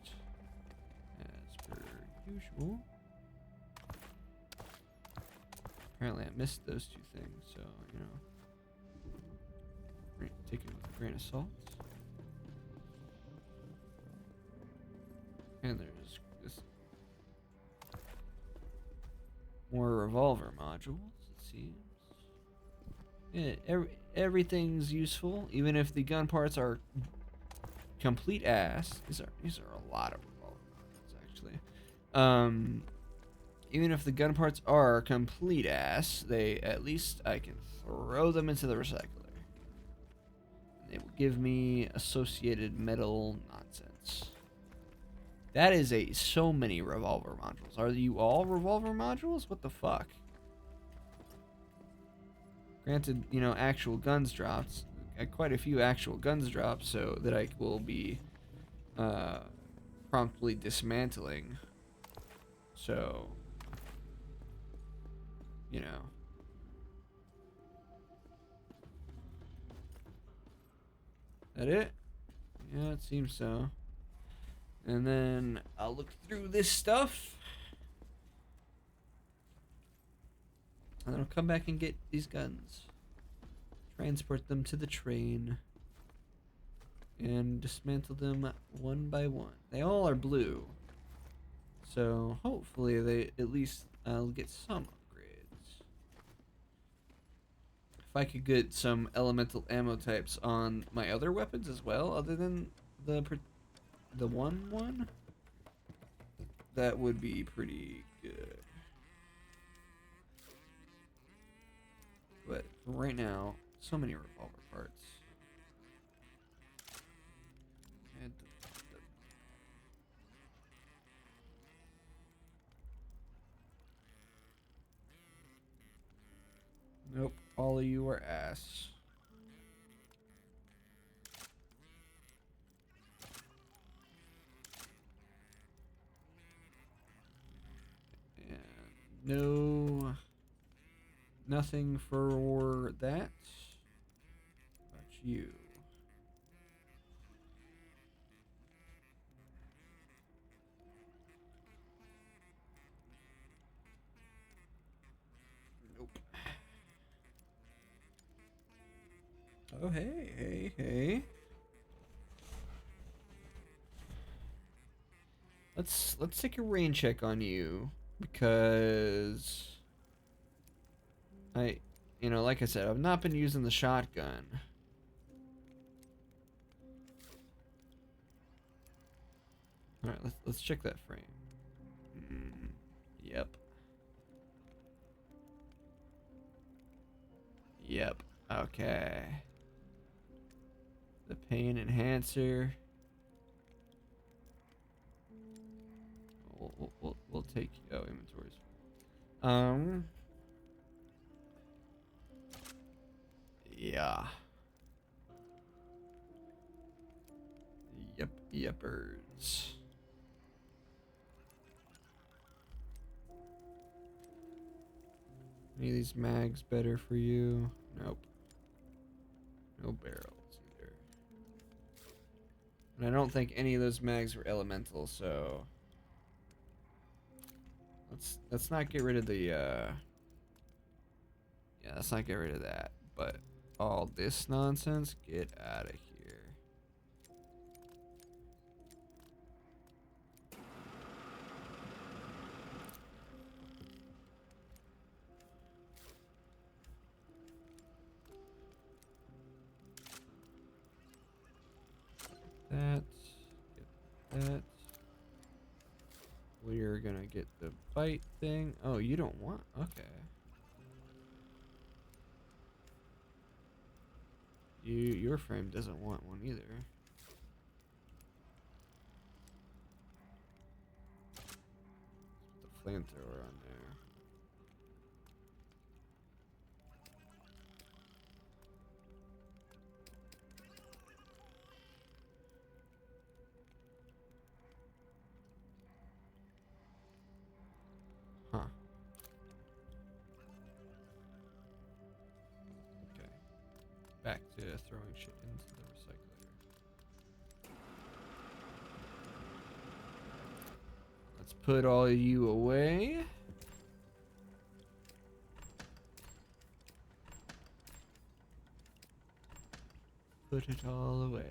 as per usual. Apparently I missed those 2 things, so, you know, take it with a grain of salt. And there's this more revolver modules, it seems. Yeah, everything's useful, even if the gun parts are complete ass. These are a lot of revolver modules, actually. Even if the gun parts are complete ass, at least I can throw them into the recycler. They will give me associated metal nonsense. That is so many revolver modules. Are you all revolver modules? What the fuck? Granted, you know, actual guns dropped. Quite a few actual guns dropped, so that I will be promptly dismantling. So, you know. That it? Yeah, it seems so. And then I'll look through this stuff. And then I'll come back and get these guns. Transport them to the train. And dismantle them one by one. They all are blue. So hopefully they at least I'll get some upgrades. If I could get some elemental ammo types on my other weapons as well, other than the one, that would be pretty good. But right now, so many revolver parts. Nope, all of you are ass. And no, nothing for that. But you. Nope. Oh, hey. Let's take a rain check on you because you know, like I said, I've not been using the shotgun. All right, let's check that frame. Yep. Yep. Okay. The pain enhancer. We'll take inventories. Yeah. Yepers. Any of these mags better for you? Nope. No barrels either. And I don't think any of those mags were elemental, so let's not get rid of the yeah, let's not get rid of that. But all this nonsense, get out of here. Get that. We're gonna get the bite thing. Oh, you don't want? Okay. Your frame doesn't want one either. Put the flamethrower on there. Huh. Okay. Back to throwing shit into the recycler. Let's put all of you away. Put it all away.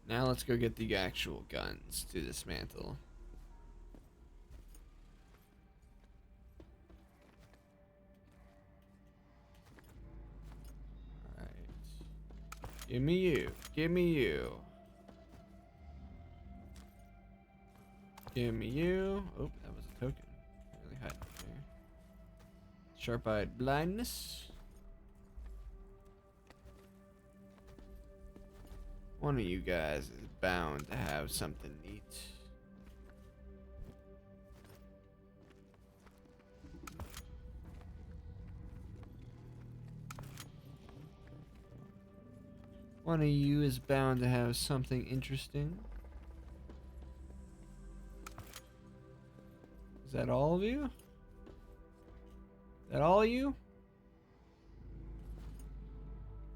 Now let's go get the actual guns to dismantle. Give me you. Give me you. Give me you. Oh, that was a token. Really hiding there. Sharp-eyed blindness. One of you guys is bound to have something neat. One of you is bound to have something interesting. Is that all of you? Is that all of you?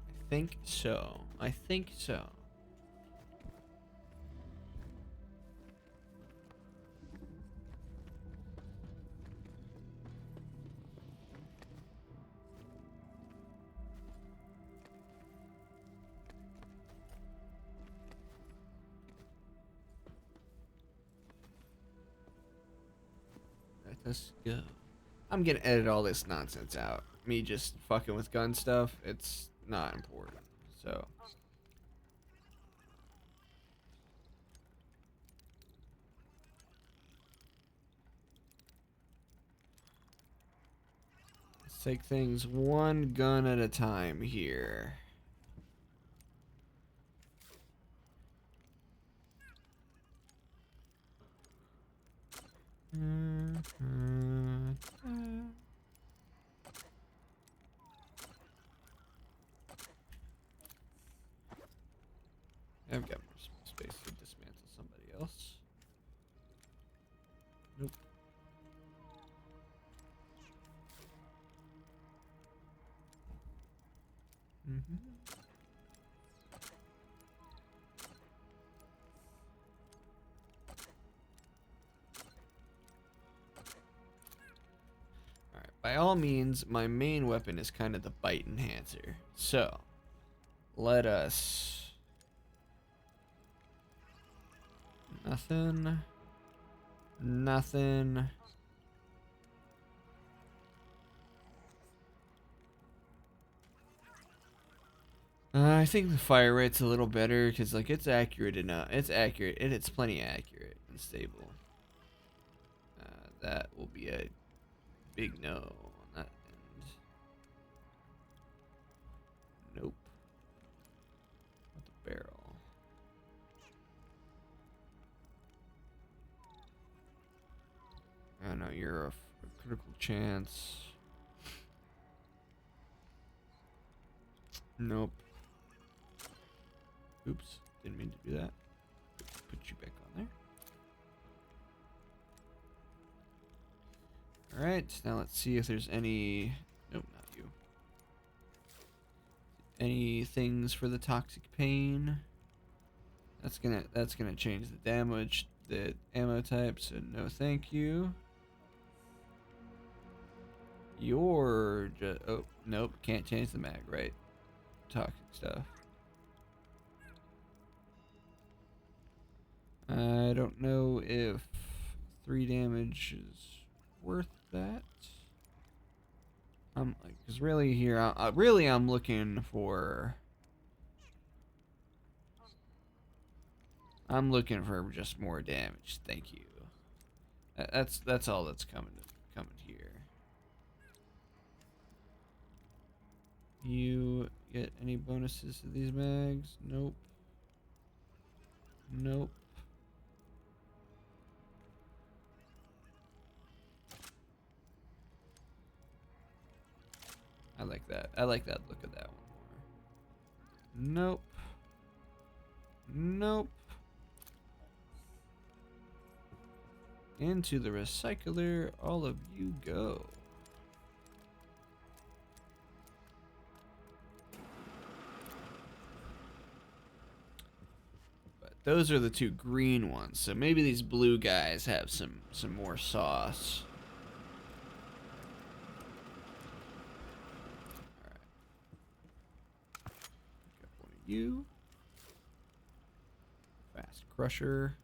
I think so. I think so. Let us go. I'm gonna edit all this nonsense out. Me just fucking with gun stuff, it's not important. So. Let's take things one gun at a time here. I've got more space to dismantle somebody else. Nope. Alright, by all means, my main weapon is kind of the bite enhancer. So, let us... Nothing. Nothing. I think the fire rate's a little better because, like, it's accurate enough. It's accurate, and it's plenty accurate and stable. That will be a big no on that end. Nope. What the barrel? I know you're a critical chance. Nope. Oops, didn't mean to do that. Put you back on there. Alright, now let's see if there's any... Nope, not you. Any things for the toxic pain? That's gonna change the damage, the ammo type, so no thank you. You're just... Oh, nope, can't change the mag, right? Toxic stuff. I don't know if 3 damage is worth that. I'm like, cause really here, I'm looking for. I'm looking for just more damage. Thank you. That's all that's coming here. You get any bonuses to these mags? Nope. Nope. I like that. I like that look of that one more. Nope. Nope. Into the recycler, all of you go. But those are the 2 green ones, so maybe these blue guys have some more sauce. Alright. Got one of you. Fast Crusher.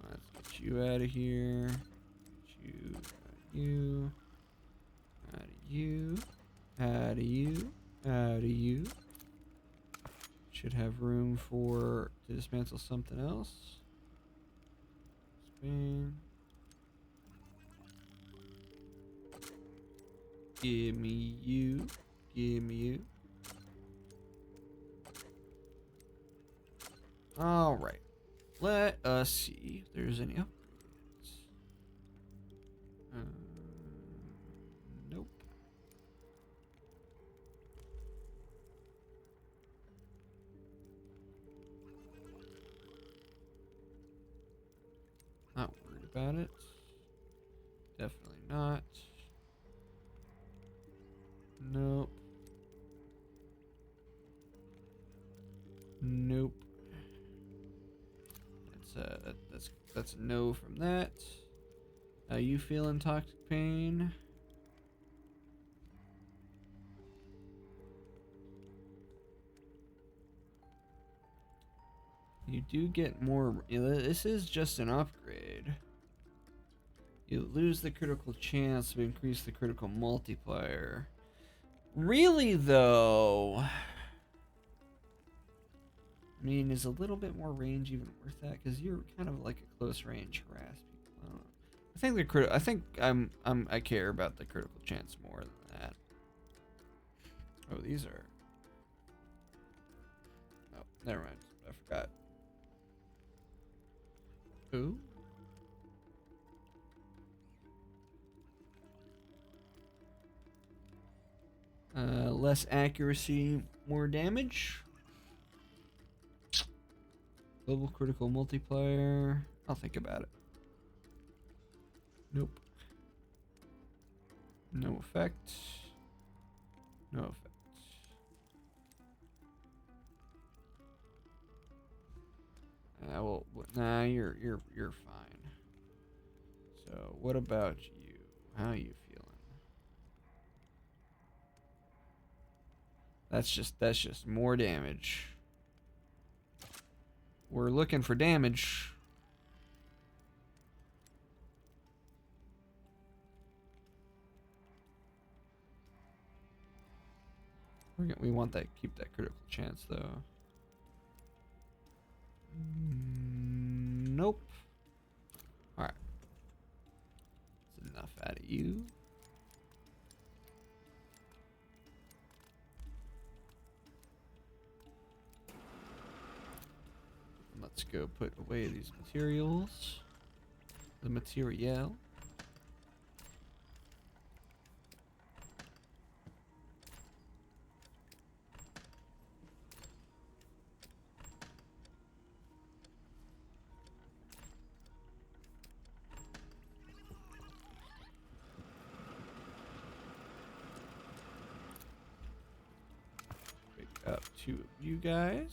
Let's get you out of here. Get you. Out of you. Out of you. Out of you. Out of you. Should have room for to dismantle something else. Spin. Give me you. Give me you. All right. Let us see if there's any upgrades. Nope. Not worried about it. Definitely not. Nope. Nope. That's no from that. You feeling toxic pain? You do get more. This is just an upgrade. You lose the critical chance to increase the critical multiplier. Really, though? I mean, is a little bit more range even worth that? Because you're kind of like a close range harass people. I don't know. I think the I think I care about the critical chance more than that. Oh, these are. Oh, never mind. I forgot. Ooh. Less accuracy, more damage. Global critical multiplier. I'll think about it. Nope. No effect. No effect. Well, nah, you're fine. So, what about you? How are you feeling? That's just more damage. We're looking for damage. We want that, keep that critical chance though. Nope. Alright. That's enough out of you. Let's go put away these materials. The material. Pick up 2 of you guys.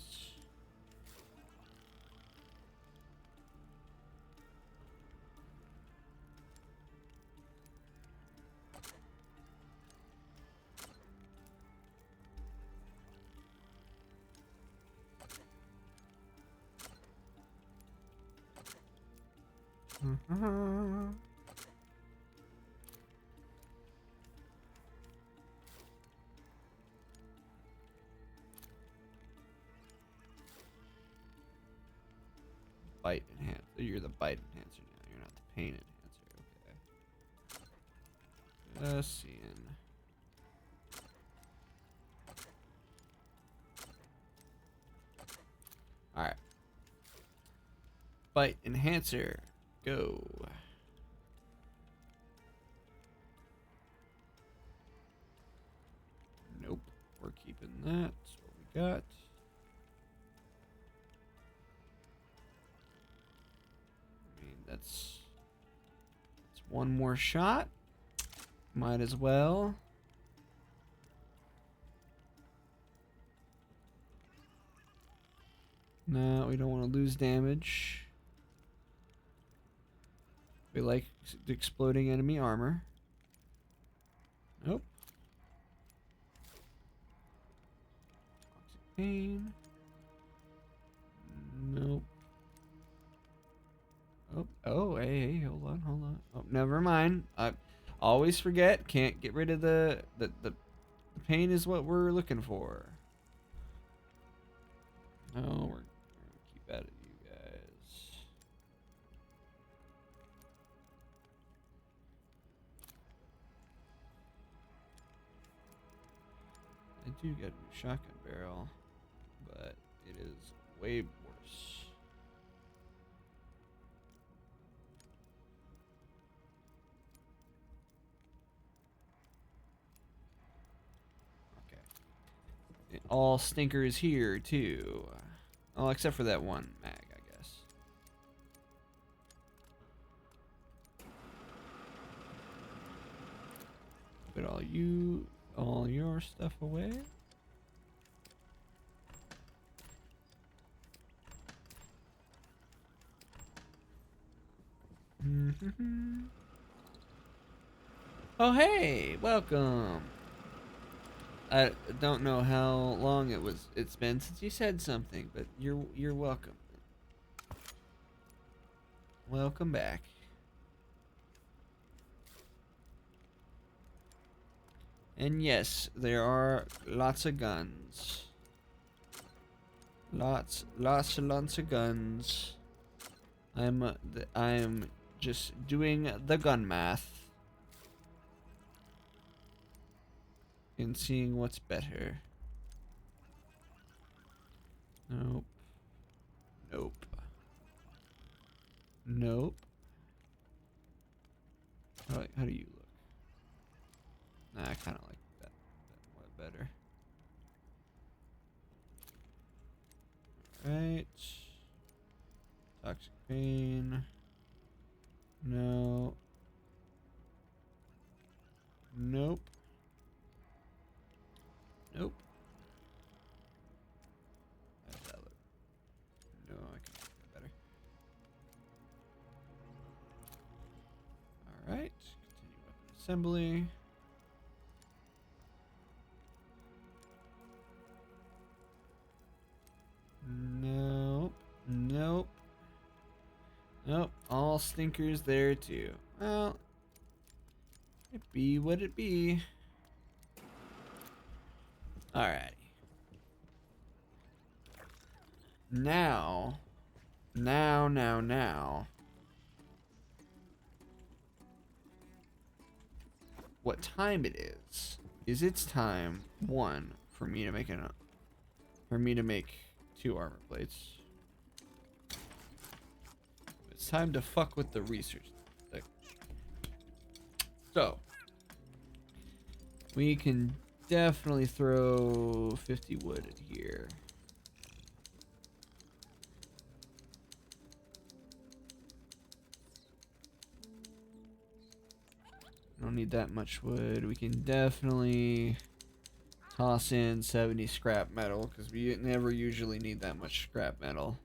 Bite enhancer. You're the bite enhancer now. You're not the pain enhancer. Okay. Just seeing. All right. Bite enhancer. Go. Nope. We're keeping that. That's what we got. I mean, that's one more shot. Might as well. No, we don't want to lose damage. We like exploding enemy armor. Nope. Toxic pain. Nope. Oh, hey, hold on. Oh, never mind. I always forget. Can't get rid of the pain is what we're looking for. No, we're gonna keep at it, you guys. I do get a new shotgun barrel, but it is way worse. Okay. All stinkers here too. Oh, except for that one mag, I guess. Put all your stuff away. Oh, hey, welcome. I don't know how long it's been since you said something, but you're welcome. Welcome back. And yes, there are lots of guns. Lots of guns. I'm just doing the gun math and seeing what's better. Nope. Nope. Nope. How do you look? Nah, I kind of like that one better. Right. Toxic pain. No. Nope. Nope. How's that look? No, I can make that better. Alright. Continue weapon assembly. Nope. Nope. Nope. All stinkers there too. Well, it be what it be. Alrighty. Now. What time it is? It's time, one, for me to make two armor plates. It's time to fuck with the research. So we can definitely throw 50 wood in here. Don't need that much wood. We can definitely toss in 70 scrap metal because we never usually need that much scrap metal.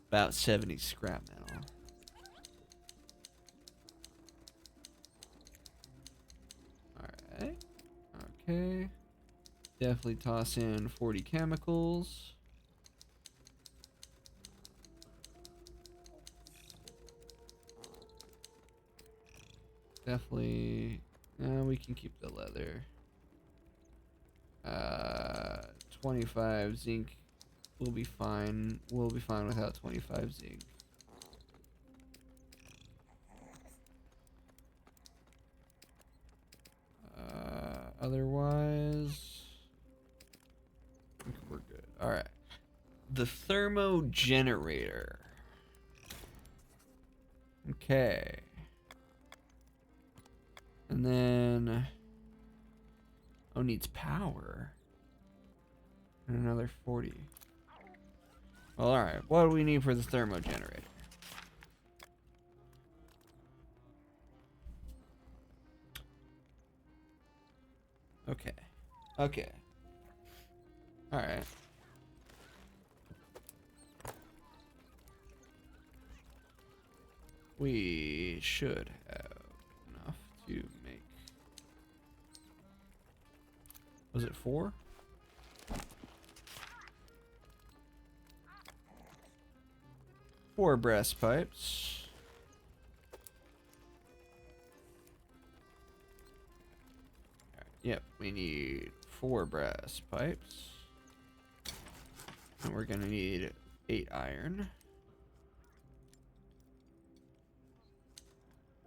About 70 scrap metal. Alright. Okay. Definitely toss in 40 chemicals. Definitely, we can keep the leather. 25 zinc will be fine. We'll be fine without 25 zinc. Otherwise, I think we're good. All right. The thermo generator. Okay. And then, oh, needs power. And another 40. Well, alright. What do we need for the thermo generator? Okay. Okay. Alright. We should have enough to make... Was it 4? Four brass pipes. Yep, we need 4 brass pipes. And we're gonna need 8 iron.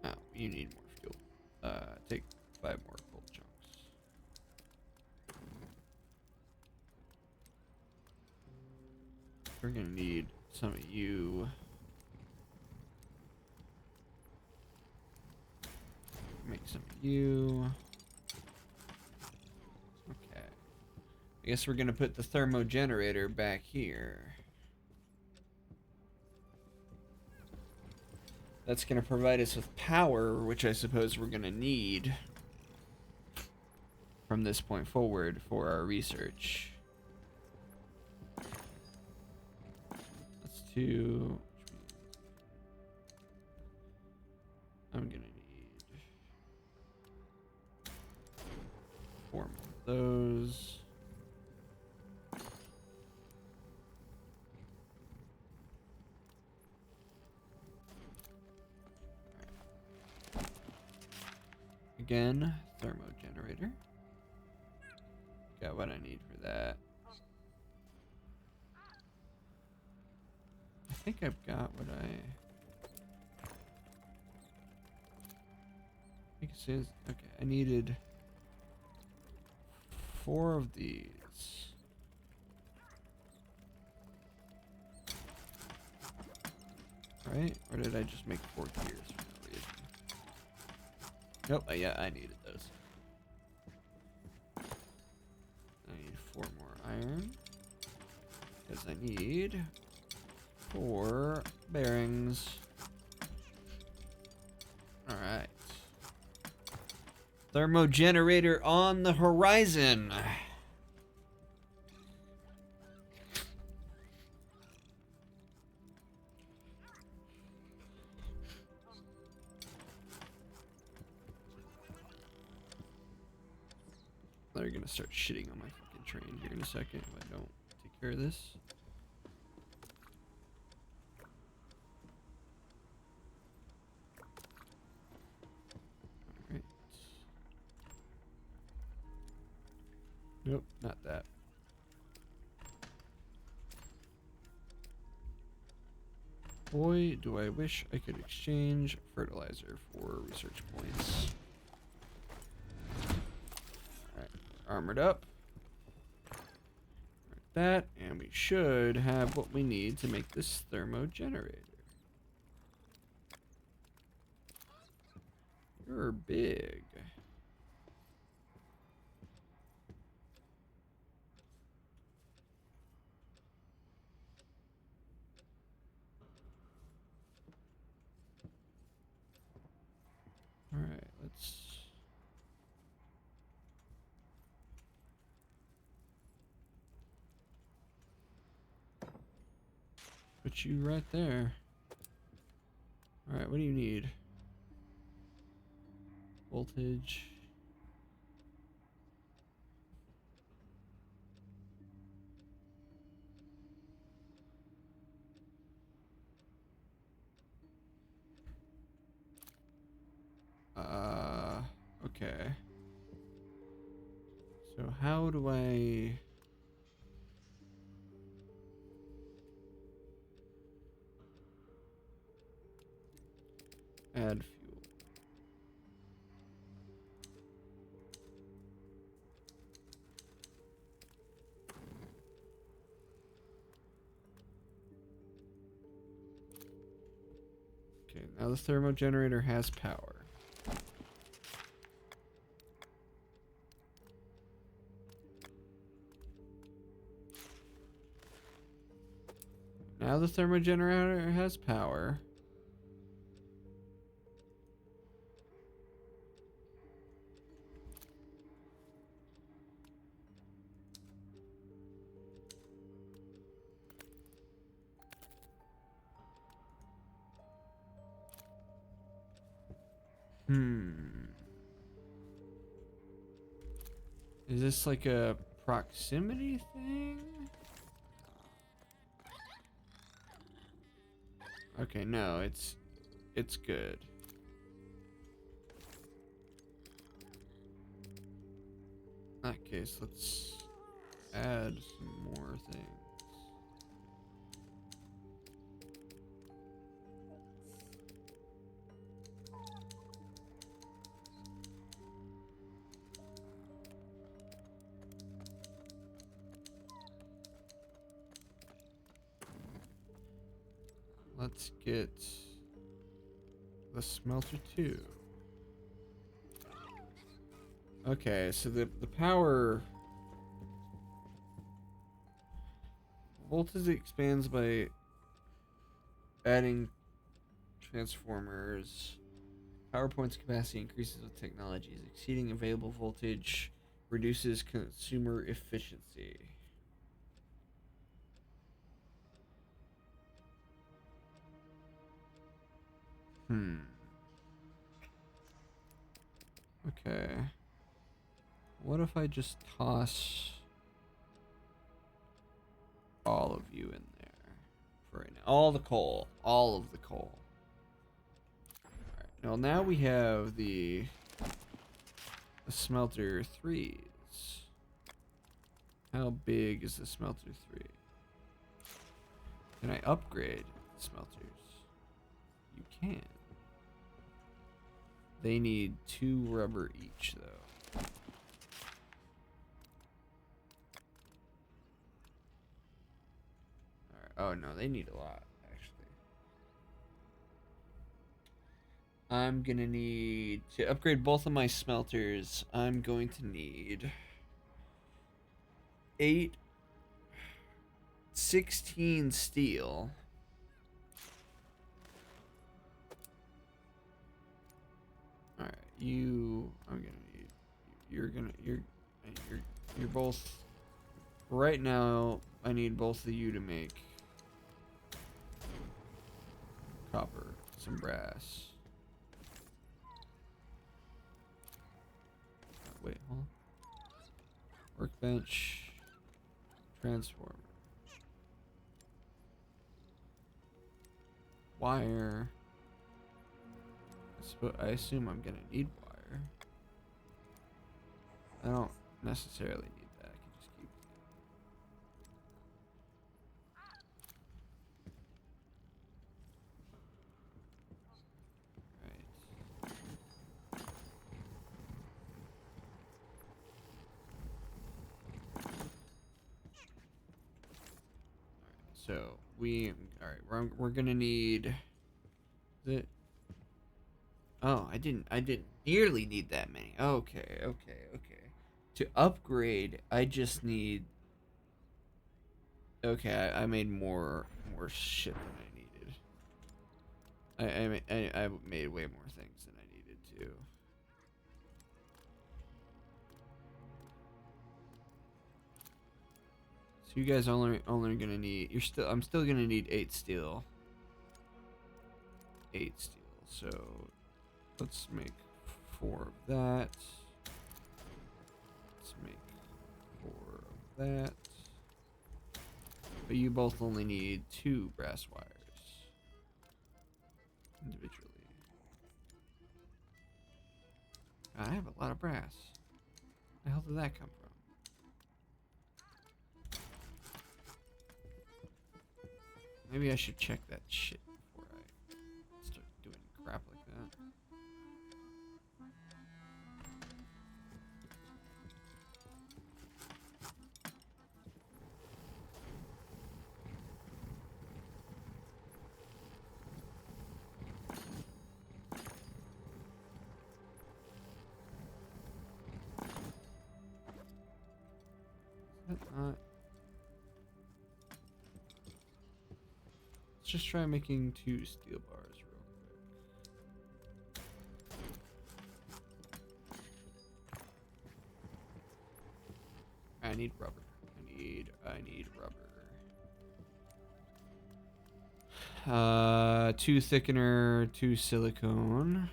Oh, you need more fuel. Take 5 more coal chunks. We're gonna need some of you. Make some of you. Okay. I guess we're gonna put the thermo generator back here. That's gonna provide us with power, which I suppose we're gonna need from this point forward for our research. Let's do. I'm gonna need 4 more of those. Again, thermo generator. Got what I need for that. I think I've got what I think it says. Okay, I needed 4 of these. Right? Or did I just make 4 gears for no reason? Nope, yeah, I needed those. I need 4 more iron. Because I need 4 bearings. Alright. Thermo generator on the horizon. They're gonna start shitting on my fucking train here in a second if I don't take care of this. Alright. Nope, not that. Boy, do I wish I could exchange fertilizer for research points. Armored up. Like that, and we should have what we need to make this thermo generator. You're big. All right, let's. Put you right there. Alright, what do you need? Voltage. Okay. So how do I... add fuel? Okay, now the thermo generator has power. Now the thermo generator has power. Is this like a proximity thing? Okay, no, it's good. In that case, let's add some more things. Let's get the smelter too. Okay, so the power voltage expands by adding transformers. Power points capacity increases with technologies. Exceeding available voltage reduces consumer efficiency. Okay. What if I just toss all of you in there for right now? All the coal. All of the coal. Alright. Well, now we have the smelter 3s. How big is the smelter 3? Can I upgrade the smelters? You can. They need 2 rubber each, though. Alright. Oh, no, they need a lot, actually. I'm gonna need to upgrade both of my smelters. I'm going to need 16 steel. All right, I'm gonna need. You're both. Right now, I need both of you to make copper, some brass. Wait, hold on. Workbench, transformer, wire. I assume I'm gonna need wire. I don't necessarily need that. I can just keep it. Right. So we're gonna need the. Oh, I didn't nearly need that many. Okay. To upgrade, I just need. Okay, I made more shit than I needed. I made way more things than I needed to. So you guys only gonna need. I'm still gonna need 8 steel. 8 steel. So let's make 4 of that. Let's make 4 of that. But you both only need 2 brass wires individually. God, I have a lot of brass. Where the hell did that come from? Maybe I should check that shit before I start doing crap like that. Is that not... Let's just try making 2 steel bars real quick. I need rubber. I need rubber. 2 thickener, 2 silicone.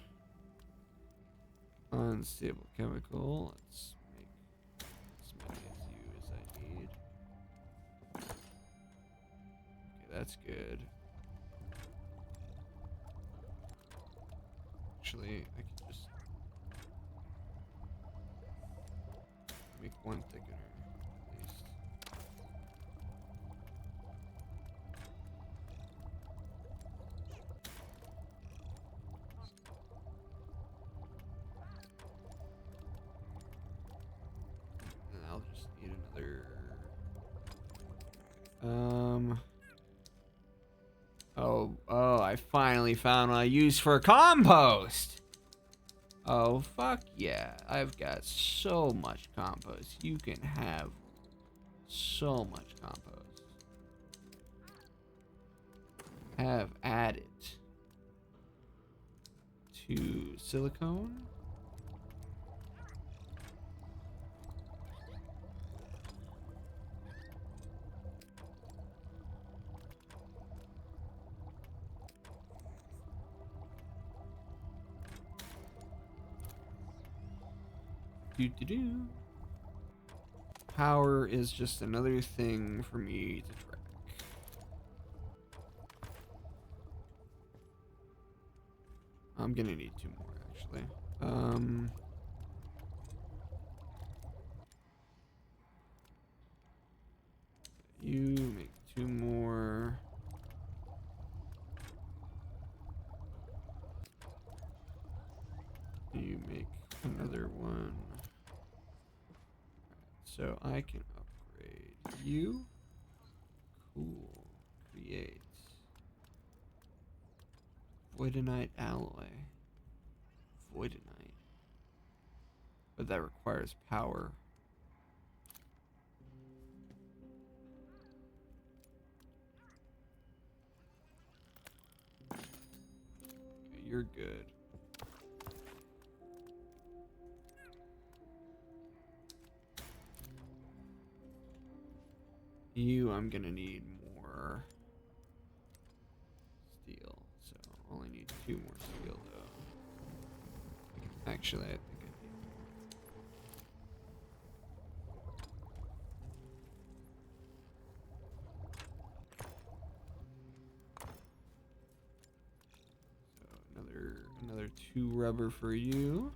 Unstable chemical. Let's make as many as you as I need. Okay, that's good. Actually, I can just Make one thickener, at least. And I'll just need another. Oh, I finally found what I use for compost. Oh, fuck yeah. I've got so much compost. You can have so much compost. Have added to silicone. Do. Power is just another thing for me to track. I'm gonna need 2 more actually. You make 2 more. You make another one. So I can upgrade you. Cool. Create. Voidonite alloy. Voidonite. But that requires power. Okay, you're good. You, I'm gonna need more steel, so I only need 2 more steel though. Actually, I think I need so another 2 rubber for you.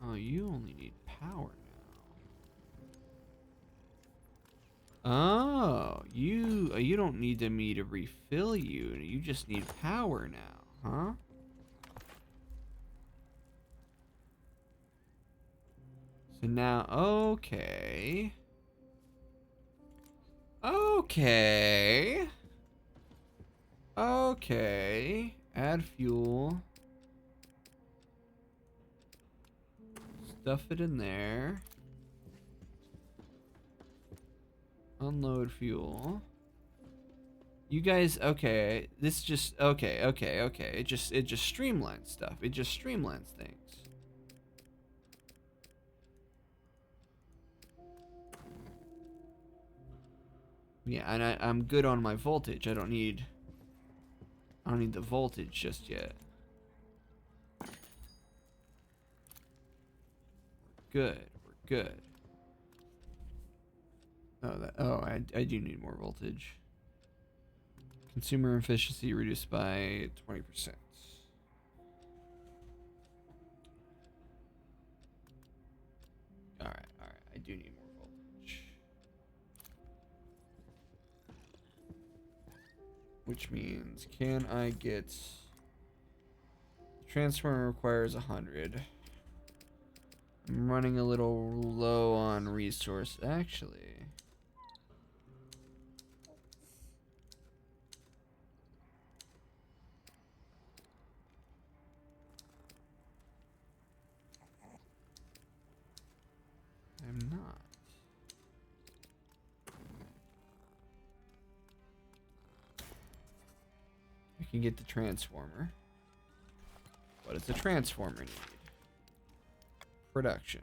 Oh, you only need power now. Oh, you don't need me to refill you. You just need power now, huh? So now, okay. Okay. Okay. Add fuel. Stuff it in there. Unload fuel. You guys, okay. This just okay. It just streamlines stuff. It just streamlines things. Yeah, and I'm good on my voltage. I don't need the voltage just yet. Good. We're good. Oh, I do need more voltage. Consumer efficiency reduced by 20%. Alright. I do need more voltage. Which means, can I get... Transformer requires 100. I'm running a little low on resource, actually. I'm not. I can get the transformer. What does the transformer need? Production.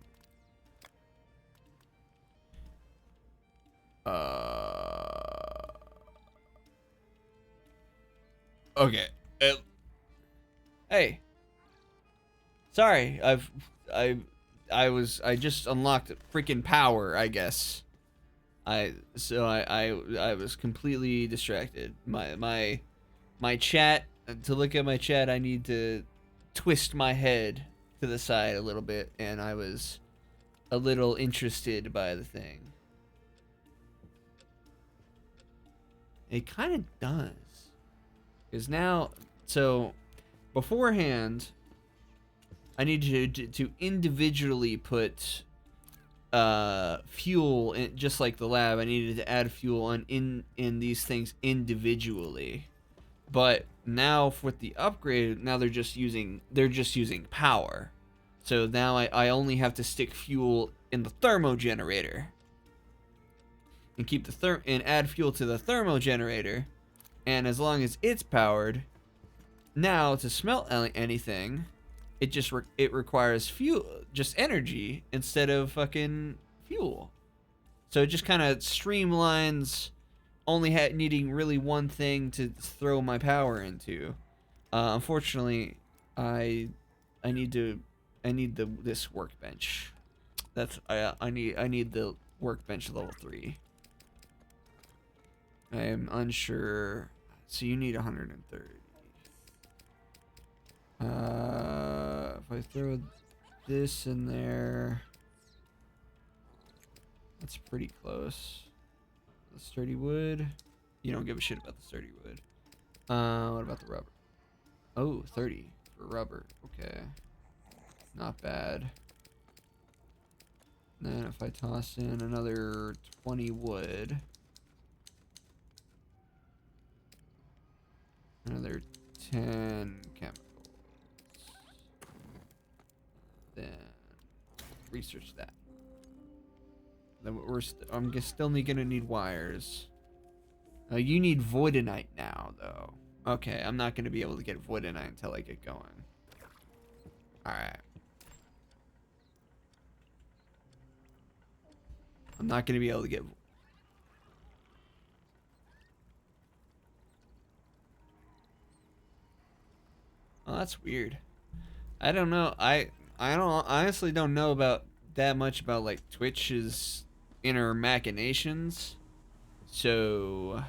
Okay. Hey. Sorry, I just unlocked freaking power, I guess. I was completely distracted. My chat, to look at my chat, I need to twist my head to the side a little bit, and I was a little interested by the thing. It kind of does. Because now, so beforehand, I need you to individually put fuel in, just like the lab. I needed to add fuel on in these things individually. But now with the upgrade, now they're just using power. So now I only have to stick fuel in the thermo generator and keep the and add fuel to the thermo generator, and as long as it's powered, now to smelt anything, it just it requires fuel, just energy instead of fucking fuel. So it just kind of streamlines only needing really one thing to throw my power into. Unfortunately, I need this workbench. That's I need the workbench level 3. I am unsure. So you need 130. If I throw this in there, that's pretty close. The sturdy wood. You don't give a shit about the sturdy wood. What about the rubber? Oh, 30 for rubber. Okay. Not bad. And then if I toss in another 20 wood, another 10 chemicals, then research that. Then I'm still gonna need wires. You need voidinite now, though. Okay, I'm not gonna be able to get voidinite until I get going. Alright. I'm not gonna be able to get... Oh, that's weird. I don't know. I honestly don't know about that much about like Twitch's inner machinations. So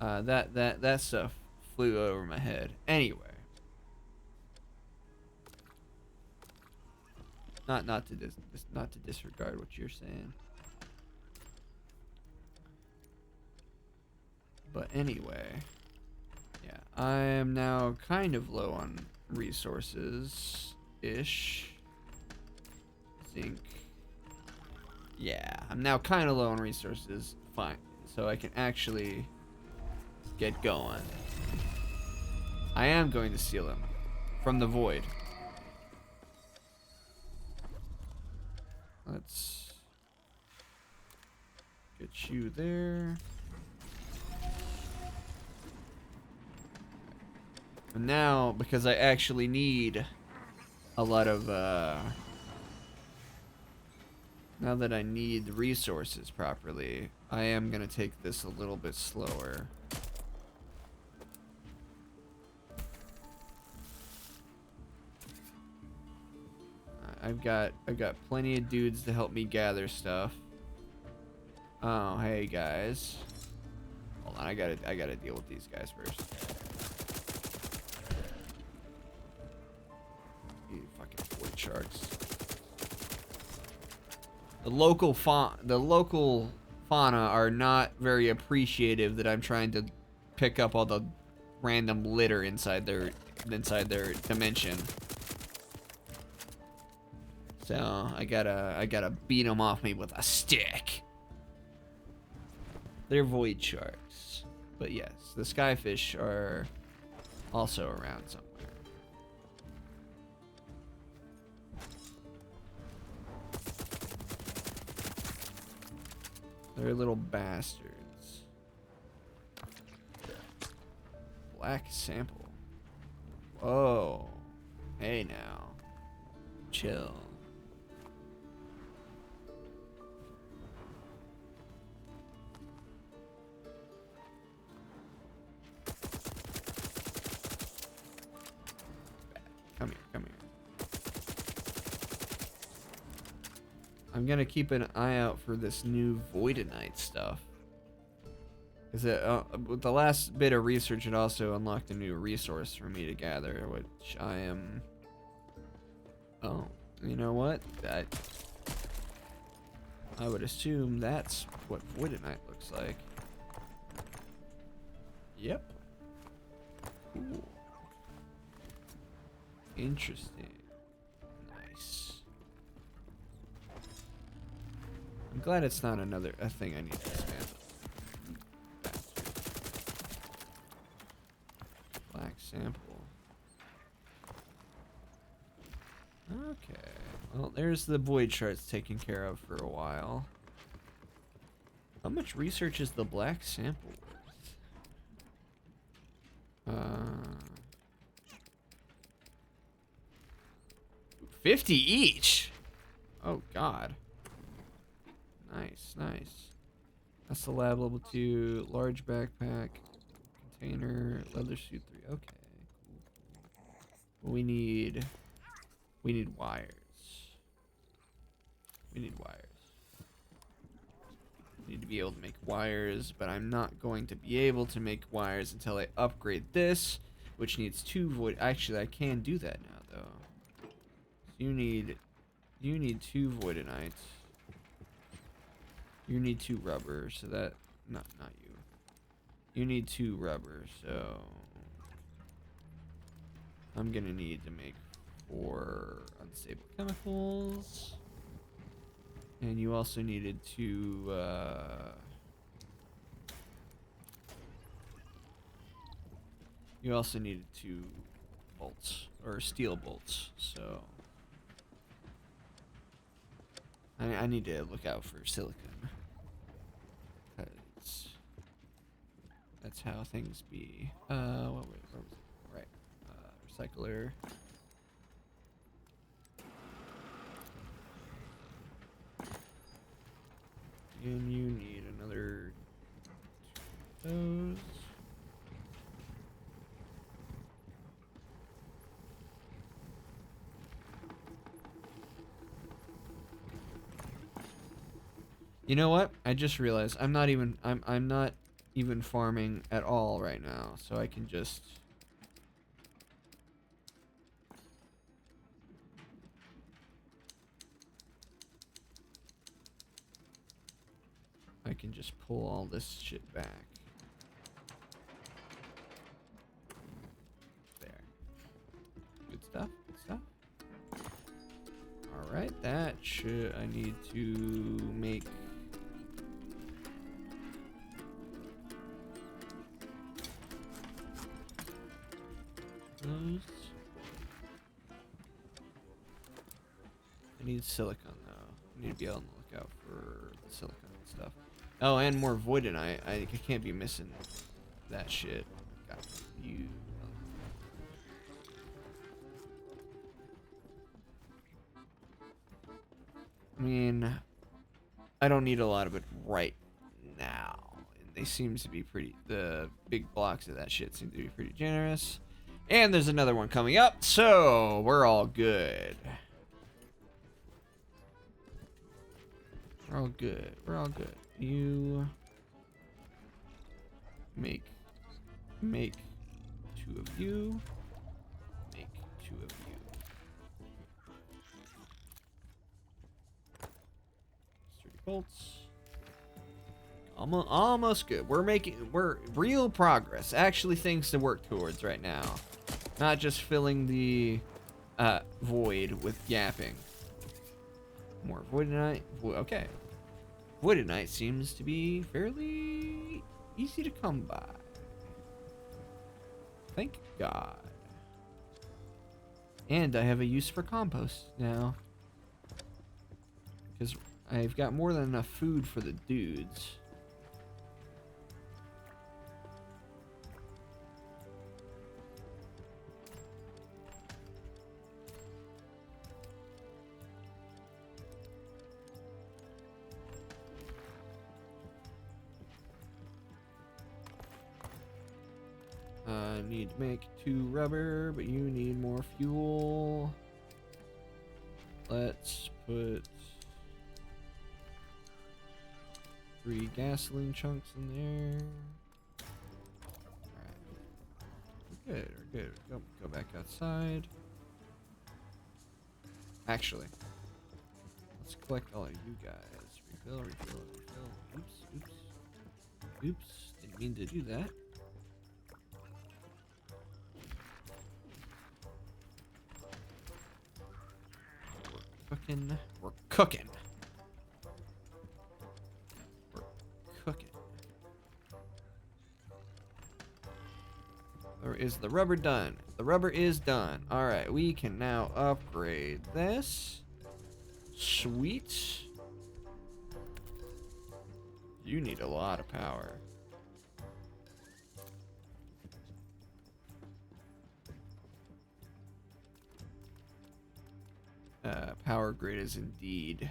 that stuff flew over my head. Anyway. Not to disregard what you're saying. But anyway, yeah, I am now kind of low on resources-ish. Zinc. Yeah, I'm now kind of low on resources. Fine. So I can actually get going. I am going to steal them from the void. Let's get you there. And now, because I actually need a lot of, now that I need the resources properly, I am going to take this a little bit slower. I've got plenty of dudes to help me gather stuff. Oh, hey guys. Hold on, I gotta deal with these guys first. You fucking void sharks. The local fauna are not very appreciative that I'm trying to pick up all the random litter inside their dimension. So I gotta beat them off me with a stick. They're void sharks, but yes, the skyfish are also around somewhere. They're little bastards. Black sample. Whoa. Hey now. Chill. Come here. Come here. I'm gonna keep an eye out for this new Voidonite stuff. Because with the last bit of research, it also unlocked a new resource for me to gather, which I am... Oh, you know what? I would assume that's what Voidonite looks like. Yep. Cool. Interesting. Nice. I'm glad it's not a thing I need to expand. Black sample. Okay. Well, there's the void charts taken care of for a while. How much research is the black sample worth? 50 each. Oh God. Nice, nice. That's the lab level 2, large backpack, container, leather suit 3. Okay, cool. We need wires. We need wires. We need to be able to make wires, but I'm not going to be able to make wires until I upgrade this, which needs 2 void. Actually, I can do that now though. So you need 2 voidonites. You need 2 rubber, so that not you. You need 2 rubber, so I'm gonna need to make 4 unstable chemicals. And you also needed to you also needed 2 bolts or steel bolts, so I need to look out for silicon. That's how things be. Where was it? Right. Recycler. And you need another 2 of those. You know what? I just realized I'm not even farming at all right now, so I can just pull all this shit back. There. Good stuff. Good stuff. All right, that should I need to make those. I need silicon though. I need to be on the lookout for the silicon and stuff. Oh, and more voidonite. I can't be missing that shit. Got you. I mean, I don't need a lot of it right now. They seem to be pretty. The big blocks of that shit seem to be pretty generous. And there's another one coming up, so we're all good. We're all good. We're all good. You make 2 of you. Make 2 of you. Sturdy bolts. Almost good. We're real progress. Actually, things to work towards right now. Not just filling the void with yapping. More voidonite. Okay. Voidonite seems to be fairly easy to come by. Thank God. And I have a use for compost now. Because I've got more than enough food for the dudes. need to make 2 rubber, but you need more fuel. Let's put 3 gasoline chunks in there. Alright. We're good, we're good. Go back outside. Actually, let's collect all of you guys. Refill, refill, refill. Oops, oops. Oops, didn't mean to do that. We're cooking. We're cooking. We're cooking. Or is the rubber done? The rubber is done. Alright, we can now upgrade this. Sweet. You need a lot of power. Power grid is indeed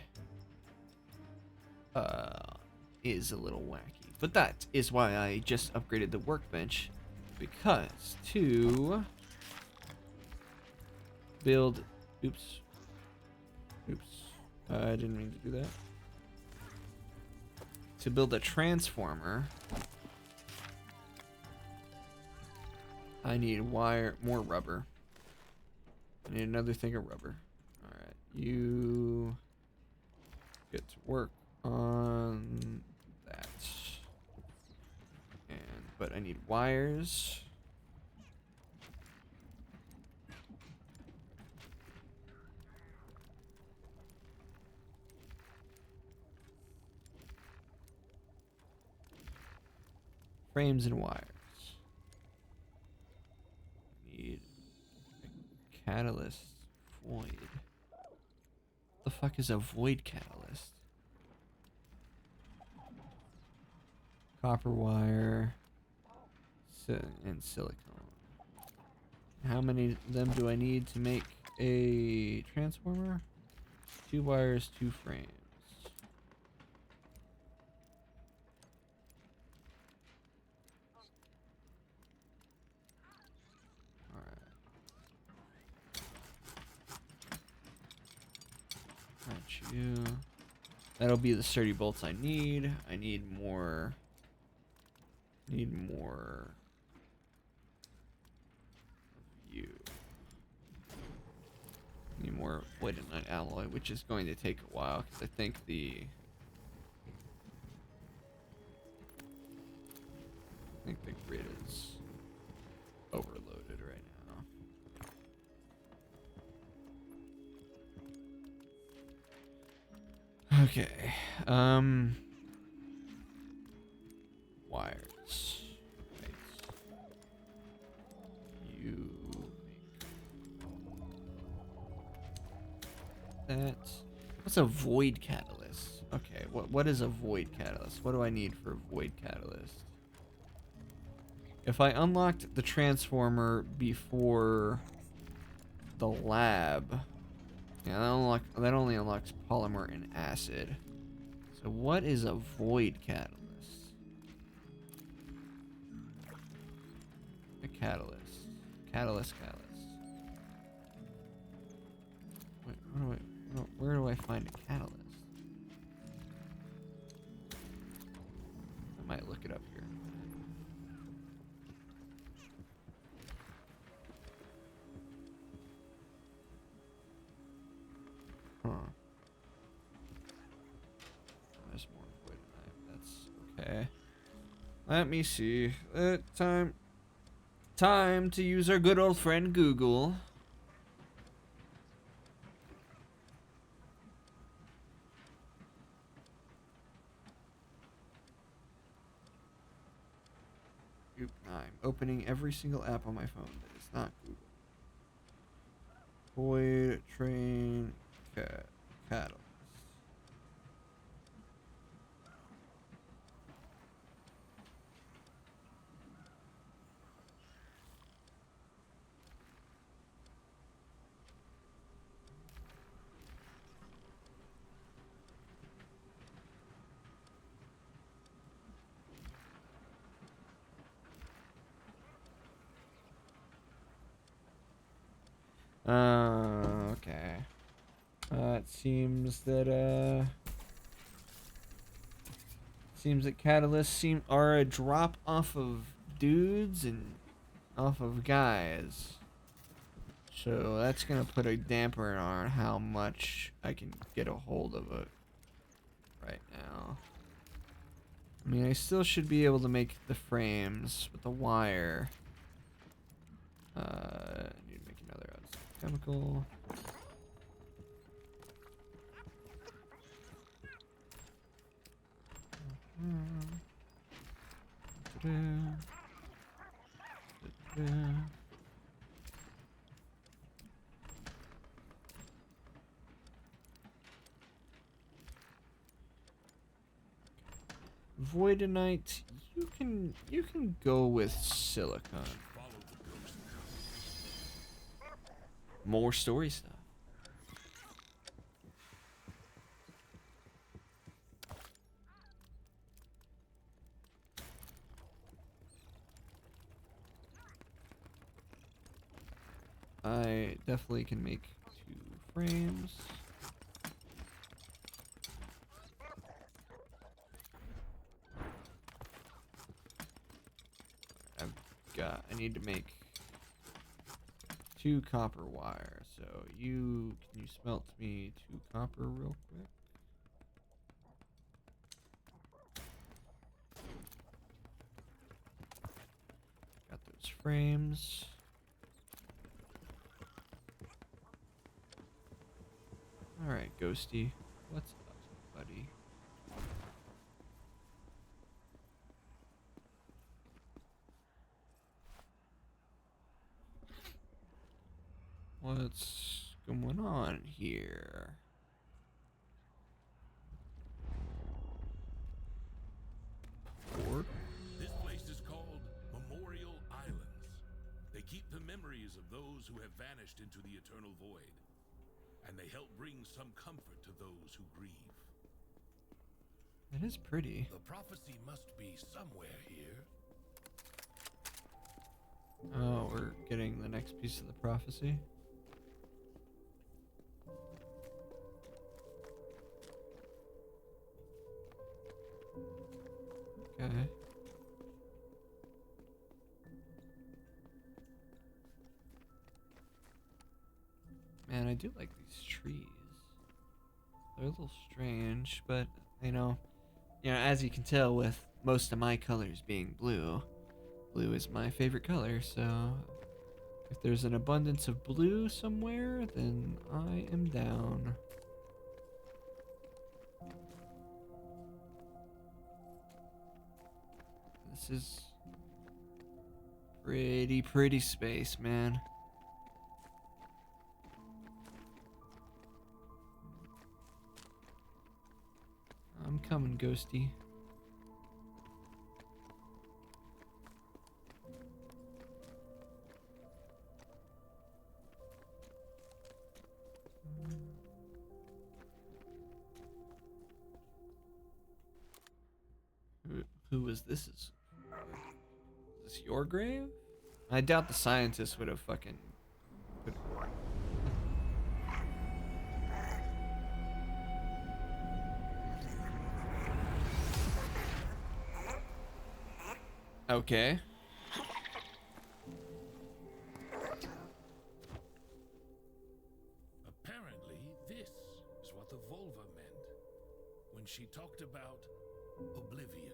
is a little wacky. But that is why I just upgraded the workbench, because to build oops. I didn't mean to do that. To build a transformer, I need more rubber. I need another thing of rubber. Alright, you get to work on that. But I need wires. Frames and wires. Need a catalyst void. What the fuck is a void catalyst? Copper wire and silicone. How many of them do I need to make a transformer? 2 wires, 2 frames. You. That'll be the sturdy bolts I need. I need more. Need more. Of you. Need more wood and night alloy, which is going to take a while because I think the. Grid is overloaded right now. Okay, wires. Right. You make that. What's a void catalyst? Okay, what is a void catalyst? What do I need for a void catalyst? If I unlocked the transformer before the lab. Yeah, that only unlocks polymer and acid. So what is a void catalyst? A catalyst. Catalyst. Wait, where do I find a catalyst? I might look it up here. Huh. There's more void knife. That's okay. Let me see. Time to use our good old friend Google. I'm opening every single app on my phone that is not Google. Void train catalyst. Okay. It seems that catalysts are a drop off of dudes and off of guys. So that's gonna put a damper on how much I can get a hold of it right now. I mean, I still should be able to make the frames with the wire. I need to make another chemical. Voidonite, you can go with silicon. More story stuff. I definitely can make 2 frames. I need to make 2 copper wire. So can you smelt me 2 copper real quick? Got those frames. Alright, Ghosty. What's up, buddy? What's going on here? Port? This place is called Memorial Islands. They keep the memories of those who have vanished into the eternal void, and they help bring some comfort to those who grieve. It is pretty. The prophecy must be somewhere here. Oh, we're getting the next piece of the prophecy. Okay. Man, I do like these trees. They're a little strange, but as you can tell with most of my colors being blue, blue is my favorite color, so if there's an abundance of blue somewhere, then I am down. This is pretty space, man. I'm coming, Ghosty. Who was this? Is this your grave? I doubt the scientists would have fucking put it. Okay. Apparently, this is what the Volva meant when she talked about oblivion.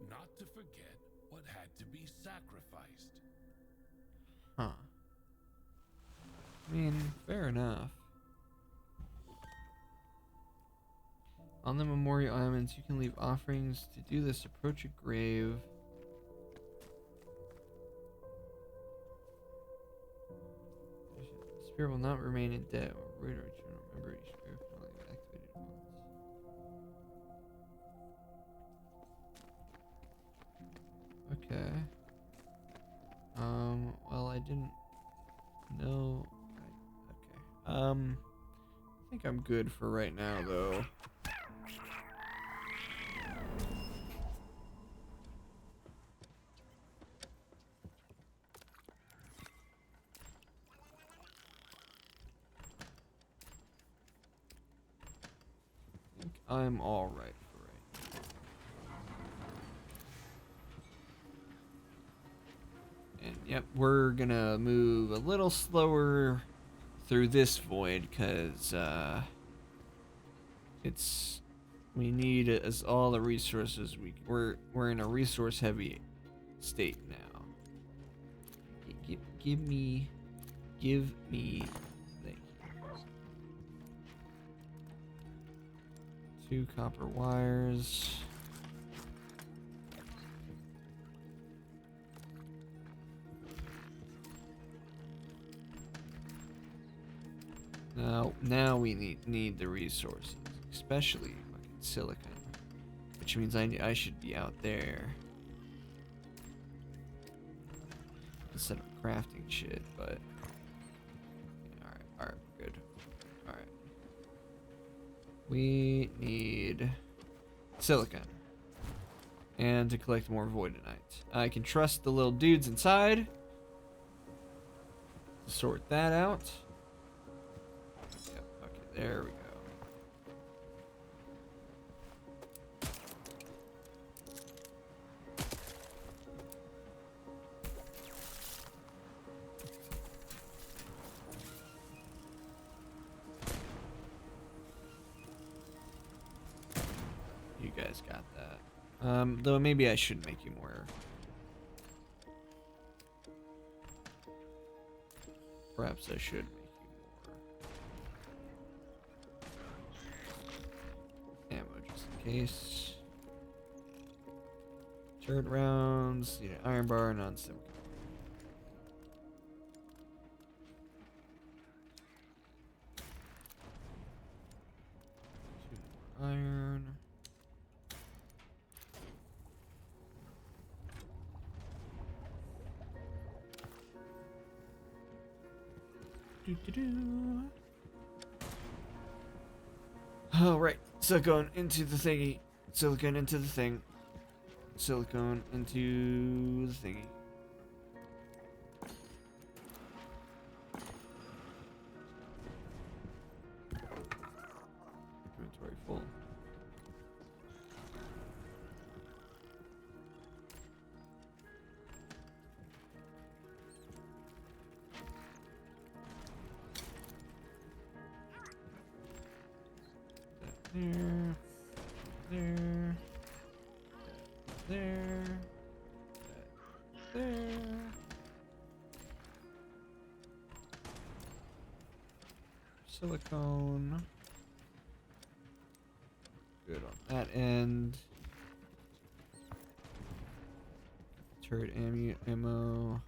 Not to forget what had to be sacrificed. Huh. I mean, fair enough. On the Memorial Islands, you can leave offerings. To do this, approach a grave. The spirit will not remain in debt or ruin or remember each grave can only be activated once. Okay. Well, I didn't know. Okay. I think I'm good for right now, though. I'm all right for right now. And yep, we're gonna move a little slower through this void because we need as all the resources we're in a resource heavy state now. Give me thank you. 2 copper wires. Now we need the resources, especially fucking silicon, which means I should be out there instead of crafting shit. But all right, good. All right, we need silicon and to collect more voidinite. I can trust the little dudes inside to sort that out. There we go. You guys got that. Though maybe I should make you more. Perhaps I should. Case. Turret rounds, need an iron bar, non-sim. 2 more iron. All right. Silicone into the thingy. Silicone into the thing. Silicone into the thingy. Inventory full. There. Silicone. Good on that end. Turret ammo.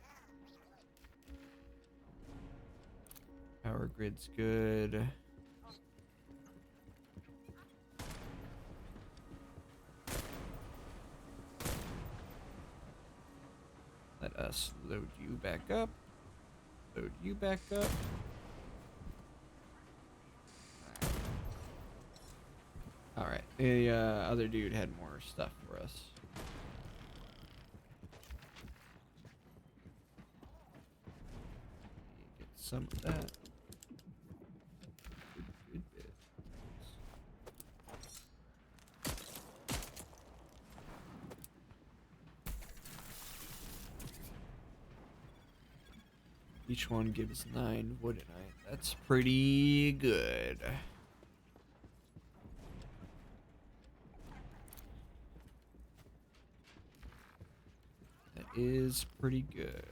Power grid's good. Let us load you back up. Load you back up. Alright. The other dude had more stuff for us. Get some of that. Good bit. Each one gives 9 woodinite. That's pretty good. That is pretty good.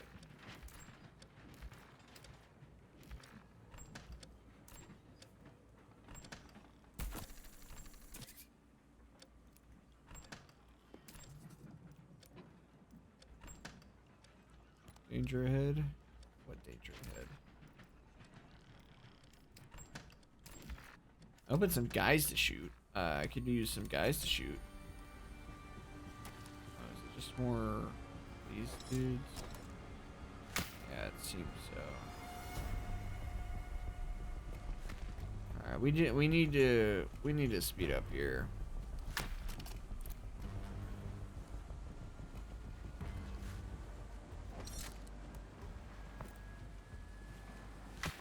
Danger ahead. What danger ahead? Open some guys to shoot. I could use some guys to shoot. Oh, is it just more these dudes? Yeah, it seems so. All right, we need to speed up here.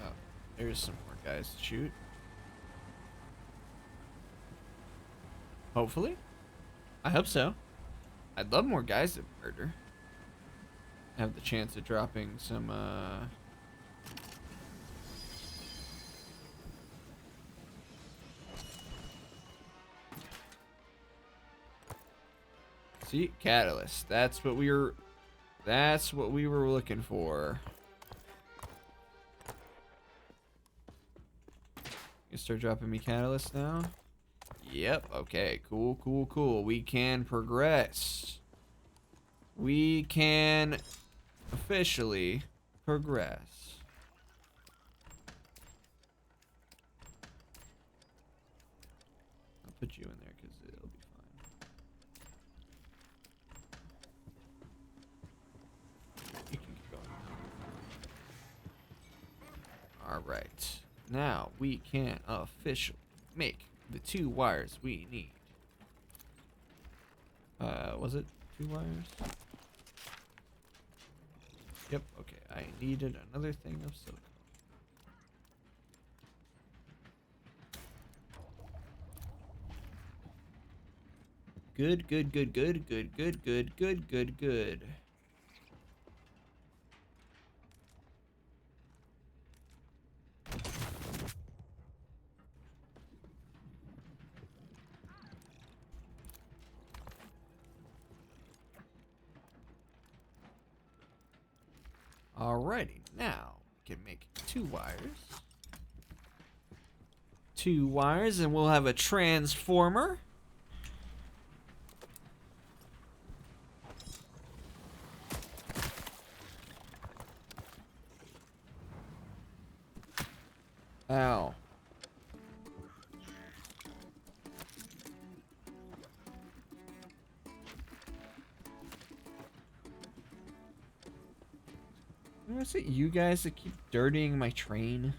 Oh, there's some more guys to shoot. Hopefully. I hope so. I'd love more guys to murder. Have the chance of dropping some, See, catalyst. That's what we were looking for. You start dropping me catalyst now? Yep, okay, cool. We can progress. We can officially progress. I'll put you in there because it'll be fine. You can keep going. Alright. Now we can officially make the 2 wires we need. Was it 2 wires? Yep, okay. I needed another thing of silicone. Good. Alrighty, now we can make 2 wires. 2 wires, and we'll have a transformer. Ow. Is it you guys that keep dirtying my train?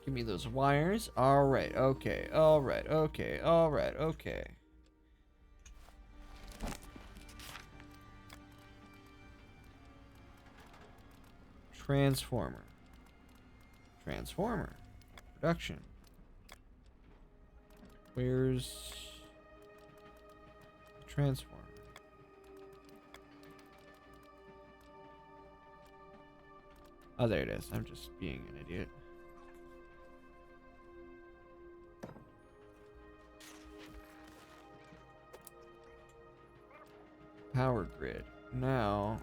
Give me those wires. Alright, okay. Transformer. Production. Where's the transformer? Oh, there it is. I'm just being an idiot. Power grid. Now,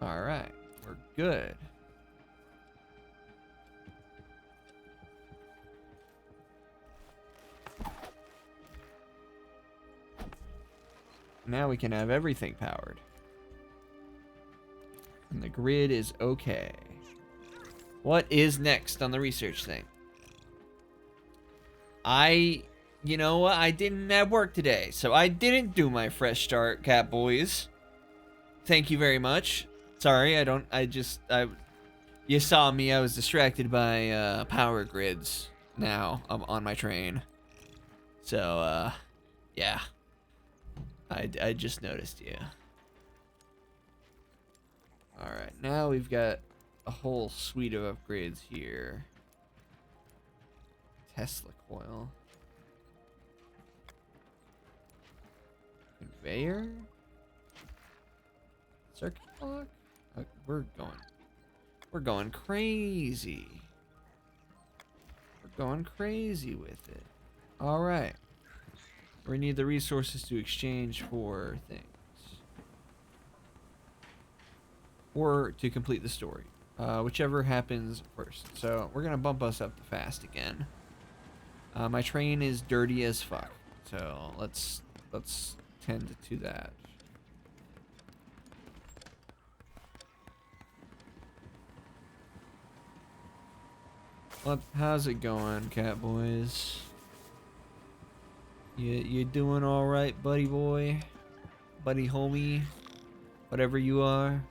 alright, we're good. Now we can have everything powered. And the grid is okay. What is next on the research thing? You know what? I didn't have work today, so I didn't do my fresh start, cat boys. Thank you very much. Sorry, you saw me, I was distracted by, power grids now on my train. So, yeah. I just noticed you. Alright, now we've got a whole suite of upgrades here. Tesla coil. Conveyor? Circuit block? We're going crazy. We're going crazy with it. Alright. We need the resources to exchange for things. Or to complete the story. Whichever happens first. So we're gonna bump us up to fast again. My train is dirty as fuck. So let's tend to that. How's it going, cat boys? You doing all right, buddy boy, buddy homie, whatever you are?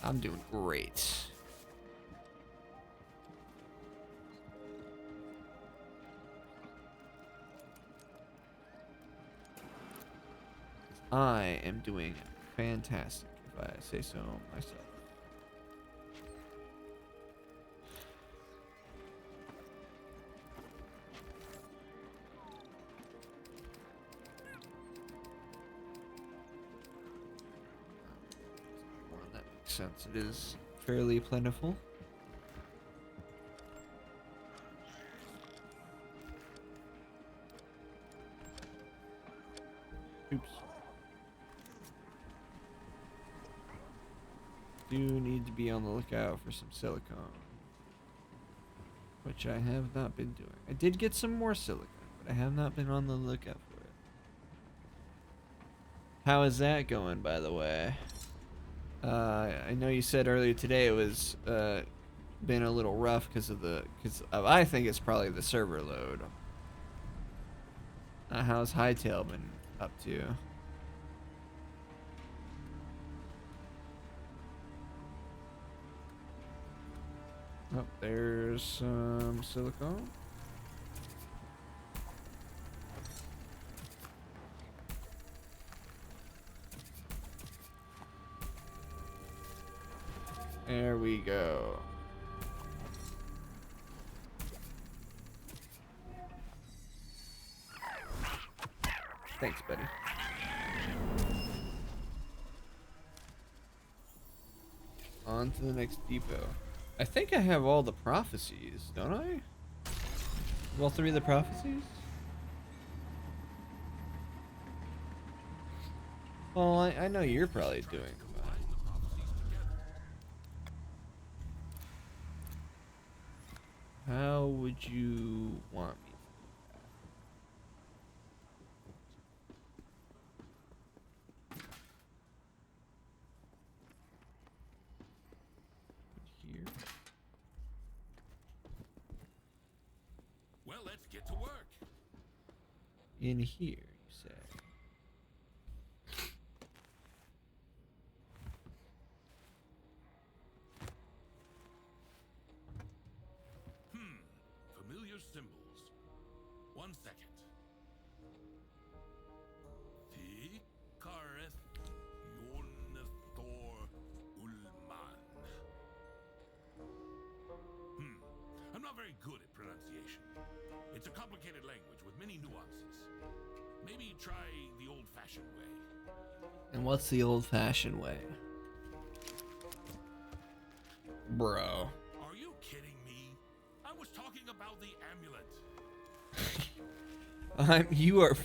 I'm doing great. I am doing fantastic, if I say so myself. Well, that makes sense. It is fairly plentiful. Oops. Do need to be on the lookout for some silicone, which I have not been doing. I did get some more silicone, but I have not been on the lookout for it. How is that going, by the way? I know you said earlier today it was been a little rough because of I think it's probably the server load. How's Hightail been up to? Oh, there's some silicone. There we go. Thanks, buddy. On to the next depot. I think I have all the prophecies, don't I? All 3 of the prophecies? Well, I know you're probably doing fine. How would you want me to do that? Here. Well, let's get to work. In here, you say. Familiar symbols. 1 second. The Kareth Yonethor Ulman. I'm not very good at pronunciation. It's a complicated language with many nuances. Maybe try the old-fashioned way. And what's the old-fashioned way? Bro. Are you kidding me? I was talking about the amulet. You're a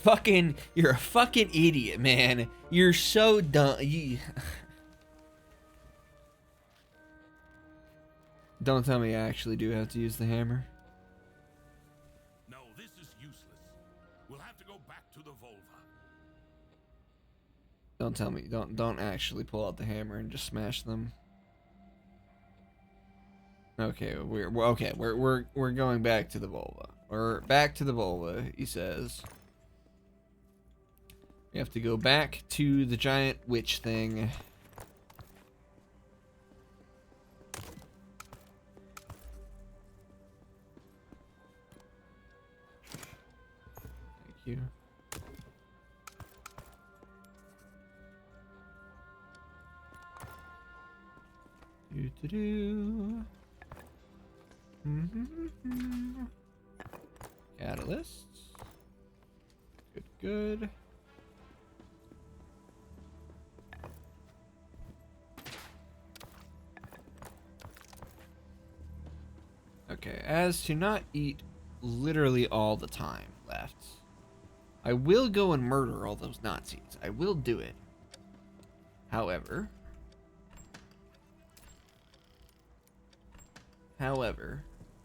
fucking idiot, man. You're so dumb. Don't tell me I actually do have to use the hammer. No, this is useless. We'll have to go back to the Volva. Don't tell me. Don't actually pull out the hammer and just smash them. Okay, we're going back to the Volva. We're back to the Volva, he says. We have to go back to the giant witch thing. Thank you. Do. Catalysts. Good. Okay, as to not eat literally all the time left, I will go and murder all those Nazis. I will do it. However,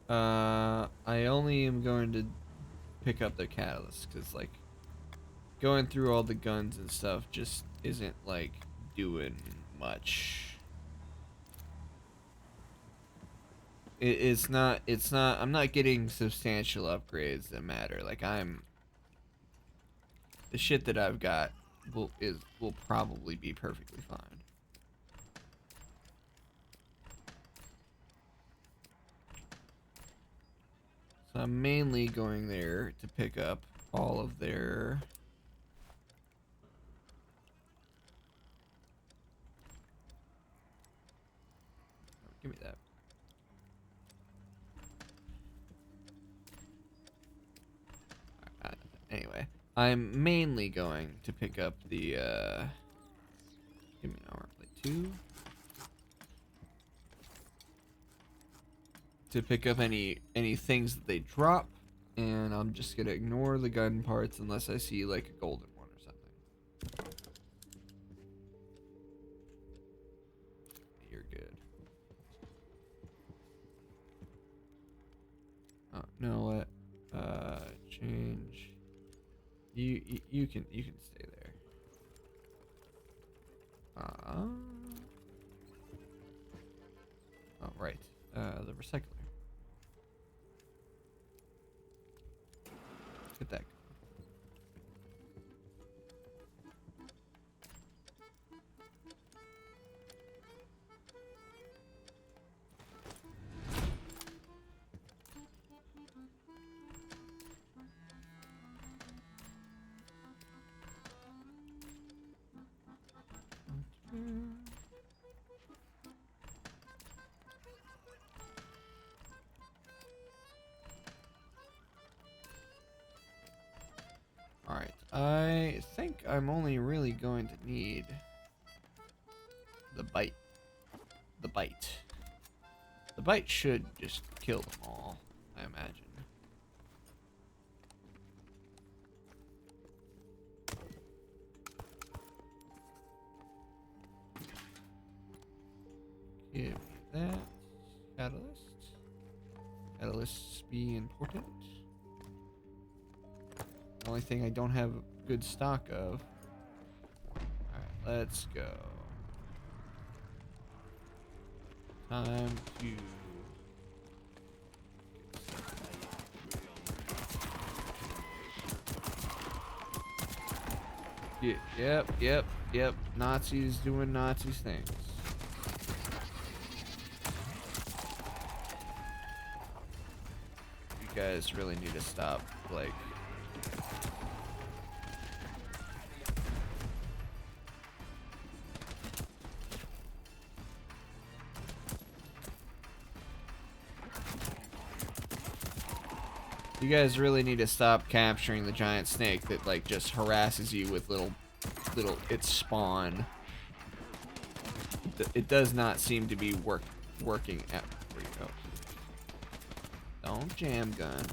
I only am going to pick up their catalysts because, like, going through all the guns and stuff just isn't, like, doing much. It's not, I'm not getting substantial upgrades that matter. Like, the shit that I've got will probably be perfectly fine. So I'm mainly going there to pick up all of their... Give me that. Anyway, I'm mainly going to pick up the, give me an armor plate 2. To pick up any things that they drop, and I'm just gonna ignore the gun parts unless I see like a golden one or something. You're good. Oh, you know what? Change. You can stay there. Oh right. The recycler. Get that. Alright, I think I'm only really going to need the bite. The bite. The bite should just kill them all, I imagine. Give me that. Catalyst. Catalysts be important. The only thing I don't have good stock of. Alright, let's go. Time to... Yep. Nazis doing Nazi things. You guys really need to stop, like... You guys really need to stop capturing the giant snake that like just harasses you with little its spawn. It does not seem to be working at. Where you go? Don't jam gun.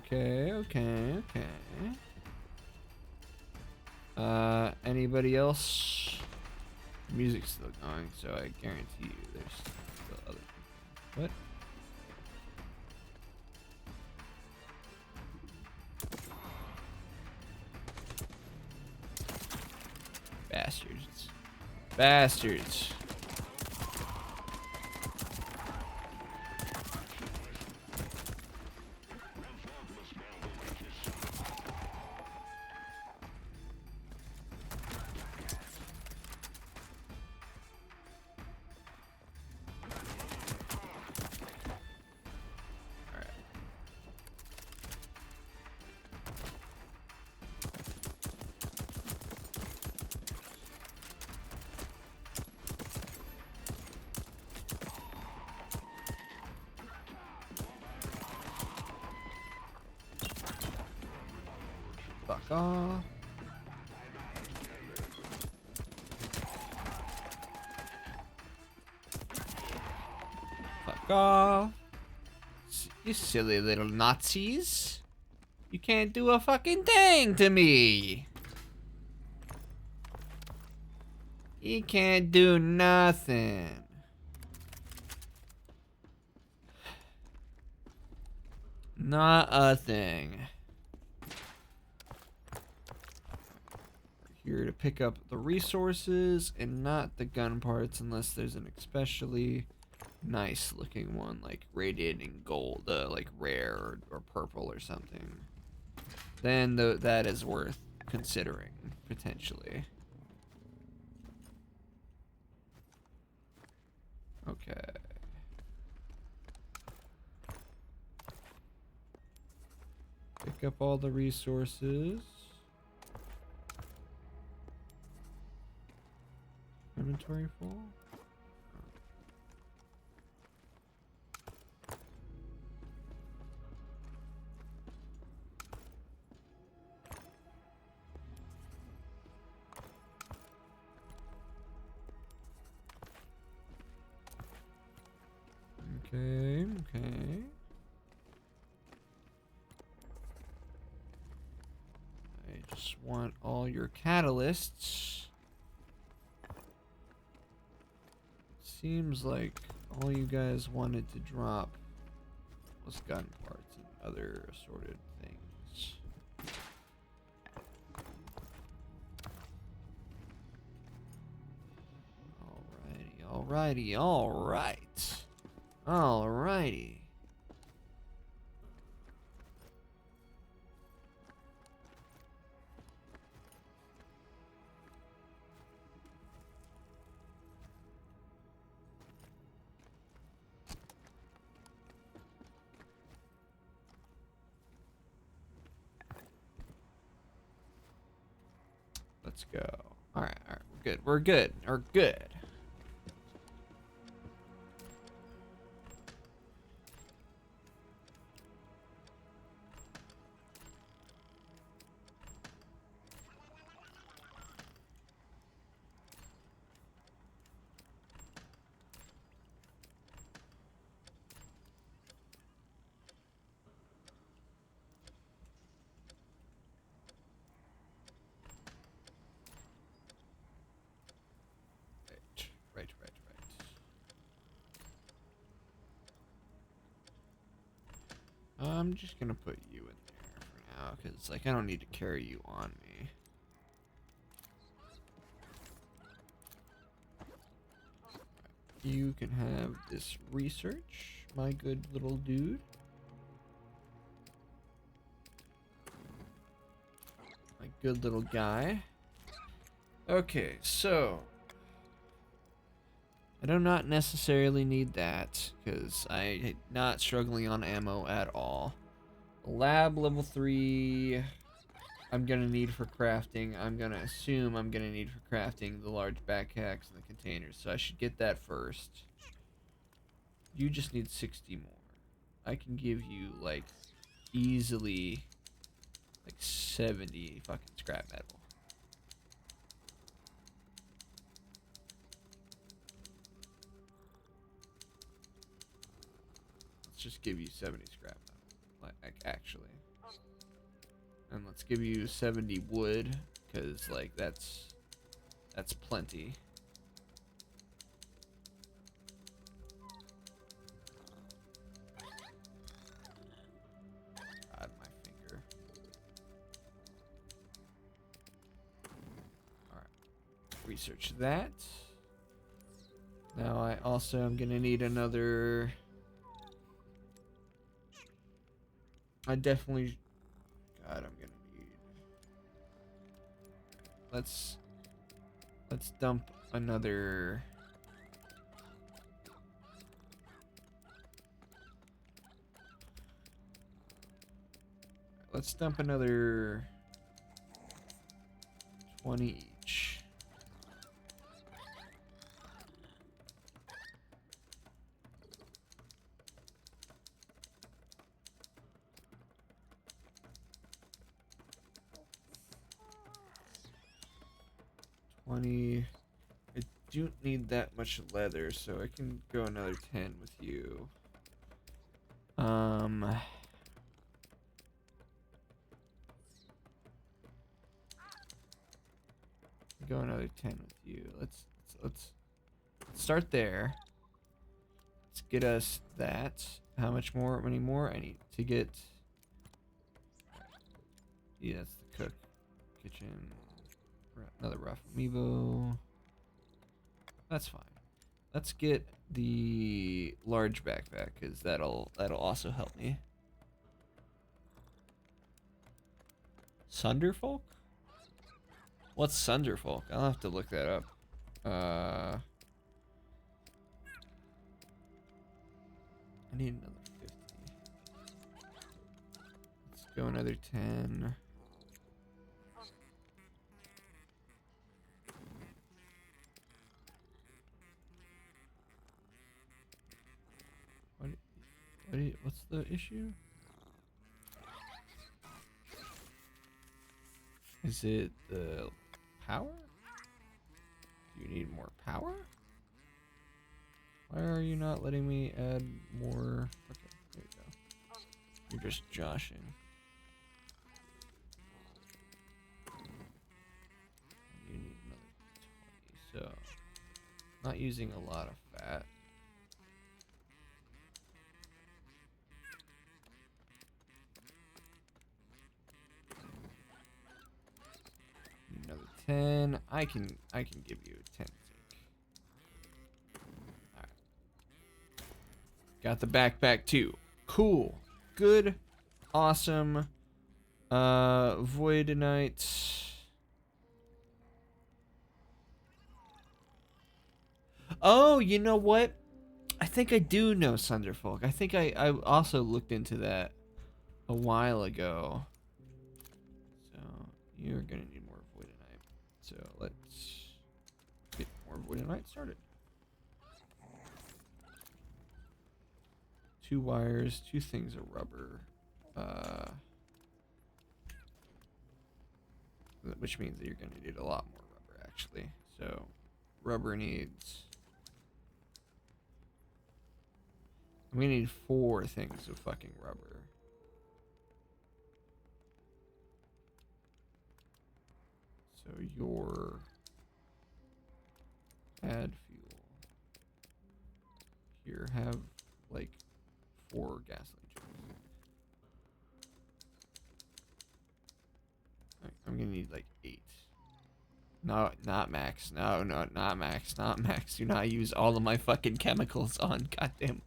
Okay. Anybody else? Music's still going, so I guarantee you there's still other people. What? Bastards. Fuck off. Fuck off. You silly little Nazis. You can't do a fucking thing to me. You can't do nothing. Not a thing. Here to pick up the resources and not the gun parts unless there's an especially nice looking one like radiating gold, like rare or purple or something. Then that is worth considering potentially. Okay. Pick up all the resources. Inventory full? Okay, okay. I just want all your catalysts. Seems like all you guys wanted to drop was gun parts and other assorted things. Alrighty, alright. Alrighty. Let's go. Alright, alright, we're good. We're good. We're good. Right. I'm just gonna put you in there for now, because, like, I don't need to carry you on me. You can have this research, my good little dude. My good little guy. Okay, so I do not necessarily need that because I'm not struggling on ammo at all. Lab level 3 I'm gonna need for crafting. I'm gonna assume I'm gonna need for crafting the large backpacks and the containers, so I should get that first. You just need 60 more. I can give you like easily like 70 fucking scrap metal. Let's just give you 70 scrap metal, like actually. And let's give you 70 wood, because like that's plenty. God, my finger. Alright. Research that. Now I also am gonna need another. I definitely. God, I'm gonna need. Let's dump another. Let's dump another 20 each. I don't need that much leather, so I can go another 10 with you. Go another 10 with you. Let's start there. Let's get us that. How much more? Many more? I need to get. Yeah, that's the cook kitchen. Another rough amiibo. That's fine. Let's get the large backpack, because that'll also help me. Sunderfolk? What's Sunderfolk? I'll have to look that up. I need another 50. Let's go another 10. What's the issue? Is it the power? Do you need more power? Why are you not letting me add more? Okay, there you go. You're just joshing. You need another 20, so not using a lot of fat. Another 10. I can give you 10 zinc. Alright. Got the backpack too. Cool. Good. Awesome. Voidinite. Oh, you know what? I think I do know Sunderfolk. I think I also looked into that a while ago. So you're gonna need more Voidinite. So let's get more Voidinite started. 2 wires, 2 things of rubber. Which means that you're gonna need a lot more rubber actually. So rubber needs. I'm gonna need 4 things of fucking rubber. So your add fuel. Here, have like 4 gasoline jugs. Right, I'm gonna need like 8. No, not max. No, not max. Not max. Do not use all of my fucking chemicals on goddamn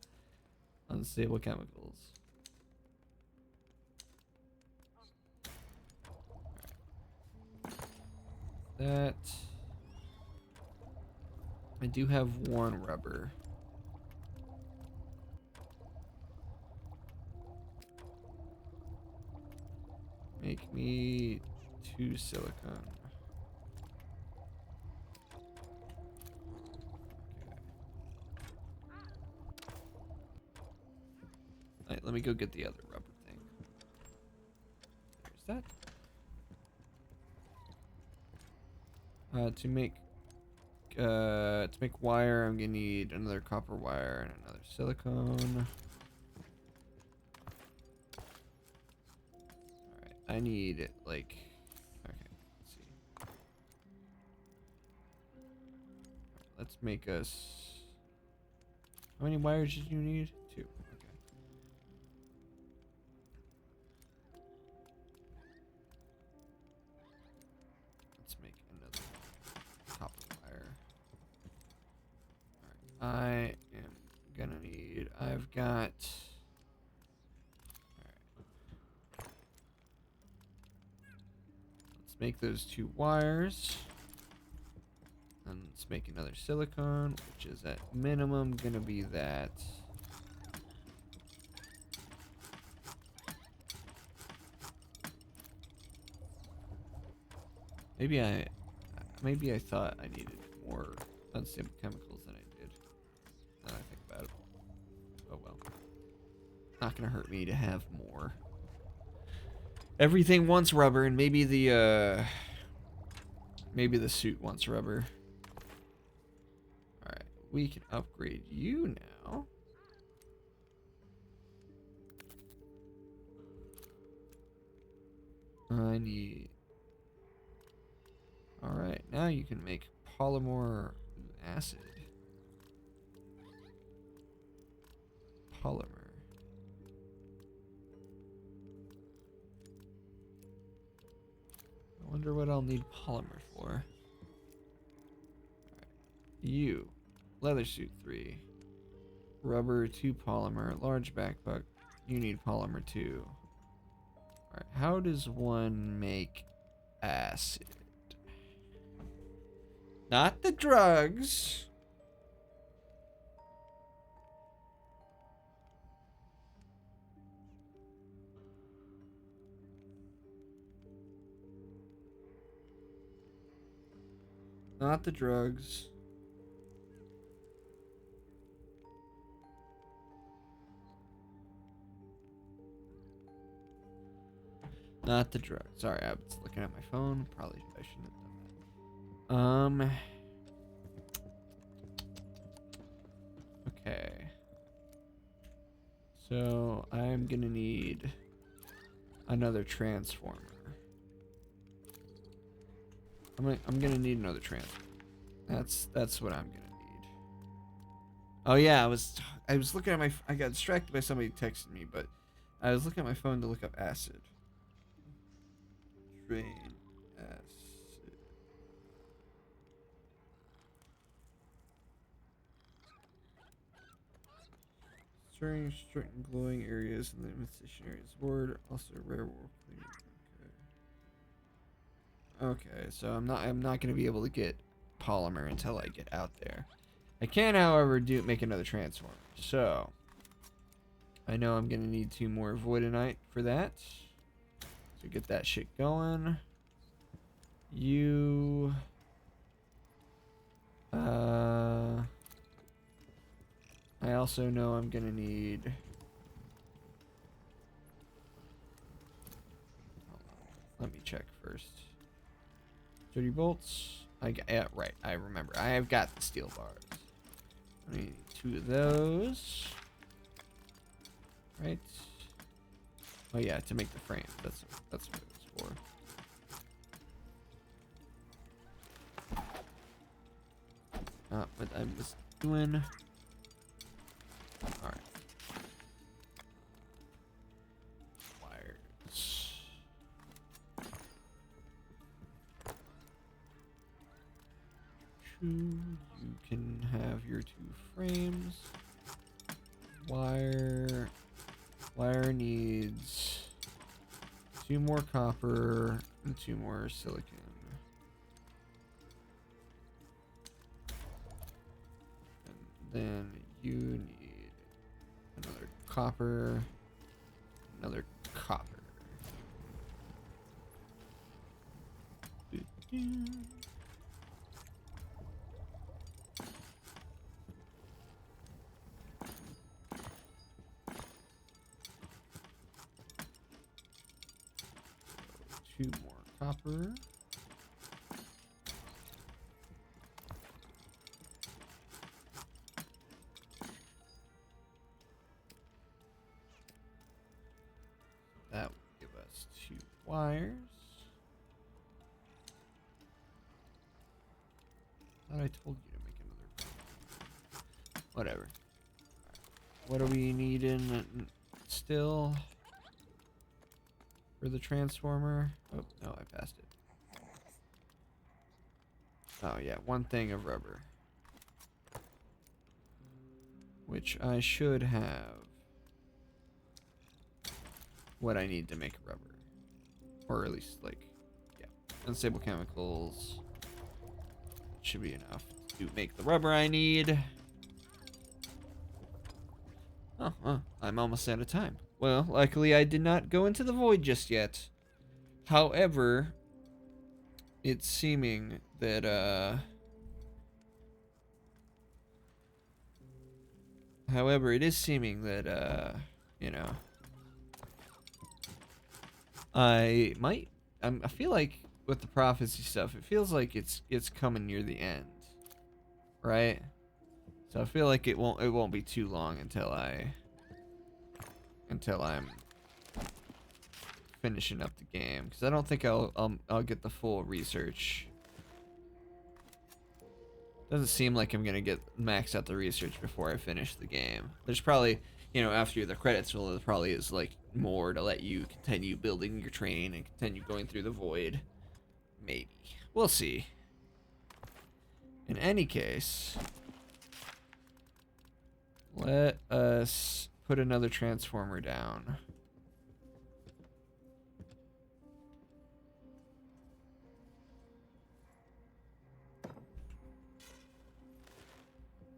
unstable chemicals. That. I do have 1 rubber. Make me 2 silicone. Alright, let me go get the other rubber thing. Where's that? To make wire, I'm gonna need another copper wire and another silicone. Alright, I need like, okay, let's see. Right, let's make us, how many wires did you need? 2, okay. Let's make another copper wire. Alright, I am gonna need, I've got, make those 2 wires, and let's make another silicone, which is at minimum gonna be that. Maybe I thought I needed more unstable chemicals than I did. Now that I think about it. Oh well. Not gonna hurt me to have more. Everything wants rubber, and maybe the suit wants rubber. Alright, we can upgrade you now. I need... Alright, now you can make polymer acid. Polymer. I wonder what I'll need polymer for. Right. You. Leather suit 3. Rubber 2 polymer. Large backpack. You need polymer 2. Alright, how does one make acid? Not the drugs. Not the drugs. Not the drugs. Sorry, I was looking at my phone. Probably I shouldn't have done that. Okay. So I'm gonna need another transformer. I'm gonna need another transformer. That's what I'm gonna need. Oh yeah, I was looking at I got distracted by somebody texting me, but I was looking at my phone to look up acid. Drain acid. Stirring certain glowing areas in the incision areas board. Also rare wolf. Okay, so I'm not gonna be able to get polymer until I get out there. I can, however, make another transformer. So I know I'm gonna need 2 more voidonite for that. So get that shit going. You I also know I'm gonna need. Hold on, let me check first. 30 bolts. Yeah, right. I remember. I have got the steel bars. I need 2 of those. Right. Oh yeah, to make the frame. That's what it was for. What I was doing. All right. Wires. You can have your 2 frames. Wire needs 2 more copper and 2 more silicon. And then you need another copper, another copper. Two more copper. That will give us 2 wires. I thought I told you to make another. Whatever. What do we need in still? For the transformer. Oh, no, I passed it. Oh, yeah, 1 thing of rubber. Which I should have what I need to make rubber. Or at least, like, yeah. Unstable chemicals. Should be enough to make the rubber I need. Oh, I'm almost out of time. Well, luckily I did not go into the void just yet. However, it's seeming that, However, it is seeming that, you know, I feel like with the prophecy stuff, it feels like it's coming near the end, right? So I feel like it won't be too long until I'm finishing up the game, because I don't think I'll get the full research. Doesn't seem like I'm gonna get max out the research before I finish the game. There's probably, you know, after the credits roll, there probably is like more to let you continue building your train and continue going through the void. Maybe. We'll see. In any case, let us put another transformer down.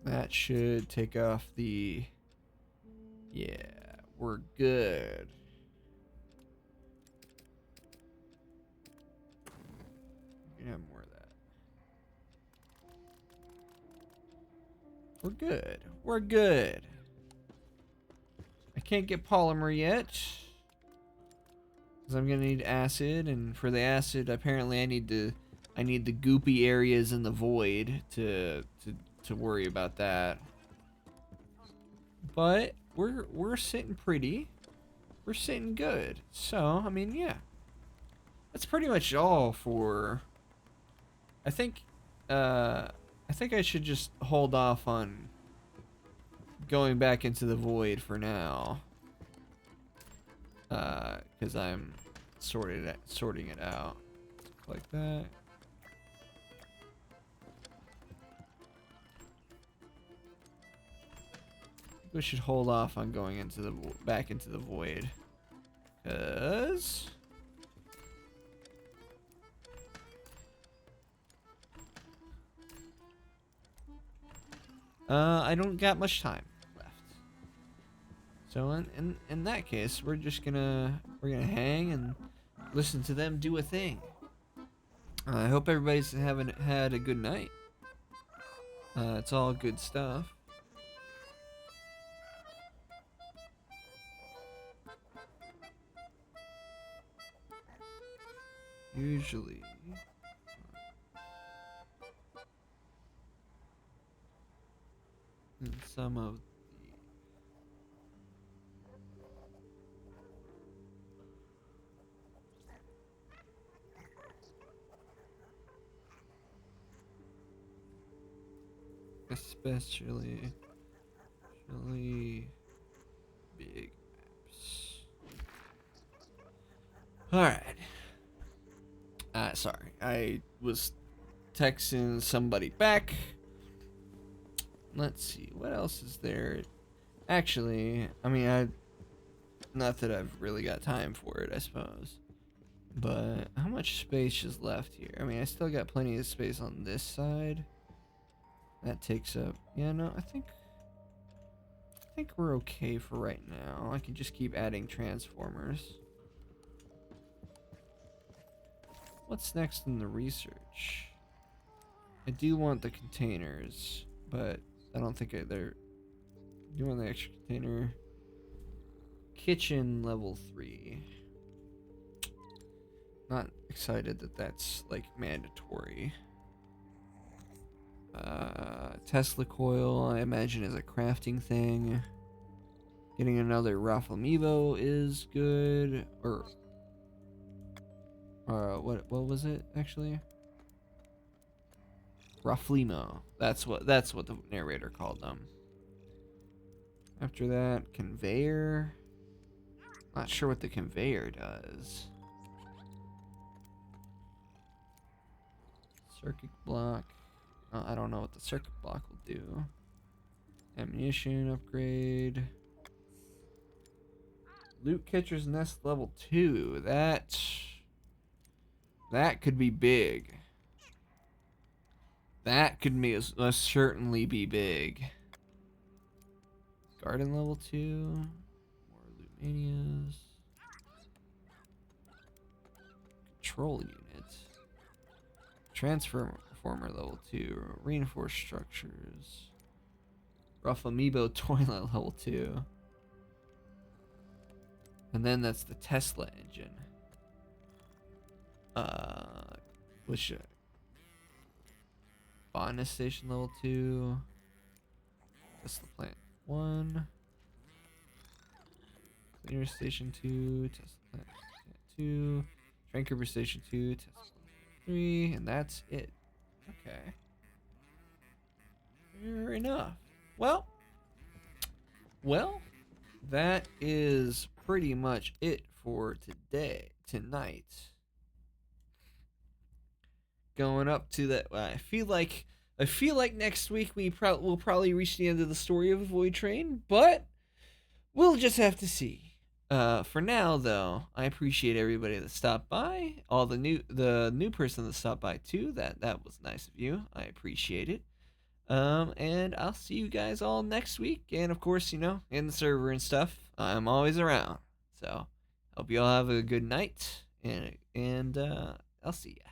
That should take off the... Yeah, we're good. We can have more of that. We're good. We're good. I can't get polymer yet. Because I'm going to need acid. And for the acid, apparently I need the goopy areas in the void to worry about that. But we're sitting pretty. We're sitting good. So, I mean, yeah. That's pretty much all for... I think I should just hold off on going back into the void for now. Because I'm sorting it out. Like that. We should hold off on going into the back into the void. Cause I don't got much time left. So in that case, we're gonna hang and listen to them do a thing. I hope everybody's had a good night. It's all good stuff. Usually in some of the especially big maps. Alright. Sorry, I was texting somebody back. Let's see, what else is there? Actually, I mean, not that I've really got time for it, I suppose. But how much space is left here? I mean, I still got plenty of space on this side. That takes up, yeah, no, I think we're okay for right now. I can just keep adding transformers. What's next in the research? I do want the containers, but I don't think they're doing the extra container. Kitchen level 3. Not excited that that's like mandatory. Tesla coil, I imagine, is a crafting thing. Getting another Raffle Amiibo is good. Or what was it actually? Rafflemo. That's what the narrator called them. After that, conveyor. Not sure what the conveyor does. Circuit block. I don't know what the circuit block will do. Ammunition upgrade. Loot catcher's nest level 2. That could be big. That could certainly be big. Garden level 2. More loot manias. Control unit. Transformer level 2. Reinforced structures. Rough Amiibo toilet level 2. And then that's the Tesla engine. Which Botanist station level 2. Tesla plant 1. Cleaner station 2. Tesla plant 2. Tranqueber station 2. Tesla plant 3. And that's it. Okay. Fair enough. Well, that is pretty much it for tonight. Going up to that, I feel like next week we'll probably reach the end of the story of Void Train, but we'll just have to see. For now, though, I appreciate everybody that stopped by. All the new person that stopped by too. That was nice of you. I appreciate it. And I'll see you guys all next week. And of course, in the server and stuff, I'm always around. So hope you all have a good night. And I'll see ya.